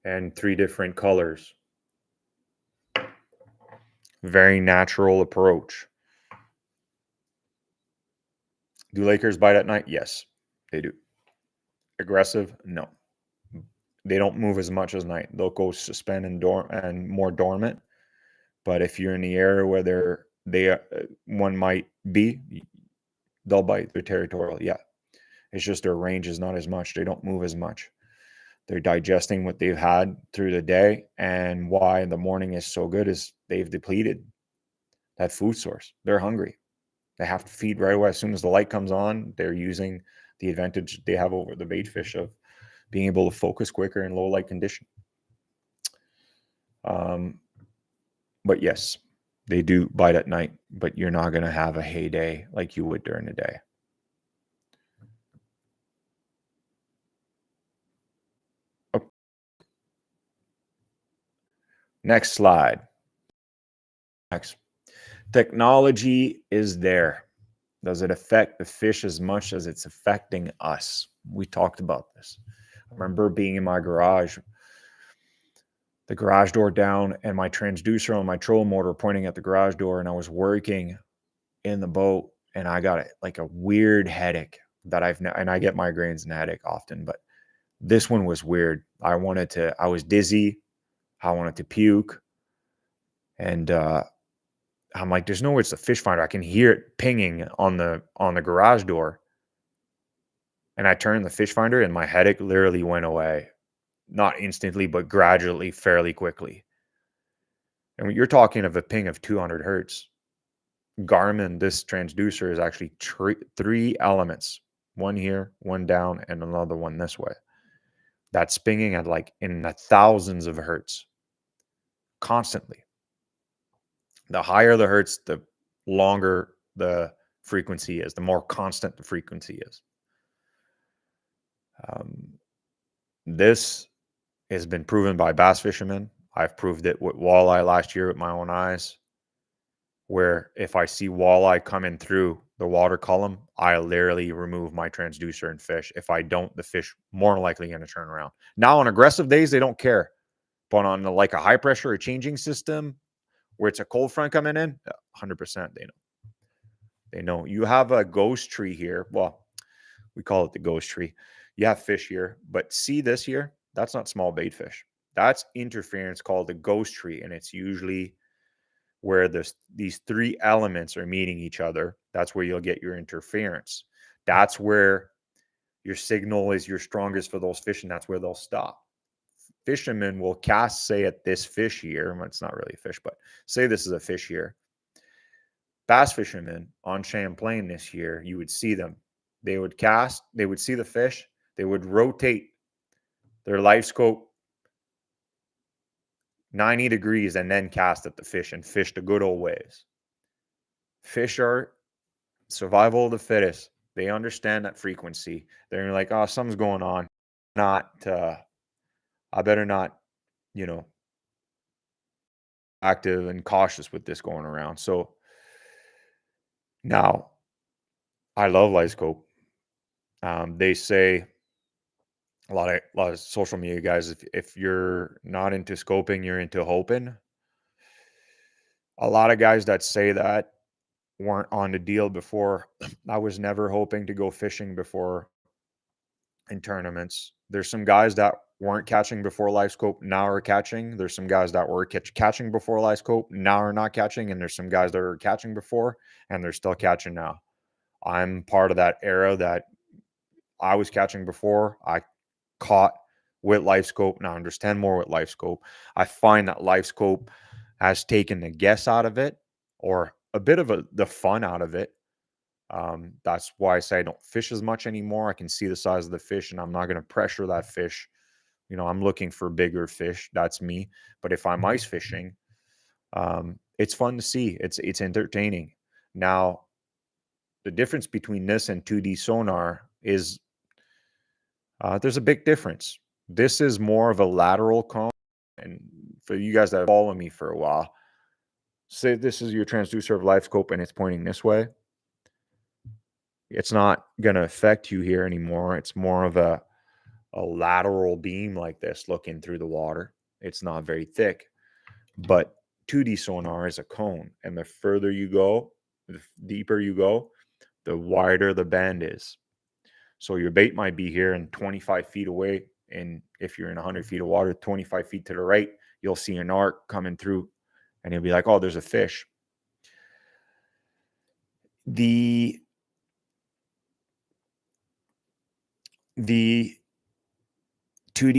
and 3 different colors. Very natural approach. Do Lakers bite at night? Yes, they do. Aggressive? No. They don't move as much as night. They'll go suspend and more dormant. But if you're in the area where one might be, they'll bite. They're territorial. Yeah. It's just their range is not as much. They don't move as much. They're digesting what they've had through the day, and why the morning is so good is they've depleted that food source. They're hungry. They have to feed right away. As soon as the light comes on, they're using the advantage they have over the bait fish of being able to focus quicker in low light condition. But yes, they do bite at night, but you're not going to have a heyday like you would during the day. Okay. Next slide. Next. Technology is there. Does it affect the fish as much as it's affecting us? We talked about this. I remember being in my garage, the garage door down, and my transducer on my trolling motor pointing at the garage door, and I was working in the boat, and I got like a weird headache that and I get migraines and headache often, but this one was weird. I was dizzy. I wanted to puke. And I'm like, there's no way it's a fish finder. I can hear it pinging on the garage door. And I turned the fish finder and my headache literally went away. Not instantly, but gradually, fairly quickly. And when you're talking of a ping of 200 hertz, Garmin, this transducer is actually 3 elements. One here, one down, and another one this way. That's pinging at like in the thousands of hertz constantly. The higher the hertz, the longer the frequency is, the more constant the frequency is. This has been proven by bass fishermen. I've proved it with walleye last year with my own eyes, where if I see walleye coming through the water column, I literally remove my transducer and fish. If I don't, the fish more likely going to turn around. Now on aggressive days, they don't care. But on like a high pressure or changing system where it's a cold front coming in, 100% they know. They know. You have a ghost tree here. Well, we call it the ghost tree. You have fish here, but see this here? That's not small bait fish. That's interference called the ghost tree, and it's usually where these 3 elements are meeting each other. That's where you'll get your interference. That's where your signal is your strongest for those fish, and that's where they'll stop. Fishermen will cast, say, at this fish here. It's not really a fish, but say this is a fish here. Bass fishermen on Champlain this year, you would see them. They would cast, they would see the fish, they would rotate their live scope 90 degrees and then cast at the fish and fish the good old ways. Fish are survival of the fittest. They understand that frequency. They're like, oh, something's going on. I better not, active and cautious with this going around. So now I love live scope. They say a lot of social media guys, if you're not into scoping, you're into hoping. A lot of guys that say that weren't on the deal before. I was never hoping to go fishing before in tournaments. There's some guys that weren't catching before live scope, now are catching. There's some guys that were catching before live scope, now are not catching. And there's some guys that are catching before and they're still catching now. I'm part of that era that I was catching before. I caught with live scope. Now I understand more with live scope. I find that live scope has taken the guess out of it, or a bit of the fun out of it. That's why I say I don't fish as much anymore. I can see the size of the fish and I'm not going to pressure that fish. I'm looking for bigger fish. That's me. But if I'm ice fishing, it's fun to see. It's entertaining. Now, the difference between this and 2D sonar is there's a big difference. This is more of a lateral cone. And for you guys that follow me for a while, say this is your transducer of live scope and it's pointing this way. It's not going to affect you here anymore. It's more of a lateral beam like this looking through the water. It's not very thick. But 2D sonar is a cone. And the further you go, the deeper you go, the wider the band is. So your bait might be here and 25 feet away. And if you're in 100 feet of water, 25 feet to the right, you'll see an arc coming through. And you'll be like, oh, there's a fish. The 2D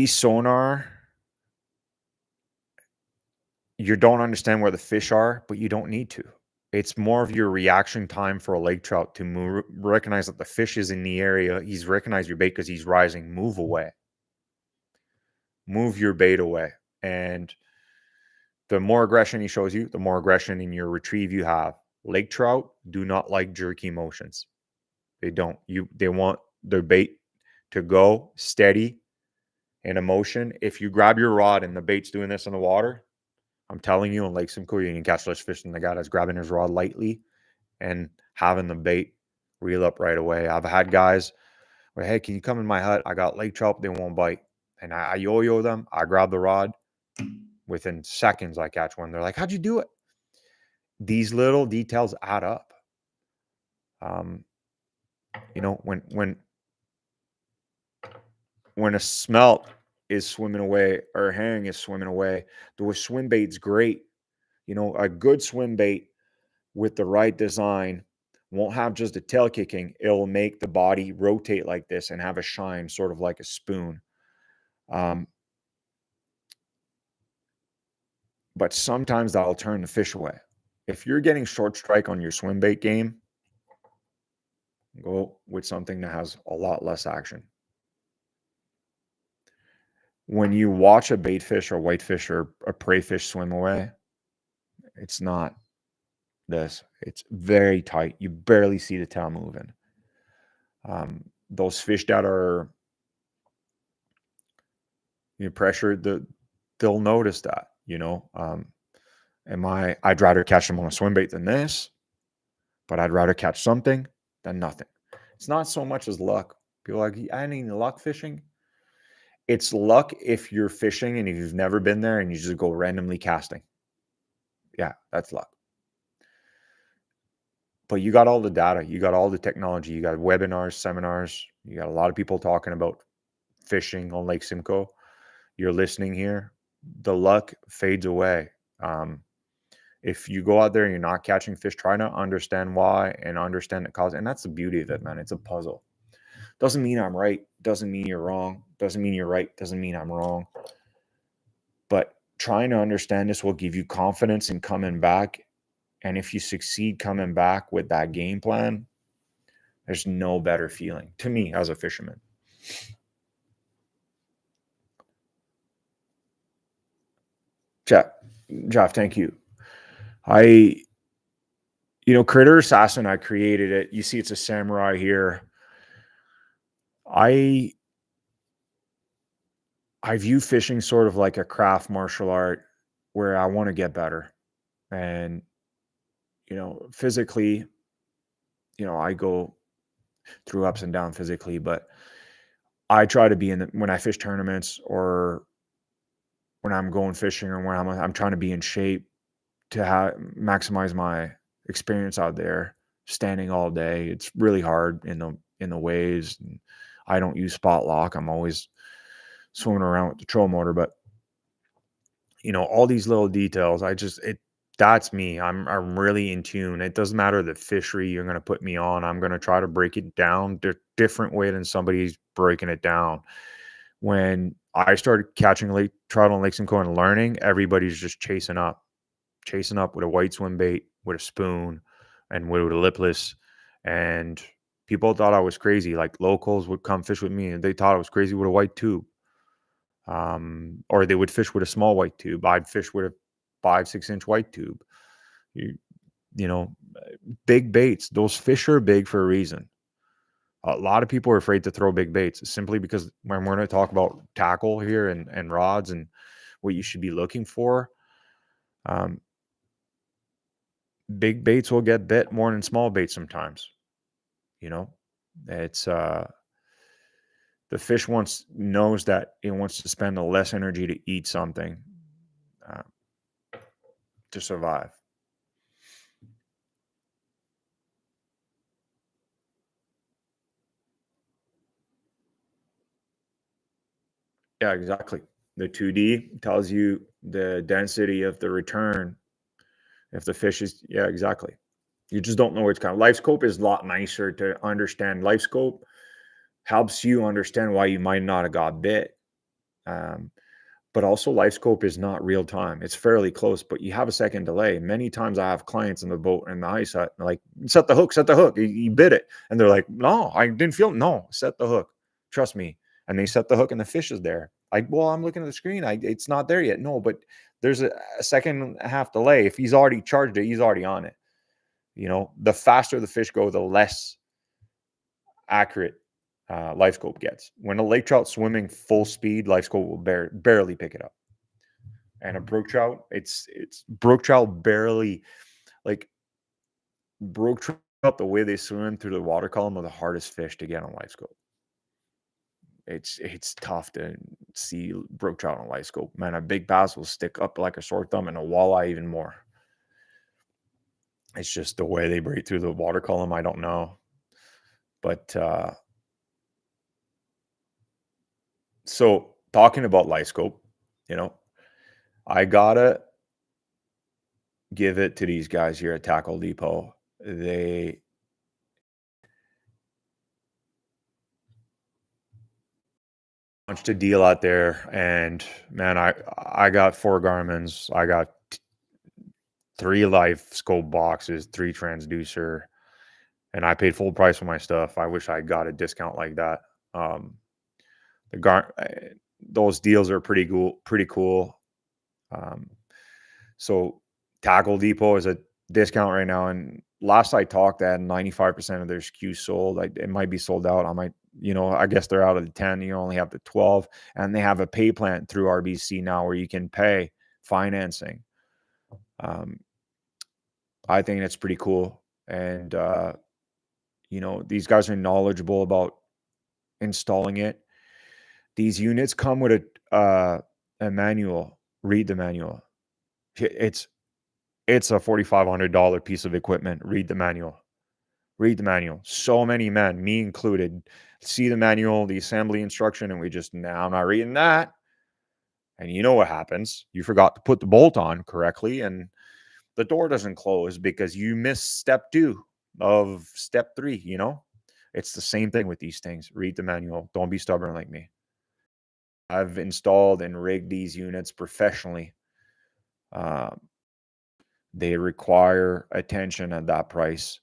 sonar, you don't understand where the fish are, but you don't need to. It's more of your reaction time for a lake trout to recognize that the fish is in the area. He's recognized your bait because he's rising. Move away. Move your bait away. And the more aggression he shows you, the more aggression in your retrieve you have. Lake trout do not like jerky motions. They don't. They want their bait to go steady in a motion. If you grab your rod and the bait's doing this in the water, I'm telling you, in Lake Simcoe, you can catch less fish than the guy that's grabbing his rod lightly and having the bait reel up right away. I've had guys where, hey, can you come in my hut? I got lake trout, they won't bite. And I yo-yo them. I grab the rod. Within seconds, I catch one. They're like, how'd you do it? These little details add up. You know, when a smelt is swimming away or a herring is swimming away, the swim bait's great. You know, a good swim bait with the right design won't have just a tail kicking. It'll make the body rotate like this and have a shine, sort of like a spoon. But sometimes that'll turn the fish away. If you're getting short strike on your swim bait game, go with something that has a lot less action. When you watch a bait fish or whitefish or a prey fish swim away, it's not this. It's very tight. You barely see the tail moving. Those fish that are pressured, they'll notice that. I'd rather catch them on a swim bait than this, but I'd rather catch something than nothing. It's not so much as luck. People are like, I need luck fishing. It's luck if you're fishing and if you've never been there and you just go randomly casting. Yeah, that's luck. But you got all the data, you got all the technology, you got webinars, seminars, you got a lot of people talking about fishing on Lake Simcoe. You're listening here. The luck fades away. If you go out there and you're not catching fish, try to understand why and understand the cause. And that's the beauty of it, man. It's a puzzle. Doesn't mean I'm right. Doesn't mean you're wrong. Doesn't mean you're right. Doesn't mean I'm wrong. But trying to understand this will give you confidence in coming back. And if you succeed coming back with that game plan, there's no better feeling to me as a fisherman. Jeff, thank you. Critter Assassin, I created it. You see it's a samurai here. I view fishing sort of like a craft martial art where I want to get better. And, physically, I go through ups and downs physically, but I try to be when I fish tournaments or when I'm going fishing or when I'm trying to be in shape to maximize my experience out there standing all day. It's really hard in the waves. And I don't use spot lock. I'm always swimming around with the troll motor, but all these little details, that's me. I'm really in tune. It doesn't matter the fishery you're going to put me on. I'm going to try to break it down different way than somebody's breaking it down. When I started catching lake trout on Lake Simcoe and learning, everybody's just chasing up with a white swim bait, with a spoon, and with a lipless. And people thought I was crazy. Like locals would come fish with me and they thought I was crazy with a white tube. Or they would fish with a small white tube. I'd fish with a 5-6 inch white tube. Big baits. Those fish are big for a reason. A lot of people are afraid to throw big baits simply because when we're going to talk about tackle here and rods and what you should be looking for, big baits will get bit more than small baits sometimes. It's the fish knows that it wants to spend less energy to eat something to survive. Yeah, exactly. The 2D tells you the density of the return. If the fish is, yeah, exactly. You just don't know where it's coming. Life scope is a lot nicer to understand. Life scope helps you understand why you might not have got bit. But also life scope is not real time. It's fairly close, but you have a second delay. Many times I have clients in the boat and the ice hut, like, set the hook. You bit it. And they're like, no, I didn't feel it. No, set the hook. Trust me. And they set the hook and the fish is there. Well, I'm looking at the screen. It's not there yet. No, but there's a second and a half delay. If he's already charged it, he's already on it. The faster the fish go, the less accurate life scope gets. When a lake trout swimming full speed, life scope will barely pick it up. And a brook trout, it's brook trout barely, like, brook trout About the way they swim through the water column are the hardest fish to get on live scope. It's tough to see brook trout on live scope. Man, a big bass will stick up like a sore thumb, and a walleye even more. It's just the way they break through the water column. I don't know. But so talking about live scope, I gotta give it to these guys here at Tackle Depot. They launched a deal out there, and man, I got 4 Garmins, I got 3 live scope boxes, 3 transducer, and I paid full price for my stuff. I wish I got a discount like that. Those deals are pretty cool. So Tackle Depot is a discount right now, and last I talked, they had 95% of their SKUs sold. It might be sold out. I guess they're out of the 10. You only have the 12, and they have a pay plan through RBC now where you can pay financing. I think that's pretty cool, and these guys are knowledgeable about installing it. These units come with a manual. Read the manual. It's a $4,500 piece of equipment. Read the manual. Read the manual. So many men, me included, see the manual, the assembly instruction, and we just, nah, I'm not reading that. And you know what happens? You forgot to put the bolt on correctly, and the door doesn't close because you missed step 2 of step 3, It's the same thing with these things. Read the manual. Don't be stubborn like me. I've installed and rigged these units professionally. They require attention at that price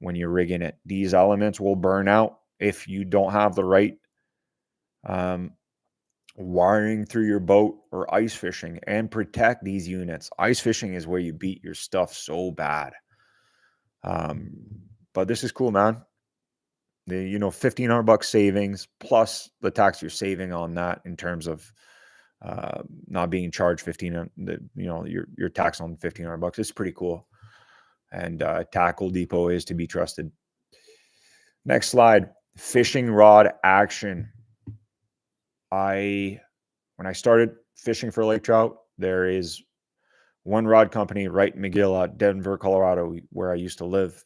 when you're rigging it. These elements will burn out if you don't have the right wiring through your boat or ice fishing, and protect these units. Ice fishing is where you beat your stuff so bad. But this is cool, man. The $1,500 savings plus the tax you're saving on that in terms of not being charged your tax on $1,500. It's pretty cool. And Tackle Depot is to be trusted. Next slide. Fishing rod action. When I started fishing for lake trout, there is one rod company right in McGill, Denver, Colorado, where I used to live.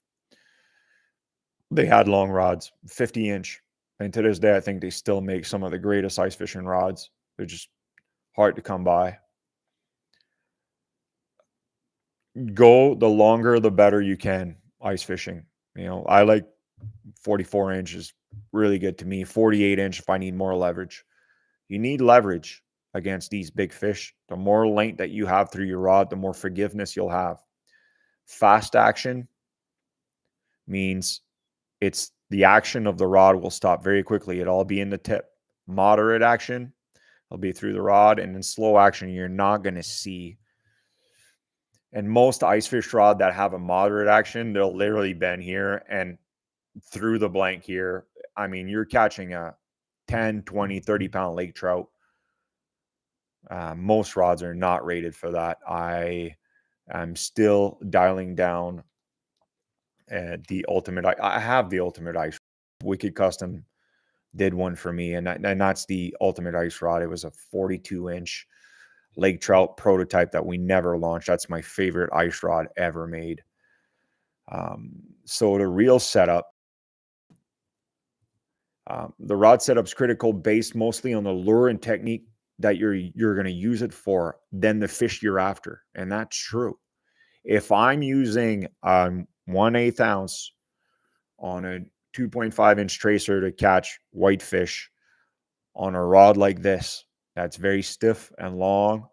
They had long rods, 50-inch. And to this day, I think they still make some of the greatest ice fishing rods. They're just hard to come by. Go the longer, the better you can ice fishing. I like 44 inches, really good to me. 48 inch if I need more leverage. You need leverage against these big fish. The more length that you have through your rod, the more forgiveness you'll have. Fast action means it's the action of the rod will stop very quickly. It'll all be in the tip. Moderate action, it'll be through the rod. And in slow action, you're not going to see. And most ice fish rod that have a moderate action, they'll literally bend here and through the blank here. I mean, you're catching a 10, 20, 30-pound lake trout. Most rods are not rated for that. I am still dialing down the ultimate. I have the ultimate ice. Wicked Custom did one for me, and that's the ultimate ice rod. It was a 42-inch lake trout prototype that we never launched. That's my favorite ice rod ever made. So the reel setup, the rod setup's critical, based mostly on the lure and technique that you're going to use it for, than the fish you're after. And that's true. If I'm using 1/8 ounce on a 2.5-inch tracer to catch whitefish on a rod like this, that's very stiff and long,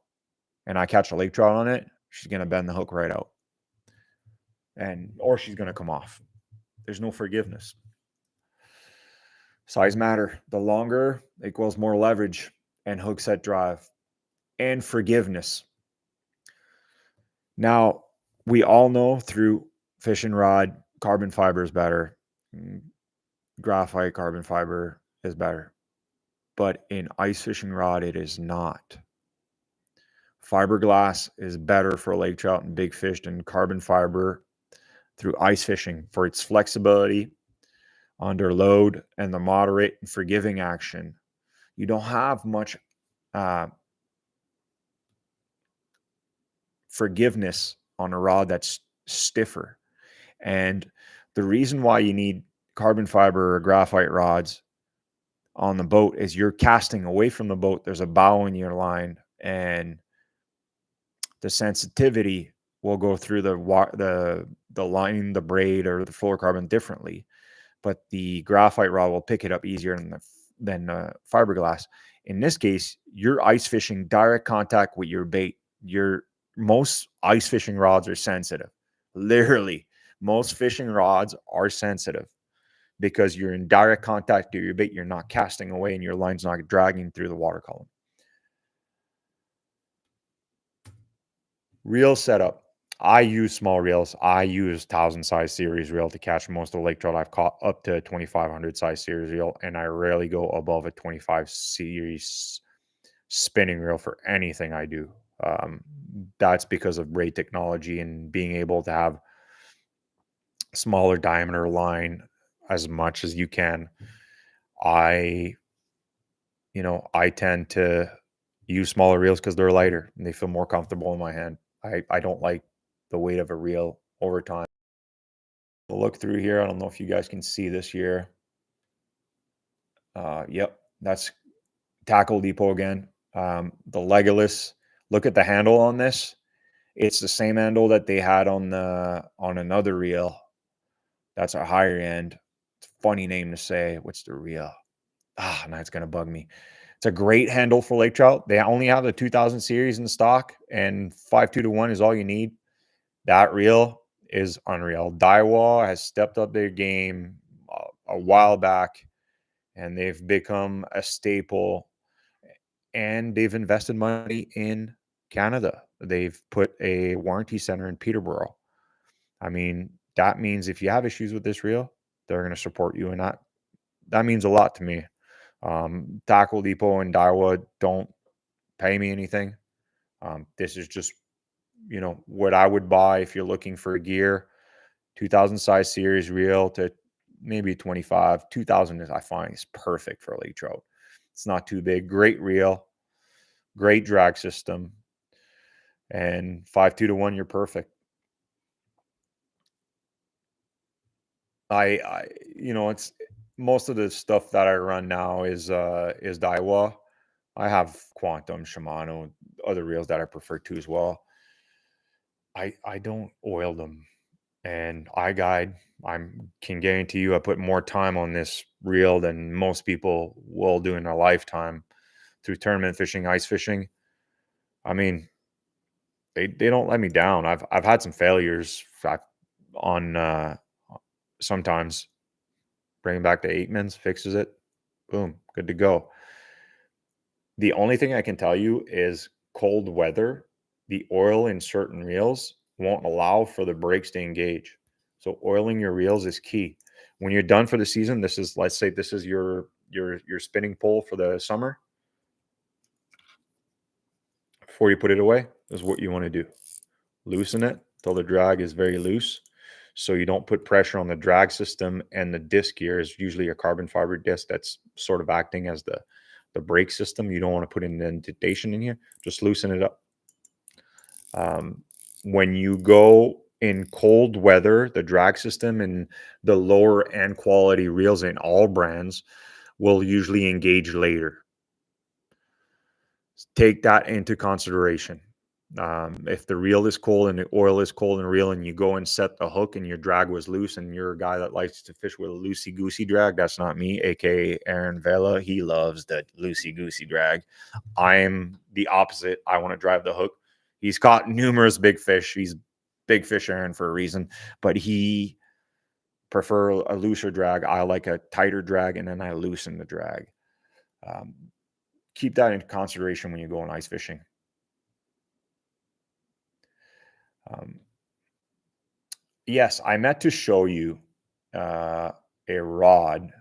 and I catch a lake trout on it, she's going to bend the hook right out. Or she's going to come off. There's no forgiveness. Size matter. The longer equals more leverage and hook set drive and forgiveness. Now, we all know through fishing rod, carbon fiber is better. Graphite carbon fiber is better. But in ice fishing rod, it is not. Fiberglass is better for lake trout and big fish than carbon fiber. through ice fishing for its flexibility under load and the moderate and forgiving action. You don't have much forgiveness on a rod that's stiffer. And the reason why you need carbon fiber or graphite rods on the boat is you're casting away from the boat. There's a bow in your line, and the sensitivity will go through the line, the braid, or the fluorocarbon differently. But the graphite rod will pick it up easier than fiberglass. In this case, you're ice fishing direct contact with your bait. Most ice fishing rods are sensitive. Literally, most fishing rods are sensitive because you're in direct contact to your bait. You're not casting away and your line's not dragging through the water column. Reel setup. I use small reels. I use 1,000 size series reel to catch most of the lake trout. I've caught up to a 2,500 size series reel, and I rarely go above a 25 series spinning reel for anything I do. That's because of braid technology and being able to have smaller diameter line as much as you can. I tend to use smaller reels because they're lighter and they feel more comfortable in my hand. I don't like the weight of a reel over time. I'll look through here. I don't know if you guys can see this here. Yep, that's Tackle Depot again. The Legolas. Look at the handle on this. It's the same handle that they had on another reel. That's a higher end. It's a funny name to say. What's the reel? Now it's gonna bug me. It's a great handle for lake trout. They only have the 2000 series in stock, and 5.2-to-1 is all you need. That reel is unreal. Daiwa has stepped up their game a while back, and they've become a staple. And they've invested money in Canada. They've put a warranty center in Peterborough. I mean, that means if you have issues with this reel, they're going to support you, and that means a lot to me. Tackle Depot and Daiwa don't pay me anything. This is just, what I would buy if you're looking for gear. 2000 size series reel to maybe 25. 2000 I find is perfect for lake trout. It's not too big. Great reel, great drag system, and 5.2-to-1, you're perfect. It's most of the stuff that I run now is Daiwa. I have Quantum, Shimano, other reels that I prefer too as well. I don't oil them, and I can guarantee you I put more time on this reel than most people will do in their lifetime through tournament fishing, ice fishing. I mean, they don't let me down. I've had some failures on sometimes. Bring it back to 8-mins, fixes it, boom, good to go. The only thing I can tell you is cold weather, the oil in certain reels won't allow for the brakes to engage. So oiling your reels is key. When you're done for the season, let's say this is your spinning pole for the summer. Before you put it away, this is what you want to do. Loosen it till the drag is very loose, so you don't put pressure on the drag system, and the disc here is usually a carbon fiber disc that's sort of acting as the brake system. You don't want to put an indentation in here. Just loosen it up. When you go in cold weather, the drag system and the lower end quality reels in all brands will usually engage later. Take that into consideration. If the reel is cold and the oil is cold and reel, and you go and set the hook and your drag was loose, and you're a guy that likes to fish with a loosey-goosey drag, that's not me, aka Aaron Vela. He loves the loosey-goosey drag. I am the opposite. I want to drive the hook. He's caught numerous big fish. He's big fish Aaron for a reason, but he prefer a looser drag. I like a tighter drag, and then I loosen the drag. Keep that in consideration when you go on ice fishing. Yes, I meant to show you a rod.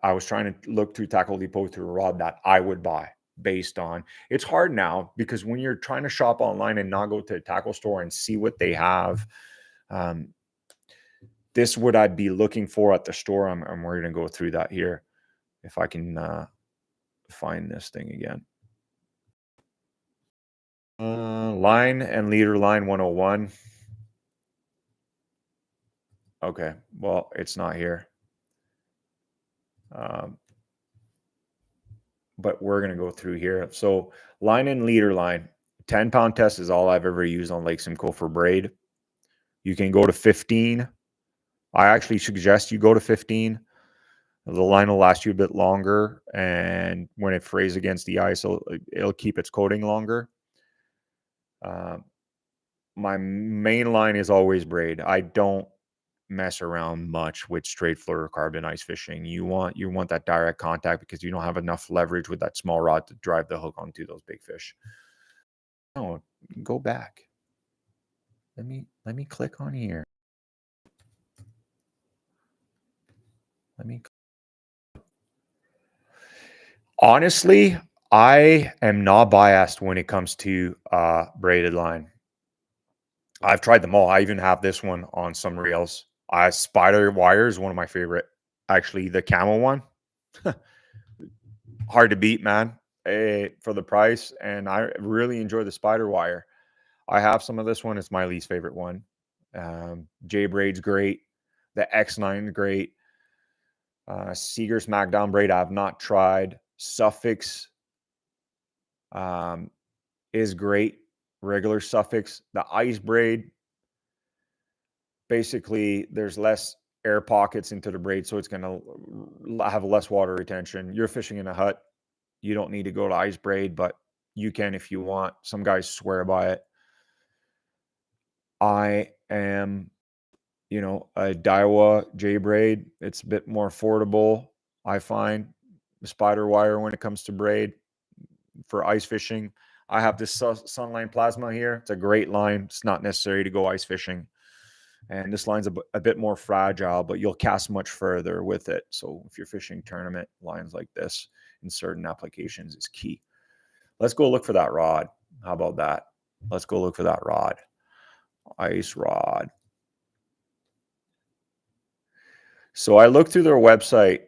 I was trying to look through Tackle Depot through a rod that I would buy based on. It's hard now because when you're trying to shop online and not go to a tackle store and see what they have, this what I'd be looking for at the store. And we're going to go through that here if I can find this thing again. Line and leader line 101. Okay, well, it's not here. But we're going to go through here. So line and leader line, 10-pound test is all I've ever used on Lake Simcoe for braid. You can go to 15. I actually suggest you go to 15. The line will last you a bit longer, and when it frays against the ice, it'll keep its coating longer. My main line is always braid. I don't mess around much with straight fluorocarbon ice fishing. You want that direct contact because you don't have enough leverage with that small rod to drive the hook onto those big fish. No, go back. Let me click on here. Honestly, I am not biased when it comes to braided line. I've tried them all. I even have this one on some reels. Spider wire is one of my favorite. Actually, the camel one, hard to beat, man, for the price. And I really enjoy the spider wire. I have some of this one. It's my least favorite one. J braid's great. The X9 great. Seeger Smackdown braid I have not tried. Suffix is great. Regular Suffix. The ice braid, basically there's less air pockets into the braid, so it's going to have less water retention. You're fishing in a hut. You don't need to go to ice braid, but you can if you want. Some guys swear by it. I am, a Daiwa J braid. It's a bit more affordable, I find. The spider wire when it comes to braid for ice fishing. I have this Sunline Plasma here. It's a great line. It's not necessary to go ice fishing. And this line's a bit more fragile, but you'll cast much further with it. So if you're fishing tournament, lines like this in certain applications is key. Let's go look for that rod. How about that? Let's go look for that rod. Ice rod. So I looked through their website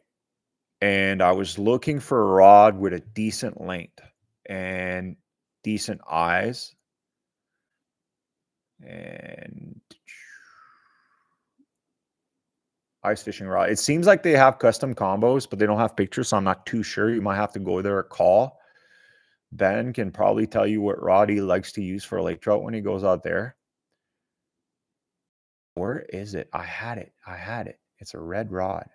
and I was looking for a rod with a decent length and decent eyes. And ice fishing rod. It seems like they have custom combos, but they don't have pictures, so I'm not too sure. You might have to go there or call. Ben can probably tell you what rod he likes to use for lake trout when he goes out there. Where is it? I had it. It's a red rod.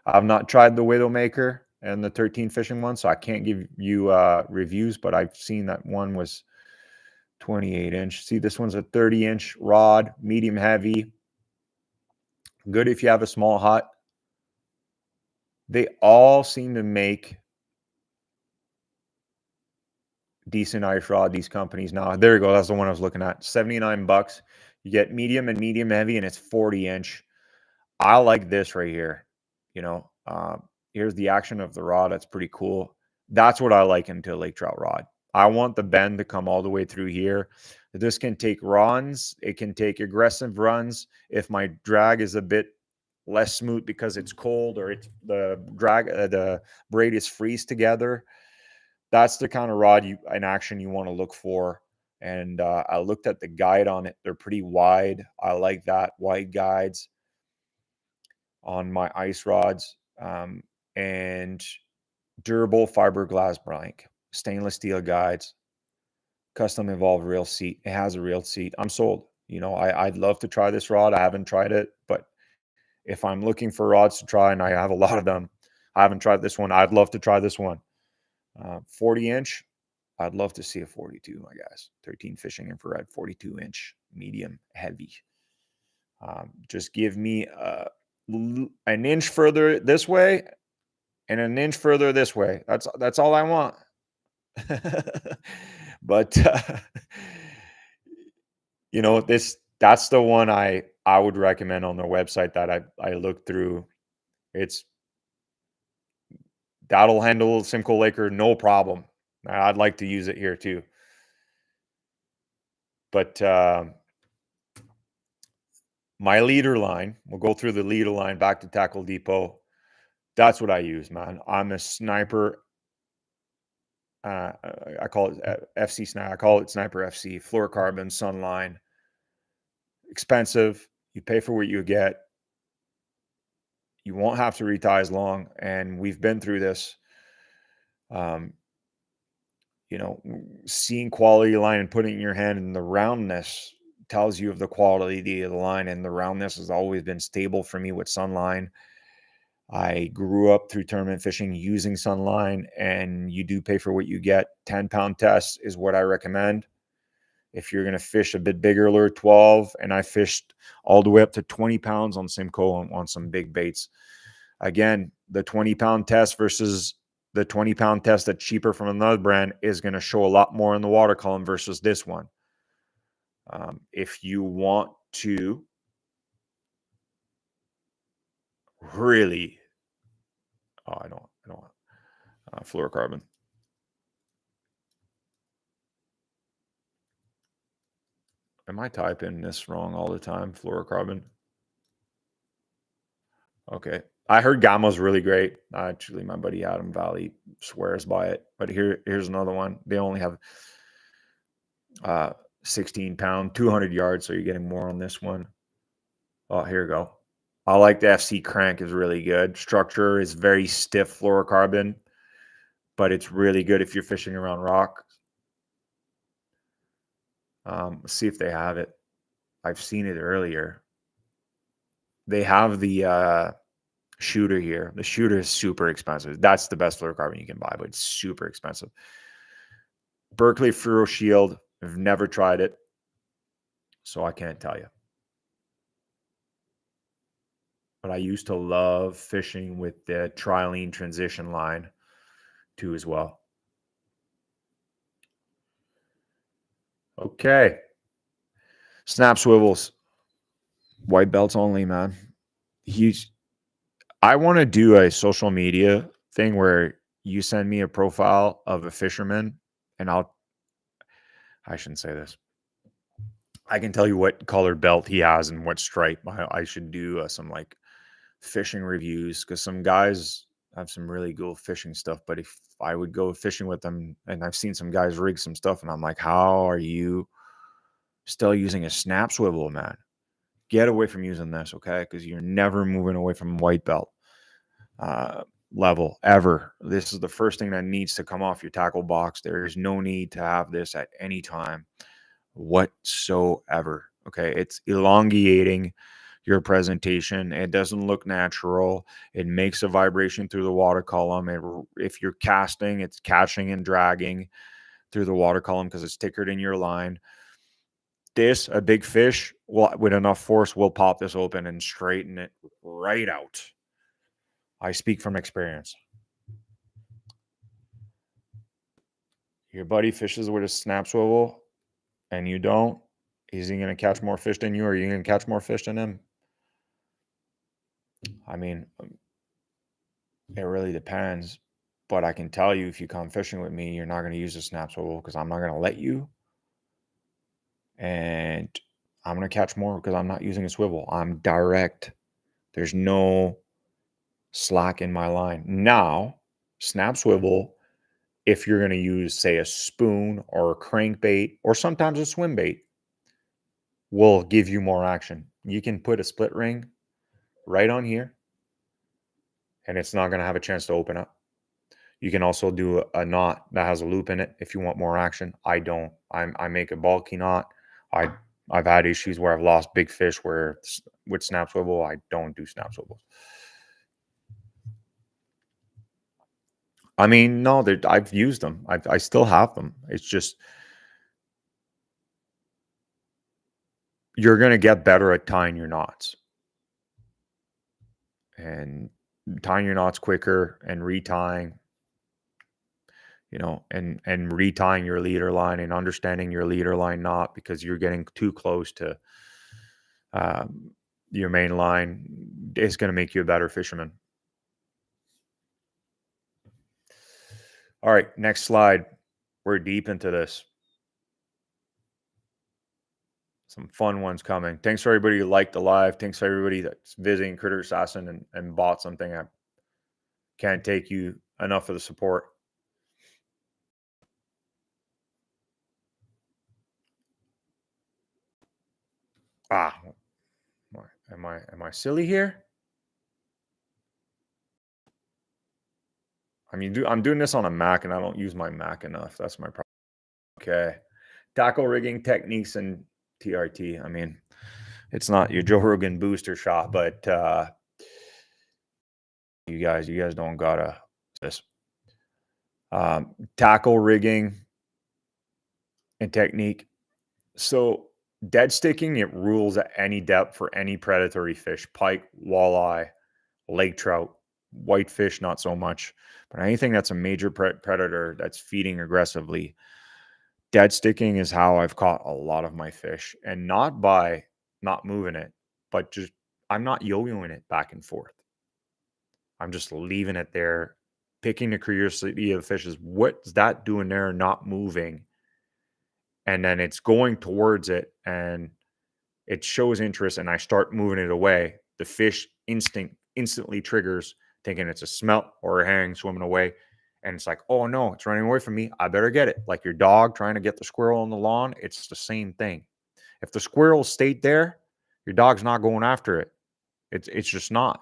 I've not tried the Widowmaker and the 13 fishing one, so I can't give you reviews, but I've seen that one was 28-inch. See, this one's a 30-inch rod, medium heavy. Good if you have a small hut. They all seem to make decent ice rod, these companies now. There you go. That's the one I was looking at. $79. You get medium and medium heavy, and it's 40-inch. I like this right here. Here's the action of the rod. That's pretty cool. That's what I like into a lake trout rod. I want the bend to come all the way through here. This can take runs. It can take aggressive runs. If my drag is a bit less smooth because it's cold or it's the braid is freeze together, that's the kind of rod in action you want to look for. And I looked at the guide on it. They're pretty wide. I like that, wide guides on my ice rods. And durable fiberglass blank, stainless steel guides, custom evolved reel seat. It has a reel seat. I'm sold. I'd love to try this rod. I haven't tried it, but if I'm looking for rods to try, and I have a lot of them, I haven't tried this one. I'd love to try this one. 40-inch. I'd love to see a 42, my guys. 13 fishing infrared, 42-inch, medium heavy. Just give me an inch further this way and an inch further this way. That's all I want. But that's the one I would recommend on their website that I looked through. That'll handle Simcoe Laker no problem. I'd like to use it here too. But My leader line, we'll go through the leader line back to tackle depot. That's what I use, man. I'm a sniper. I call it FC Sniper. I call it Sniper FC, fluorocarbon, Sunline. Expensive. You pay for what you get. You won't have to retie as long. And we've been through this. You know, seeing quality line and putting it in your hand, and the roundness tells you of the quality of the line, and the roundness has always been stable for me with Sunline. I grew up through tournament fishing using Sunline, and you do pay for what you get. 10-pound test is what I recommend. If you're going to fish a bit bigger lure, 12, and I fished all the way up to 20 pounds on Simcoe on some big baits. Again, the 20-pound test versus the 20-pound test that's cheaper from another brand is going to show a lot more in the water column versus this one. If you want to really, I don't fluorocarbon. Am I typing this wrong all the time? Fluorocarbon. Okay. I heard Gamma's really great. Actually, my buddy Adam Valley swears by it. But here's another one. They only have 16-pound, 200 yards, so you're getting more on this one. Oh, here we go. I like the FC crank is really good. Structure is very stiff fluorocarbon, but it's really good if you're fishing around rock. Let's see if they have it. I've seen it earlier. They have the shooter here. The shooter is super expensive. That's the best fluorocarbon you can buy, but it's super expensive. Berkeley Fluoro Shield. I've never tried it, so I can't tell you. But I used to love fishing with the trilene transition line too as well. Okay. Snap swivels. White belts only, man. I want to do a social media thing where you send me a profile of a fisherman, and I shouldn't say this. I can tell you what colored belt he has and what stripe. I should do some like fishing reviews, because some guys have some really cool fishing stuff. But if I would go fishing with them, and I've seen some guys rig some stuff, and I'm like, how are you still using a snap swivel, man? Get away from using this, okay? Because you're never moving away from white belt level ever. This is the first thing that needs to come off your tackle box. There is no need to have this at any time whatsoever. Okay, it's elongating your presentation. It doesn't look natural. It makes a vibration through the water column. If you're casting, it's catching and dragging through the water column because it's thicker than your line. A big fish, with enough force, will pop this open and straighten it right out. I speak from experience. Your buddy fishes with a snap swivel and you don't, is he going to catch more fish than you, or are you going to catch more fish than him? I mean, it really depends. But I can tell you, if you come fishing with me, you're not going to use a snap swivel because I'm not going to let you. And I'm going to catch more because I'm not using a swivel. I'm direct. There's no slack in my line. Now, snap swivel, if you're going to use, say, a spoon or a crankbait or sometimes a swim bait, will give you more action. You can put a split ring right on here, and it's not going to have a chance to open up. You can also do a knot that has a loop in it if you want more action. I don't. I make a bulky knot. I've had issues where I've lost big fish where with snap swivel, I don't do snap swivels. I mean, no, I've used them. I still have them. It's just you're going to get better at tying your knots. And tying your knots quicker and retying, and retying your leader line and understanding your leader line knot, because you're getting too close to your main line, is going to make you a better fisherman. All right, next slide. We're deep into this. Some fun ones coming. Thanks for everybody who liked the live. Thanks for everybody that's visiting Critter Assassin and bought something. I can't take you enough for the support. Am I silly here? I mean, I'm doing this on a Mac and I don't use my Mac enough. That's my problem. Okay. Tackle rigging techniques and TRT. I mean, it's not your Joe Rogan booster shot, but you guys don't gotta this. Tackle rigging and technique. So dead sticking, it rules at any depth for any predatory fish: pike, walleye, lake trout, whitefish, not so much. But anything that's a major predator that's feeding aggressively, dead sticking is how I've caught a lot of my fish. And not by not moving it, but just I'm not yo-yoing it back and forth. I'm just leaving it there, picking the curiosity of the fish. Is what's that doing there, not moving? And then it's going towards it and it shows interest and I start moving it away. The fish instantly triggers, thinking it's a smelt or a herring swimming away. And it's like, oh no, it's running away from me. I better get it. Like your dog trying to get the squirrel on the lawn. It's the same thing. If the squirrel stayed there, your dog's not going after it. It's just not.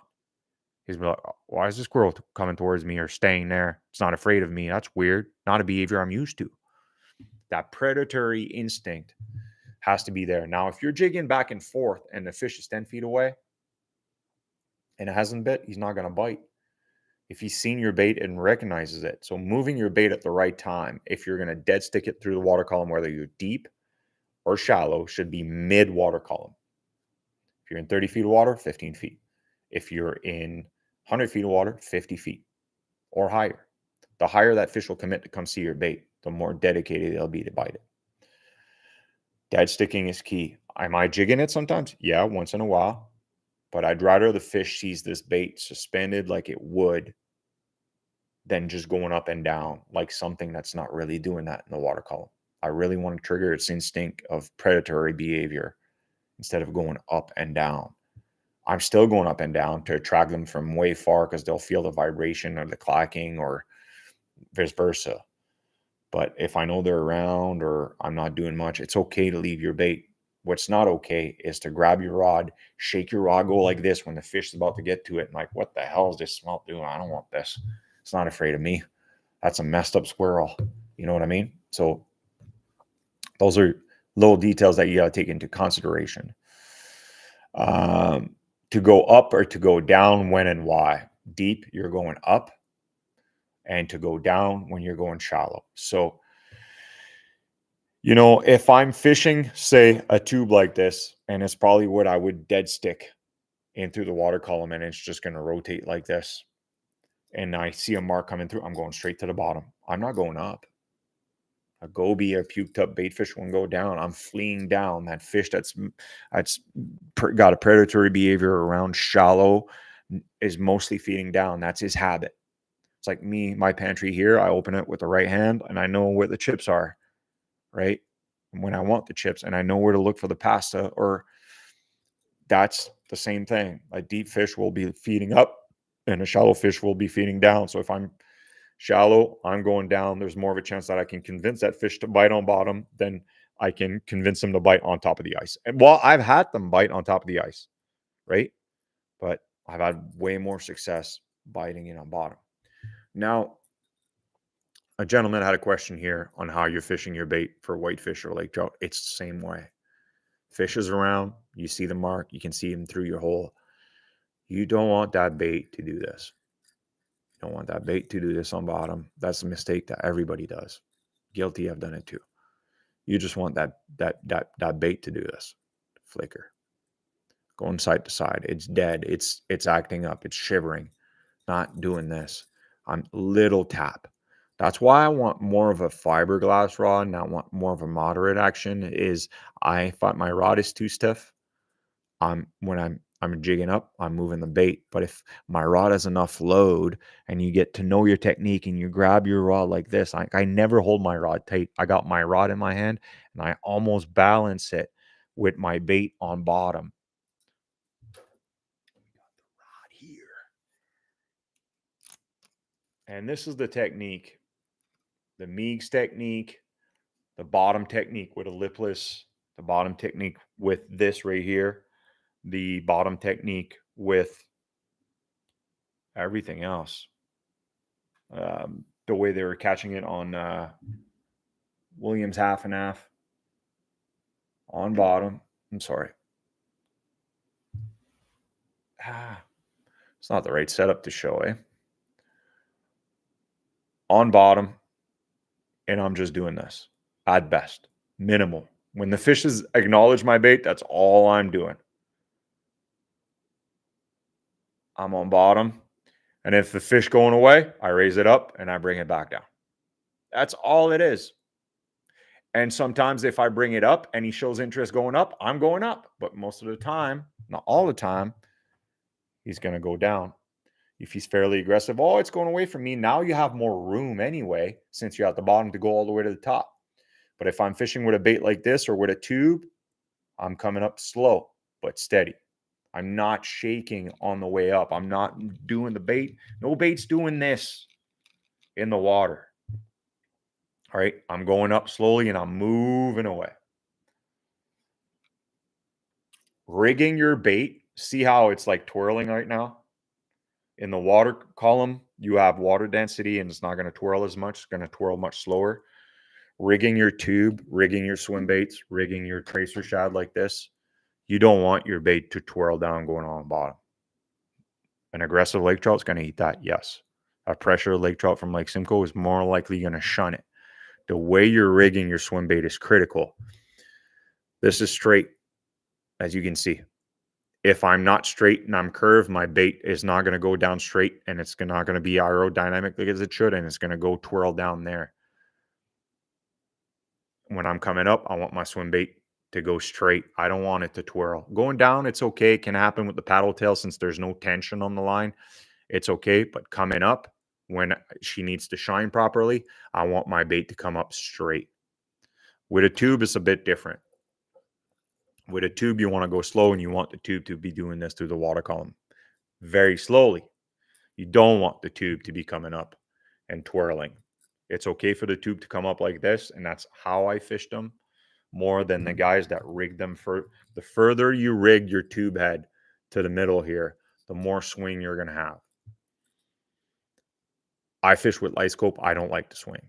He's like, why is the squirrel coming towards me or staying there? It's not afraid of me. That's weird. Not a behavior I'm used to. That predatory instinct has to be there. Now, if you're jigging back and forth and the fish is 10 feet away and it hasn't bit, he's not going to bite. If he's seen your bait and recognizes it. So moving your bait at the right time, if you're going to dead stick it through the water column, whether you're deep or shallow, should be mid water column. If you're in 30 feet of water, 15 feet. If you're in 100 feet of water, 50 feet or higher. The higher that fish will commit to come see your bait, the more dedicated they'll be to bite it. Dead sticking is key. Am I jigging it sometimes? Yeah, once in a while. But I'd rather the fish sees this bait suspended like it would than just going up and down like something that's not really doing that in the water column. I really want to trigger its instinct of predatory behavior instead of going up and down. I'm still going up and down to attract them from way far because they'll feel the vibration or the clacking or vice versa. But if I know they're around or I'm not doing much, it's okay to leave your bait. What's not okay is to grab your rod, shake your rod, go like this when the fish is about to get to it. And like, what the hell is this smelt doing? I don't want this. It's not afraid of me. That's a messed up squirrel. You know what I mean? So those are little details that you got to take into consideration. To go up or to go down, when and why. Deep, you're going up. And to go down when you're going shallow. So, you know, if I'm fishing, say, a tube like this, and it's probably what I would dead stick in through the water column, and it's just going to rotate like this, and I see a mark coming through, I'm going straight to the bottom. I'm not going up. A goby, a puked up bait fish won't go down. I'm fleeing down. That fish that's got a predatory behavior around shallow is mostly feeding down. That's his habit. It's like me, my pantry here, I open it with the right hand and I know where the chips are, right? When I want the chips and I know where to look for the pasta, or that's the same thing. A deep fish will be feeding up and a shallow fish will be feeding down. So if I'm shallow, I'm going down. There's more of a chance that I can convince that fish to bite on bottom than I can convince them to bite on top of the ice. And well, I've had them bite on top of the ice, right? But I've had way more success biting in on bottom. Now, a gentleman had a question here on how you're fishing your bait for whitefish or lake trout. It's the same way. Fish is around. You see the mark. You can see him through your hole. You don't want that bait to do this. You don't want that bait to do this on bottom. That's a mistake that everybody does. Guilty, I've done it too. You just want that bait to do this. Flicker. Going side to side. It's dead. It's acting up. It's shivering. Not doing this. I'm little tap. That's why I want more of a fiberglass rod and I want more of a moderate action. Is I find my rod is too stiff. When I'm jigging up, I'm moving the bait. But if my rod has enough load and you get to know your technique and you grab your rod like this, I never hold my rod tight. I got my rod in my hand and I almost balance it with my bait on bottom. Right here. And this is the technique, the Meigs technique, the bottom technique with a lipless, the bottom technique with this right here, the bottom technique with everything else. The way they were catching it on Williams half and half on bottom. I'm sorry. It's not the right setup to show, eh? On bottom, and I'm just doing this at best, minimal. When the fishes acknowledge my bait, that's all I'm doing. I'm on bottom, and if the fish going away, I raise it up and I bring it back down. That's all it is. And sometimes if I bring it up and he shows interest going up, I'm going up. But most of the time, not all the time, he's going to go down. If he's fairly aggressive, oh, it's going away from me. Now you have more room anyway, since you're at the bottom to go all the way to the top. But if I'm fishing with a bait like this or with a tube, I'm coming up slow but steady. I'm not shaking on the way up. I'm not doing the bait. No bait's doing this in the water. All right, I'm going up slowly and I'm moving away. Rigging your bait. See how it's like twirling right now? In the water column, you have water density and it's not going to twirl as much. It's going to twirl much slower. Rigging your tube, rigging your swim baits, rigging your tracer shad like this. You don't want your bait to twirl down going on the bottom. An aggressive lake trout is going to eat that, yes. A pressure lake trout from Lake Simcoe is more likely going to shun it. The way you're rigging your swim bait is critical. This is straight, as you can see. If I'm not straight and I'm curved, my bait is not going to go down straight and it's not going to be aerodynamic like as it should, and it's going to go twirl down there. When I'm coming up, I want my swim bait to go straight. I don't want it to twirl. Going down, it's okay. It can happen with the paddle tail since there's no tension on the line. It's okay, but coming up, when she needs to shine properly, I want my bait to come up straight. With a tube, it's a bit different. With a tube, you want to go slow and you want the tube to be doing this through the water column very slowly. You don't want the tube to be coming up and twirling. It's okay for the tube to come up like this, and that's how I fished them more than the guys that rigged them. For the further you rig your tube head to the middle here, the more swing you're going to have. I fish with light scope. I don't like to swing.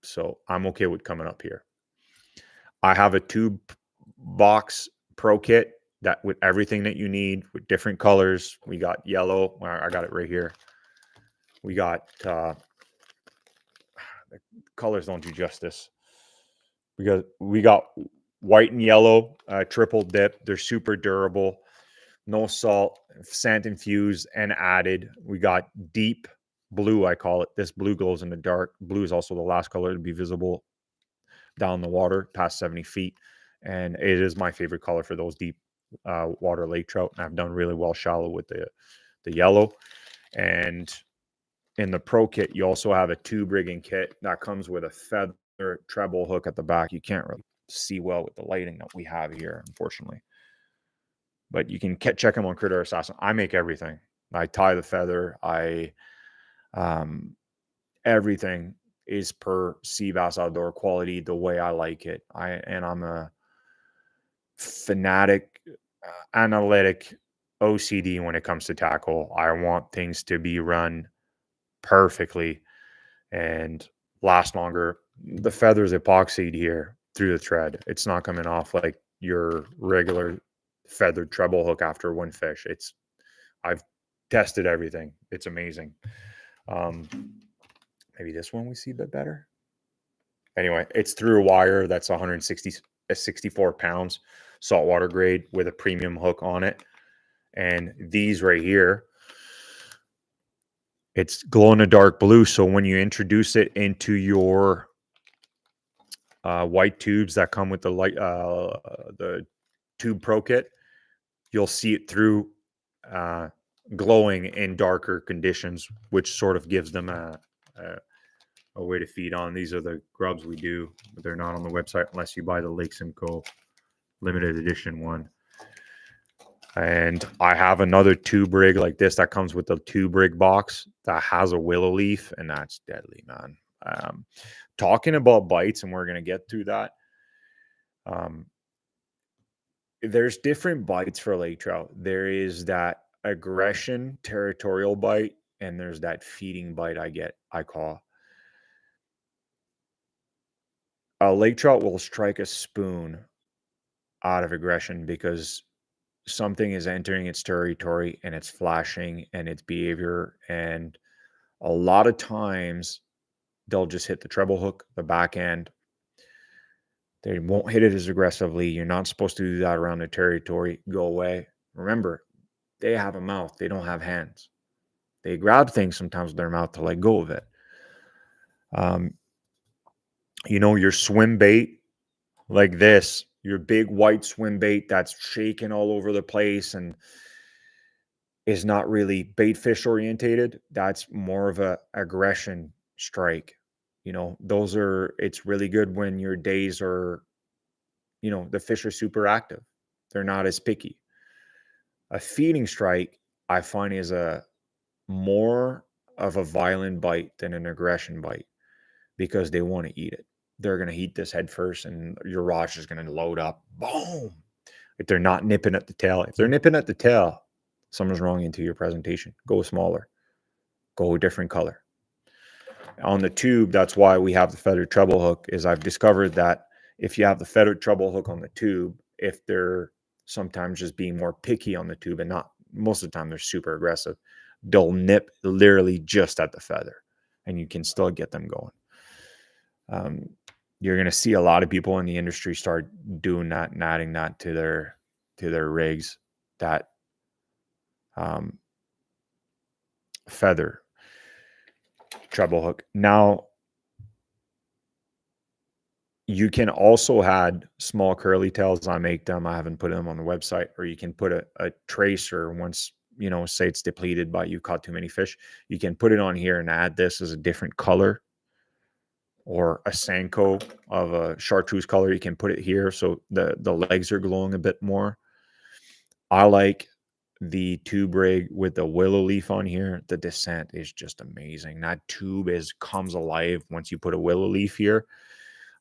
So I'm okay with coming up here. I have a tube box pro kit that with everything that you need with different colors. We got yellow. I got it right here. We got the colors don't do justice. We got white and yellow triple dip. They're super durable. No salt, sand infused and added. We got deep blue, I call it. This blue glows in the dark. Blue is also the last color to be visible down the water past 70 feet. And it is my favorite color for those deep water lake trout. And I've done really well shallow with the yellow. And in the pro kit, you also have a tube rigging kit that comes with a feather treble hook at the back. You can't really see well with the lighting that we have here, unfortunately. But you can check them on Critter Assassin. I make everything. I tie the feather. Everything is per sea bass outdoor quality the way I like it. I'm a fanatic, analytic OCD when it comes to tackle. I want things to be run perfectly and last longer. The feather's epoxied here through the thread. It's not coming off like your regular feathered treble hook after one fish. I've tested everything. It's amazing. Maybe this one we see a bit better. Anyway, it's through a wire that's 64 pounds, saltwater grade with a premium hook on it. And these right here, it's glow in the dark blue. So when you introduce it into your white tubes that come with the tube pro kit, you'll see it through glowing in darker conditions, which sort of gives them a way to feed on. These are the grubs we do, but they're not on the website unless you buy the Lake Simcoe limited edition one. And I have another tube rig like this that comes with the tube rig box that has a willow leaf, and that's deadly, man. Talking about bites, and we're going to get through that. There's different bites for lake trout. There is that aggression, territorial bite, and there's that feeding bite I call. A lake trout will strike a spoon out of aggression because something is entering its territory and it's flashing and its behavior. And a lot of times they'll just hit the treble hook, the back end. They won't hit it as aggressively. You're not supposed to do that around the territory. Go away. Remember, they have a mouth. They don't have hands. They grab things sometimes with their mouth to let go of it. Your swim bait like this, your big white swim bait that's shaking all over the place and is not really bait fish orientated. That's more of a aggression strike. It's really good when your days are, the fish are super active. They're not as picky. A feeding strike, I find, is a more of a violent bite than an aggression bite because they want to eat it. They're going to eat this head first and your rod's just going to load up. Boom. If they're not nipping at the tail. If they're nipping at the tail, something's wrong into your presentation. Go smaller. Go a different color. On the tube, that's why we have the feathered treble hook, is I've discovered that if you have the feathered treble hook on the tube, if they're sometimes just being more picky on the tube and not most of the time they're super aggressive, they'll nip literally just at the feather and you can still get them going. You're going to see a lot of people in the industry start doing that and adding that to their rigs, that feather treble hook. Now, you can also add small curly tails. I make them. I haven't put them on the website. Or you can put a tracer once, say it's depleted, but you caught too many fish. You can put it on here and add this as a different color, or a Senko of a chartreuse color. You can put it here so the legs are glowing a bit more. I like the tube rig with the willow leaf on here. The descent is just amazing. That tube comes alive once you put a willow leaf here.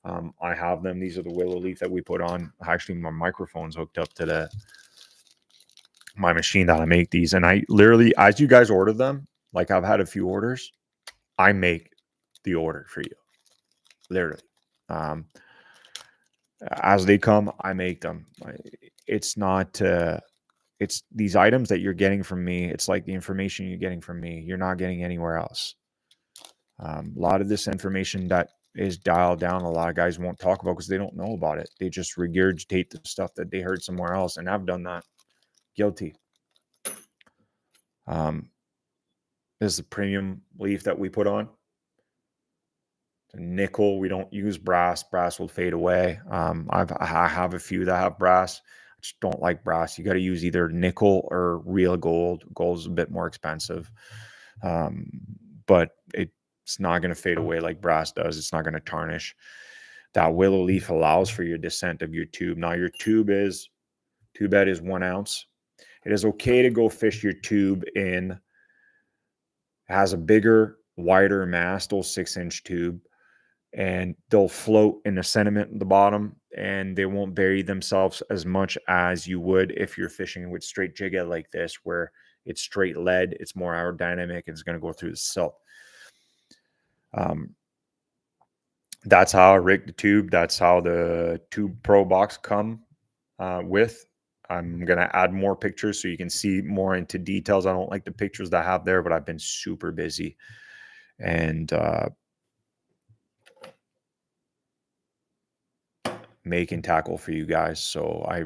I have them. These are the willow leaf that we put on. Actually, my microphone's hooked up to my machine that I make these. And I literally, as you guys order them, like I've had a few orders, I make the order for you. Literally. As they come, I make them. It's not... it's these items that you're getting from me. It's like the information you're getting from me. You're not getting anywhere else. A lot of this information that is dialed down, a lot of guys won't talk about because they don't know about it. They just regurgitate the stuff that they heard somewhere else. And I've done that. Guilty. This is the premium leaf that we put on. It's a nickel. We don't use brass. Brass will fade away. I have a few that have brass. I just don't like brass. You got to use either nickel or real gold. Gold is a bit more expensive, but it's not going to fade away like brass does. It's not going to tarnish. That willow leaf allows for your descent of your tube. Now your tube bed is 1 ounce. It is okay to go fish your tube in. Has a bigger, wider mast, 6-inch tube. And they'll float in the sediment at the bottom, and they won't bury themselves as much as you would if you're fishing with straight jig head like this, where it's straight lead. It's more aerodynamic and it's going to go through the silt. That's how I rig the tube. That's how the Tube Pro box come with. I'm going to add more pictures so you can see more into details. I don't like the pictures that I have there, but I've been super busy. And making tackle for you guys. So I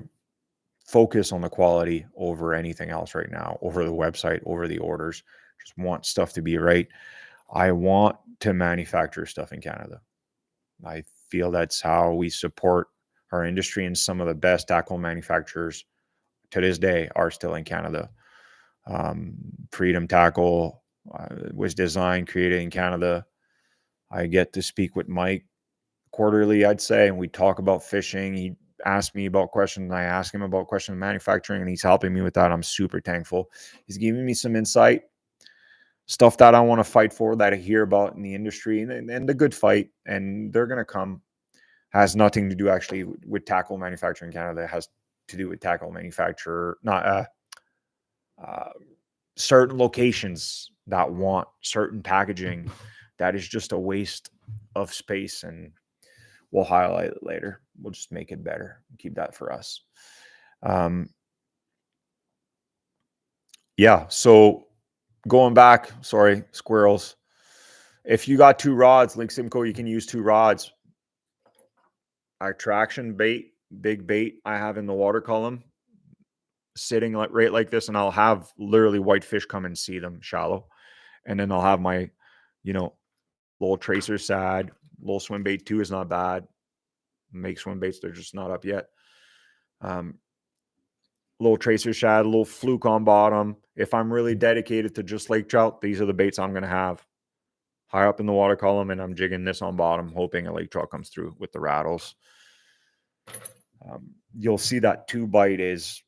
focus on the quality over anything else right now, over the website, over the orders. Just want stuff to be right. I want to manufacture stuff in Canada. I feel that's how we support our industry, and some of the best tackle manufacturers to this day are still in Canada. Freedom Tackle was designed, created in Canada. I get to speak with Mike quarterly, I'd say, and we talk about fishing. ask me about questions, and I ask him about questions in manufacturing, and he's helping me with that. I'm super thankful. He's giving me some insight, stuff that I want to fight for, that I hear about in the industry, and the good fight, and they're going to come. Has nothing to do actually with tackle manufacturing in Canada. It has to do with tackle manufacturer, not certain locations that want certain packaging that is just a waste of space, and we'll highlight it later. We'll just make it better. Keep that for us. Yeah. So going back, sorry, squirrels. If you got 2 rods, Lake Simcoe, you can use 2 rods. Our traction bait, big bait I have in the water column, sitting like right like this, and I'll have literally whitefish come and see them shallow. And then I'll have my, little tracer sad, little swim bait 2 is not bad. Make swim baits, they're just not up yet. Little tracer shad, a little fluke on bottom. If I'm really dedicated to just lake trout, these are the baits I'm going to have. High up in the water column, and I'm jigging this on bottom, hoping a lake trout comes through with the rattles. You'll see that tube bite it's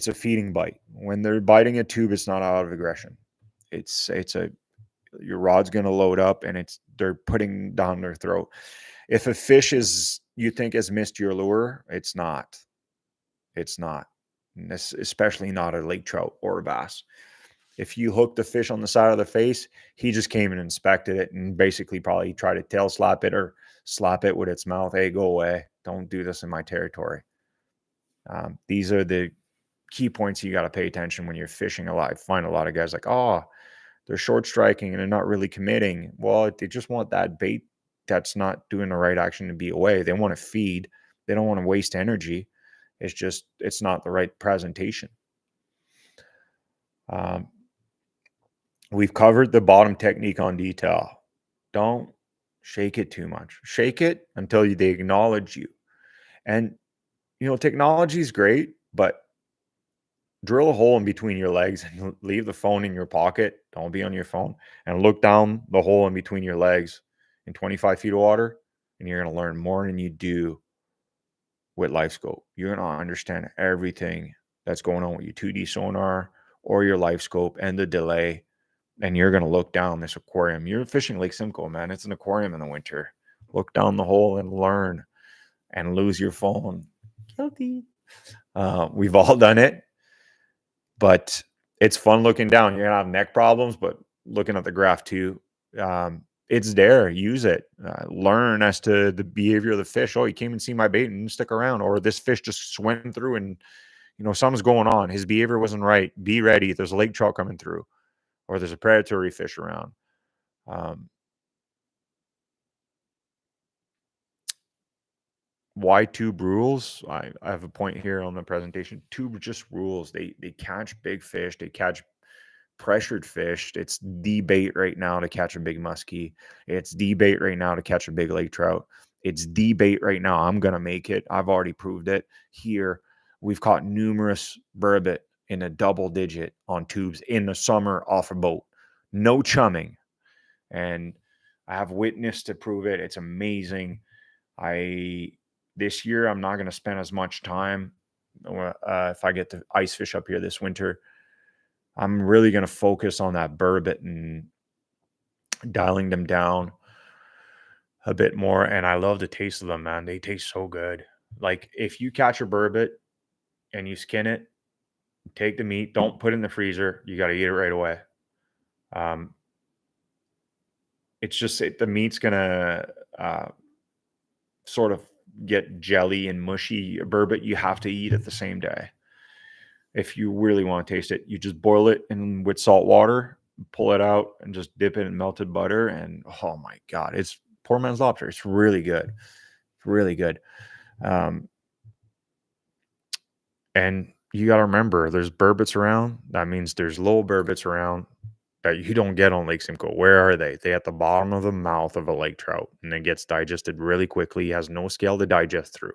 a feeding bite. When they're biting a tube, it's not out of aggression. Your rod's going to load up, and they're putting down their throat. If a fish you think has missed your lure, it's not. It's not. Especially not a lake trout or a bass. If you hook the fish on the side of the face, he just came and inspected it and basically probably tried to tail slap it or slap it with its mouth. Hey, go away. Don't do this in my territory. These are the key points you got to pay attention when you're fishing a lot. I find a lot of guys like, oh, they're short striking and they're not really committing. Well, they just want that bait that's not doing the right action to be away. They want to feed. They don't want to waste energy. It's not the right presentation. We've covered the bottom technique on detail. Don't shake it too much. Shake it until they acknowledge you. And, technology is great, but drill a hole in between your legs and leave the phone in your pocket. Don't be on your phone, and look down the hole in between your legs in 25 feet of water, and you're going to learn more than you do with LifeScope. You're going to understand everything that's going on with your 2D sonar or your LifeScope and the delay, and you're going to look down this aquarium. You're fishing Lake Simcoe, man. It's an aquarium in the winter. Look down the hole and learn, and lose your phone. Guilty. We've all done it, but it's fun looking down. You're going to have neck problems, but looking at the graph too, it's there. Use it. Learn as to the behavior of the fish. Oh, he came and see my bait and stick around. Or this fish just swam through and, something's going on. His behavior wasn't right. Be ready. There's a lake trout coming through, or there's a predatory fish around. Why tube rules? I have a point here on the presentation. Tube just rules. They catch big fish. They catch pressured fish. It's the bait right now to catch a big muskie. It's the bait right now to catch a big lake trout. It's the bait right now. I'm going to make it. I've already proved it. Here, we've caught numerous burbot in a double digit on tubes in the summer off a boat. No chumming. And I have witness to prove it. It's amazing. This year, I'm not going to spend as much time if I get to ice fish up here this winter. I'm really going to focus on that burbot and dialing them down a bit more. And I love the taste of them, man. They taste so good. Like if you catch a burbot and you skin it, take the meat, don't put it in the freezer. You got to eat it right away. It's just the meat's going to sort of get jelly and mushy. Burbot you have to eat it the same day. If you really want to taste it, you just boil it with salt water, pull it out, and just dip it in melted butter. And oh my God, it's poor man's lobster. It's really good. It's really good. And you got to remember, there's burbots around. That means there's little burbots around that you don't get on Lake Simcoe. Where are they? They at the bottom of the mouth of a lake trout, and it gets digested really quickly. It has no scale to digest through.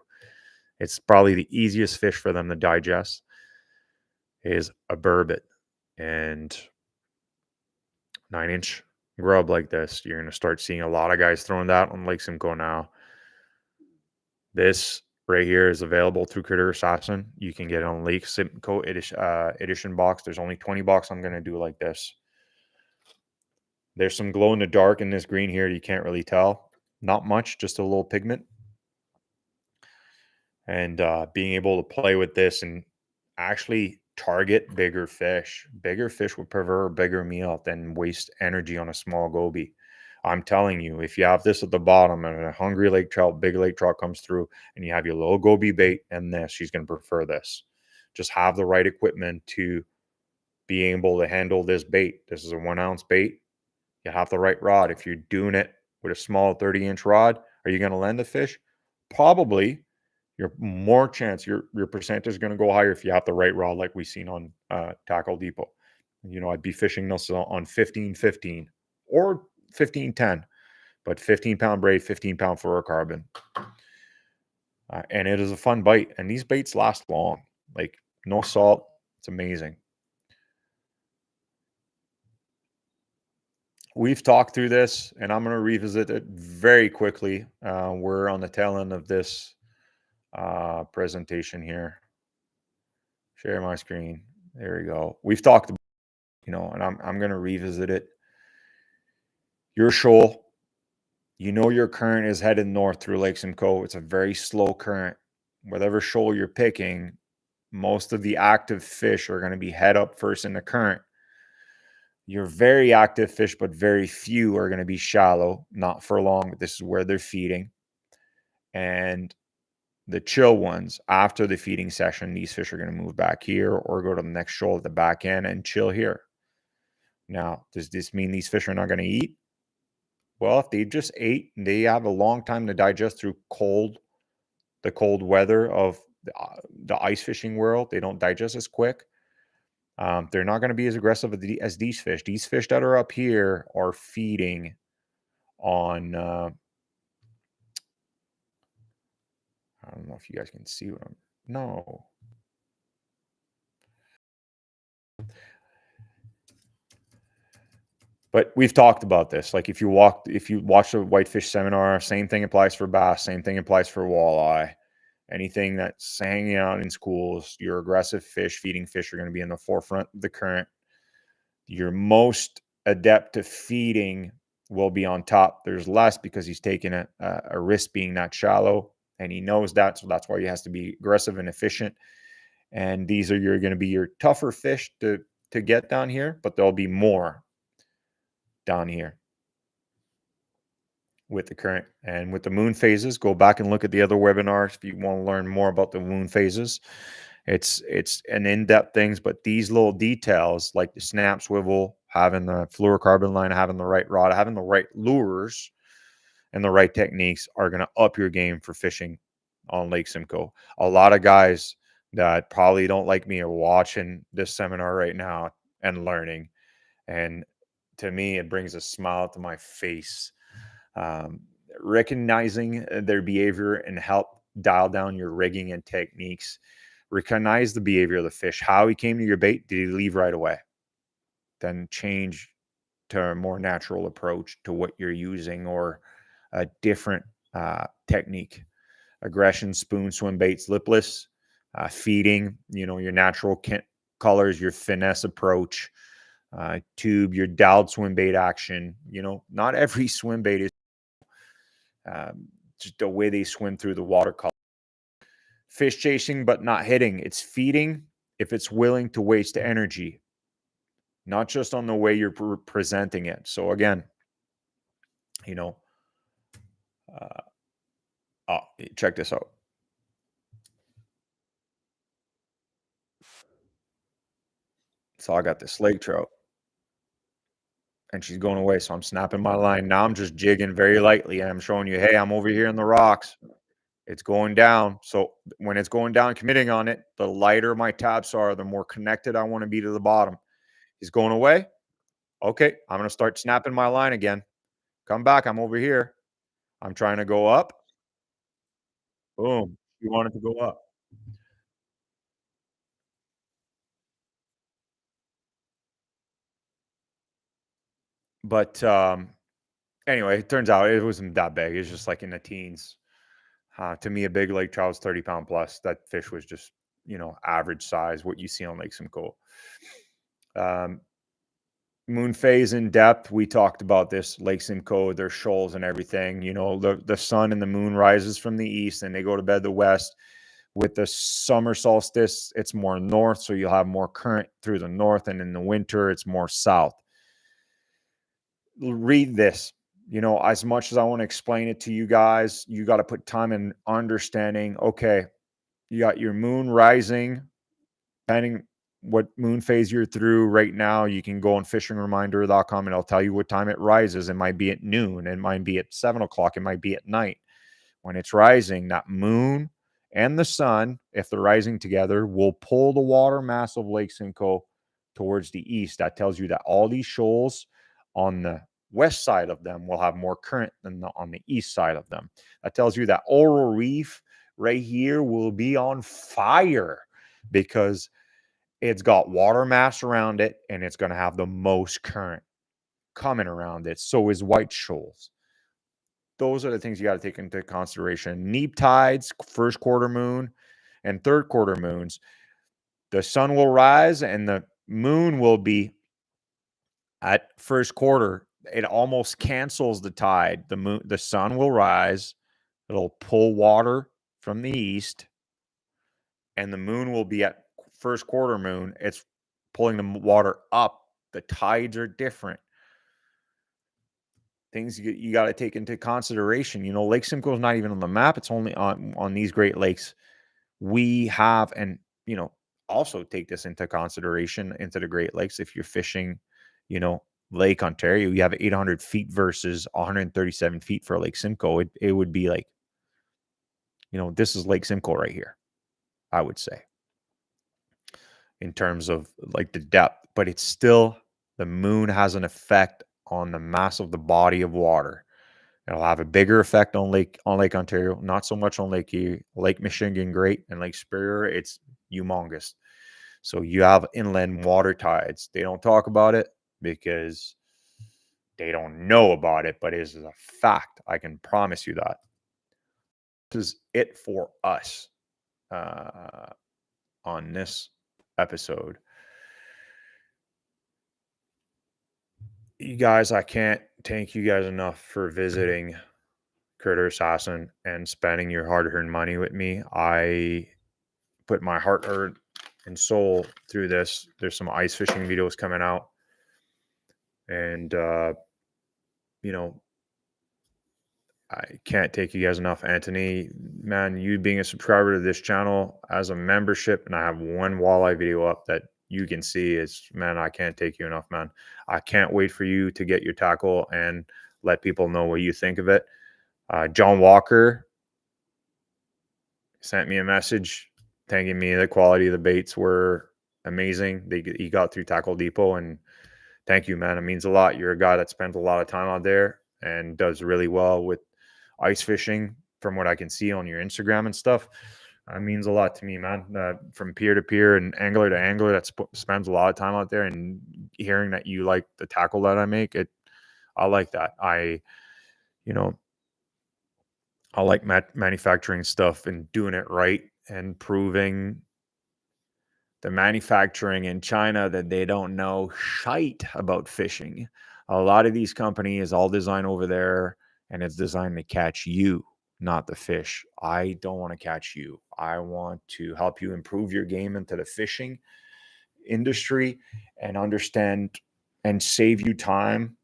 It's probably the easiest fish for them to digest is a burbot. And 9-inch grub like this, you're going to start seeing a lot of guys throwing that on Lake Simcoe now. This right here is available through Critter Assassin. You can get it on Lake Simcoe edition box. There's only 20 bucks. I'm gonna do it like this. There's some glow in the dark in this green here. You can't really tell. Not much, just a little pigment. And being able to play with this and actually target bigger fish. Bigger fish would prefer a bigger meal than waste energy on a small goby. I'm telling you, if you have this at the bottom and a hungry lake trout, big lake trout comes through, and you have your little goby bait and this, she's going to prefer this. Just have the right equipment to be able to handle this bait. This is a 1 ounce bait. You have the right rod. If you're doing it with a small 30-inch rod, are you going to land the fish? Probably. You're more chance your percentage is going to go higher if you have the right rod, like we've seen on Tackle Depot. I'd be fishing this on 15-15 or 15-10, but 15-pound braid, 15-pound fluorocarbon. And it is a fun bite. And these baits last long. Like, no salt. It's amazing. We've talked through this, and I'm going to revisit it very quickly. We're on the tail end of this presentation here. Share my screen. There we go. We've talked about, and I'm going to revisit it. Your shoal, your current is headed north through Lake Simcoe. It's a very slow current. Whatever shoal you're picking, most of the active fish are going to be head up first in the current. Your very active fish, but very few are going to be shallow, not for long. This is where they're feeding. And the chill ones, after the feeding session, these fish are going to move back here or go to the next shoal at the back end and chill here. Now, does this mean these fish are not going to eat? Well, if they just ate and they have a long time to digest through the cold weather of the ice fishing world, they don't digest as quick. They're not going to be as aggressive as these fish. These fish that are up here are feeding on, I don't know if you guys can see what no. But we've talked about this. Like, if you watch the whitefish seminar, same thing applies for bass, same thing applies for walleye. Anything that's hanging out in schools, your aggressive fish, feeding fish are going to be in the forefront of the current. Your most adept to feeding will be on top. There's less because he's taking a risk being that shallow, and he knows that. So that's why he has to be aggressive and efficient. And these are going to be your tougher fish to get down here, but there'll be more down here with the current. And with the moon phases, go back and look at the other webinars if you want to learn more about the moon phases. It's an in-depth things, but these little details like the snap swivel, having the fluorocarbon line, having the right rod, having the right lures and the right techniques are going to up your game for fishing on Lake Simcoe. A lot of guys that probably don't like me are watching this seminar right now and learning. And to me, it brings a smile to my face. Recognizing their behavior and help dial down your rigging and techniques. Recognize the behavior of the fish, how he came to your bait. Did he leave right away? Then change to a more natural approach to what you're using or a different technique. Aggression, spoon, swim baits, lipless, feeding, your natural colors, your finesse approach, tube, your dialed swim bait action. Not every swim bait is just the way they swim through the watercolor. Fish chasing, but not hitting. It's feeding if it's willing to waste energy, not just on the way you're presenting it. So again, check this out. So I got this lake trout and she's going away. So I'm snapping my line. Now I'm just jigging very lightly and I'm showing you, hey, I'm over here in the rocks. It's going down. So when it's going down, committing on it, the lighter my taps are, the more connected I want to be to the bottom. He's going away. Okay, I'm going to start snapping my line again. Come back. I'm over here. I'm trying to go up. Boom. You want it to go up. But anyway, it turns out it wasn't that big. It's just like in the teens. To me, a big lake trout's 30-pound plus. That fish was just, average size, what you see on Lake Simcoe. Moon phase in depth, we talked about this. Lake Simcoe, their shoals and everything. The sun and the moon rises from the east and they go to bed the west. With the summer solstice, it's more north, so you'll have more current through the north, and in the winter, it's more south. Read this. As much as I want to explain it to you guys, you got to put time in understanding, okay, you got your moon rising, depending what moon phase you're through right now. You can go on fishingreminder.com and I'll tell you what time it rises. It might be at noon, it might be at 7 o'clock, it might be at night. When it's rising, that moon and the sun, if they're rising together, will pull the water mass of Lake Simcoe towards the east. That tells you that all these shoals on the west side of them will have more current than on the east side of them. That tells you that Oral Reef right here will be on fire because it's got water mass around it and it's going to have the most current coming around it. So is White Shoals. Those are the things you got to take into consideration. Neap tides, first quarter moon, and third quarter moons. The sun will rise and the moon will be at first quarter. It almost cancels the tide. The sun will rise. It'll pull water from the east, and the moon will be at first quarter moon. It's pulling the water up. The tides are different. Things you got to take into consideration. Lake Simcoe is not even on the map. It's only on these Great Lakes. We have, and also take this into consideration into the Great Lakes. If you're fishing, Lake Ontario, you have 800 feet versus 137 feet for Lake Simcoe. It would be like, this is Lake Simcoe right here, I would say, in terms of like the depth. But it's still, the moon has an effect on the mass of the body of water. It'll have a bigger effect on Lake Ontario, not so much on Lake Michigan Great and Lake Superior. It's humongous. So you have inland water tides. They don't talk about it because they don't know about it, but it is a fact. I can promise you that. This is it for us on this episode. You guys, I can't thank you guys enough for visiting Critter Assassin and spending your hard-earned money with me. I put my heart and soul through this. There's some ice fishing videos coming out, and I can't thank you guys enough. Anthony, man, you being a subscriber to this channel as a membership, and I have one walleye video up that you can see is, man, I can't thank you enough, man. I can't wait for you to get your tackle and let people know what you think of it. John Walker sent me a message thanking me. The quality of the baits were amazing. He got through Tackle Depot, and thank you, man. It means a lot. You're a guy that spends a lot of time out there and does really well with ice fishing from what I can see on your Instagram and stuff. It means a lot to me, man. From peer to peer and angler to angler that spends a lot of time out there, and hearing that you like the tackle that I make, I like that. I like manufacturing stuff and doing it right and proving the manufacturing in China that they don't know shite about fishing. A lot of these companies all design over there, and it's designed to catch you, not the fish. I don't want to catch you. I want to help you improve your game into the fishing industry and understand and save you time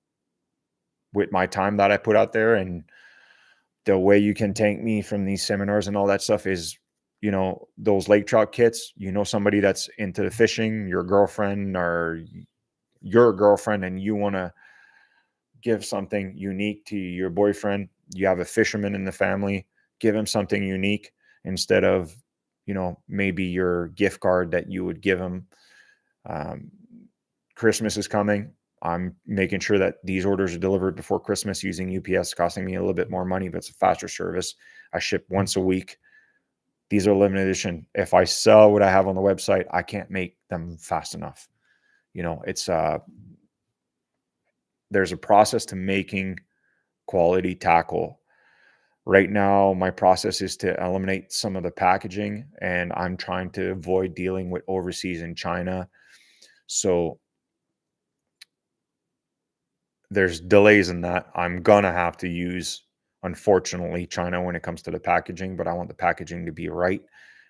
with my time that I put out there. And the way you can thank me from these seminars and all that stuff is, those lake trout kits. Somebody that's into the fishing, your girlfriend or your girlfriend, and you want to give something unique to your boyfriend. You have a fisherman in the family, give him something unique instead of, maybe your gift card that you would give him. Christmas is coming. I'm making sure that these orders are delivered before Christmas using UPS, costing me a little bit more money, but it's a faster service. I ship once a week. These are limited edition. If I sell what I have on the website, I can't make them fast enough. It's there's a process to making quality tackle. Right now, my process is to eliminate some of the packaging, and I'm trying to avoid dealing with overseas in China. So there's delays in that. I'm gonna have to use, unfortunately, China when it comes to the packaging, but I want the packaging to be right.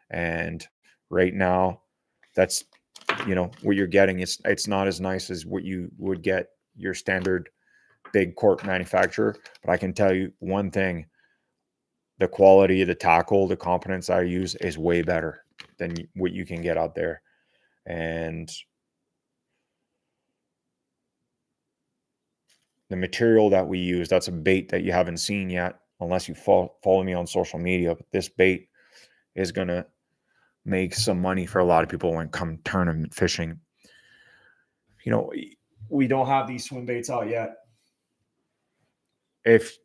And right now, that's what you're getting. It's not as nice as what you would get your standard big corp manufacturer. But I can tell you one thing: the quality of the tackle, the components I use is way better than what you can get out there. And the material that we use, that's a bait that you haven't seen yet, unless you follow me on social media. But this bait is going to make some money for a lot of people when come tournament fishing. We don't have these swim baits out yet. If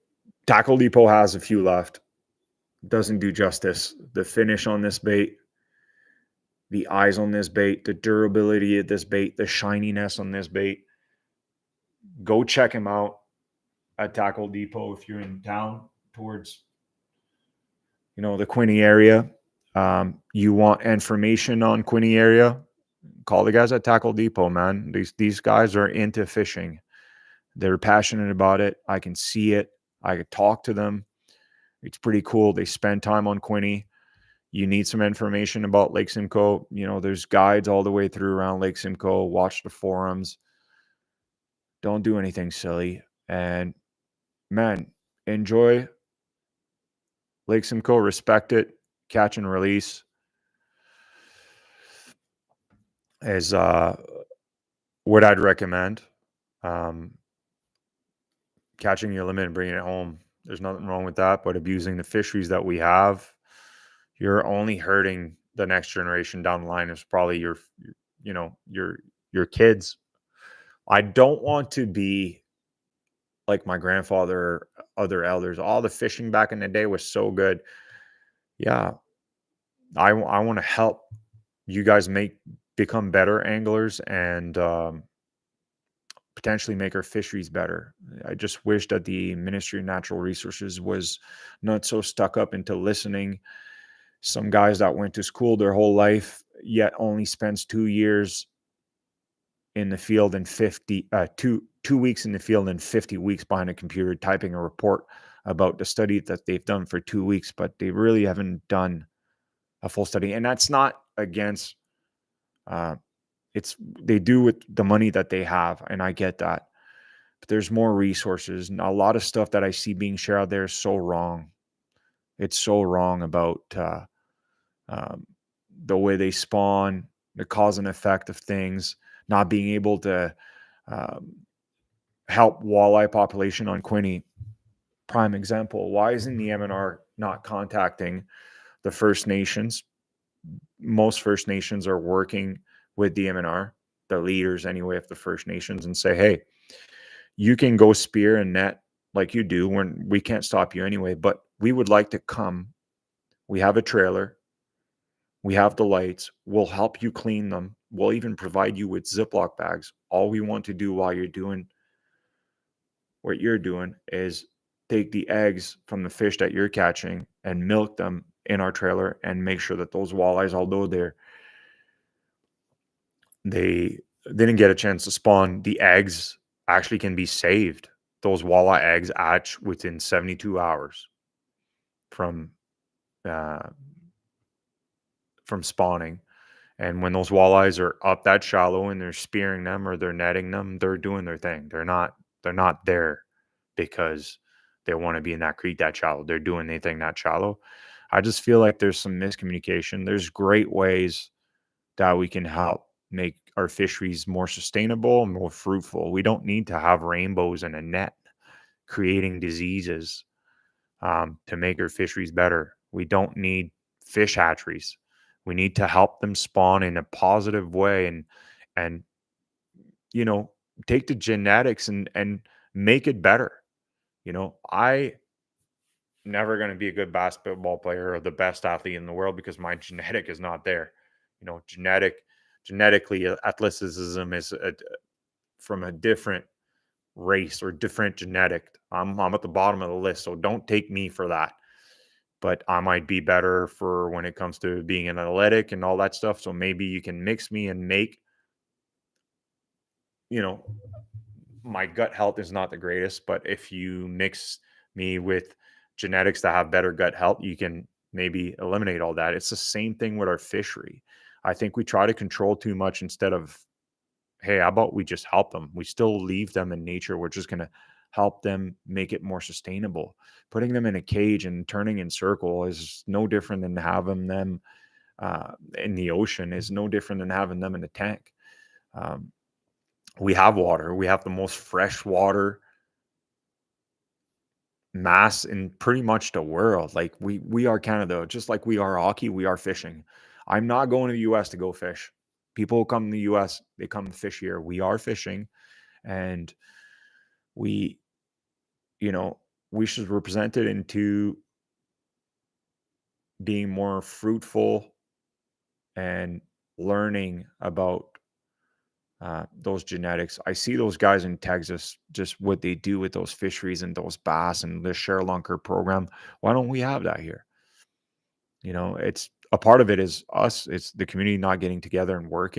Tackle Depot has a few left, doesn't do justice. The finish on this bait, the eyes on this bait, the durability of this bait, the shininess on this bait. Go check him out at Tackle Depot if you're in town towards, the Quinny area. You want information on Quinny area? Call the guys at Tackle Depot, man. These guys are into fishing. They're passionate about it. I can see it. I could talk to them. It's pretty cool. They spend time on Quinny. You need some information about Lake Simcoe. There's guides all the way through around Lake Simcoe. Watch the forums. Don't do anything silly. And man, enjoy Lake Simcoe. Respect it. Catch and release is what I'd recommend. Catching your limit and bringing it home. There's nothing wrong with that, but abusing the fisheries that we have, you're only hurting the next generation down the line. Is probably your kids. I don't want to be like my grandfather or other elders. All the fishing back in the day was so good. Yeah, I want to help you guys become better anglers and potentially make our fisheries better. I just wish that the Ministry of Natural Resources was not so stuck up into listening. Some guys that went to school their whole life, yet only spends 2 years in the field and 2 weeks in the field and 50 weeks behind a computer typing a report about the study that they've done for 2 weeks, but they really haven't done a full study. And that's not against they do with the money that they have, and I get that. But there's more resources, and a lot of stuff that I see being shared out there is so wrong. It's so wrong about the way they spawn, the cause and effect of things, not being able to help walleye population on Quinny. Prime example. Why isn't the MNR not contacting the First Nations? Most First Nations are working with the MNR, the leaders anyway of the First Nations, and say, hey, you can go spear and net like you do when we can't stop you anyway, but we would like to come. We have a trailer. We have the lights. We'll help you clean them. We'll even provide you with Ziploc bags. All we want to do while you're doing what you're doing is take the eggs from the fish that you're catching and milk them in our trailer and make sure that those walleyes, although they didn't get a chance to spawn, the eggs actually can be saved. Those walleye eggs hatch within 72 hours from spawning. And when those walleyes are up that shallow and they're spearing them or they're netting them, they're doing their thing. They're not there because they want to be in that creek that shallow. They're doing anything that shallow. I just feel like there's some miscommunication. There's great ways that we can help make our fisheries more sustainable and more fruitful. We don't need to have rainbows in a net creating diseases to make our fisheries better. We don't need fish hatcheries. We need to help them spawn in a positive way and take the genetics and make it better. I never going to be a good basketball player or the best athlete in the world because my genetic is not there. Genetically, athleticism is from a different race or different genetic. I'm at the bottom of the list, so don't take me for that. but I might be better for when it comes to being an athletic and all that stuff. So maybe you can mix me and make, you know, my gut health is not the greatest, but if you mix me with genetics that have better gut health, you can maybe eliminate all that. It's the same thing with our fishery. I think we try to control too much instead of, hey, how about we just help them? We still leave them in nature. We're just going to help them make it more sustainable. Putting them in a cage and turning in circle is no different than having them in the ocean, is no different than having them in a tank. Um, we have water. We have the most fresh water mass in pretty much the world. Like we are Canada, just like we are hockey, we are fishing. I'm not going to the US to go fish. People come to the US, they come to fish here. We are fishing, and we, you know, we should represent it into being more fruitful and learning about those genetics. I see those guys in Texas, just what they do with those fisheries and those bass and the Sherlunker program. Why don't we have that here? It's a part of it is us. It's the community not getting together and working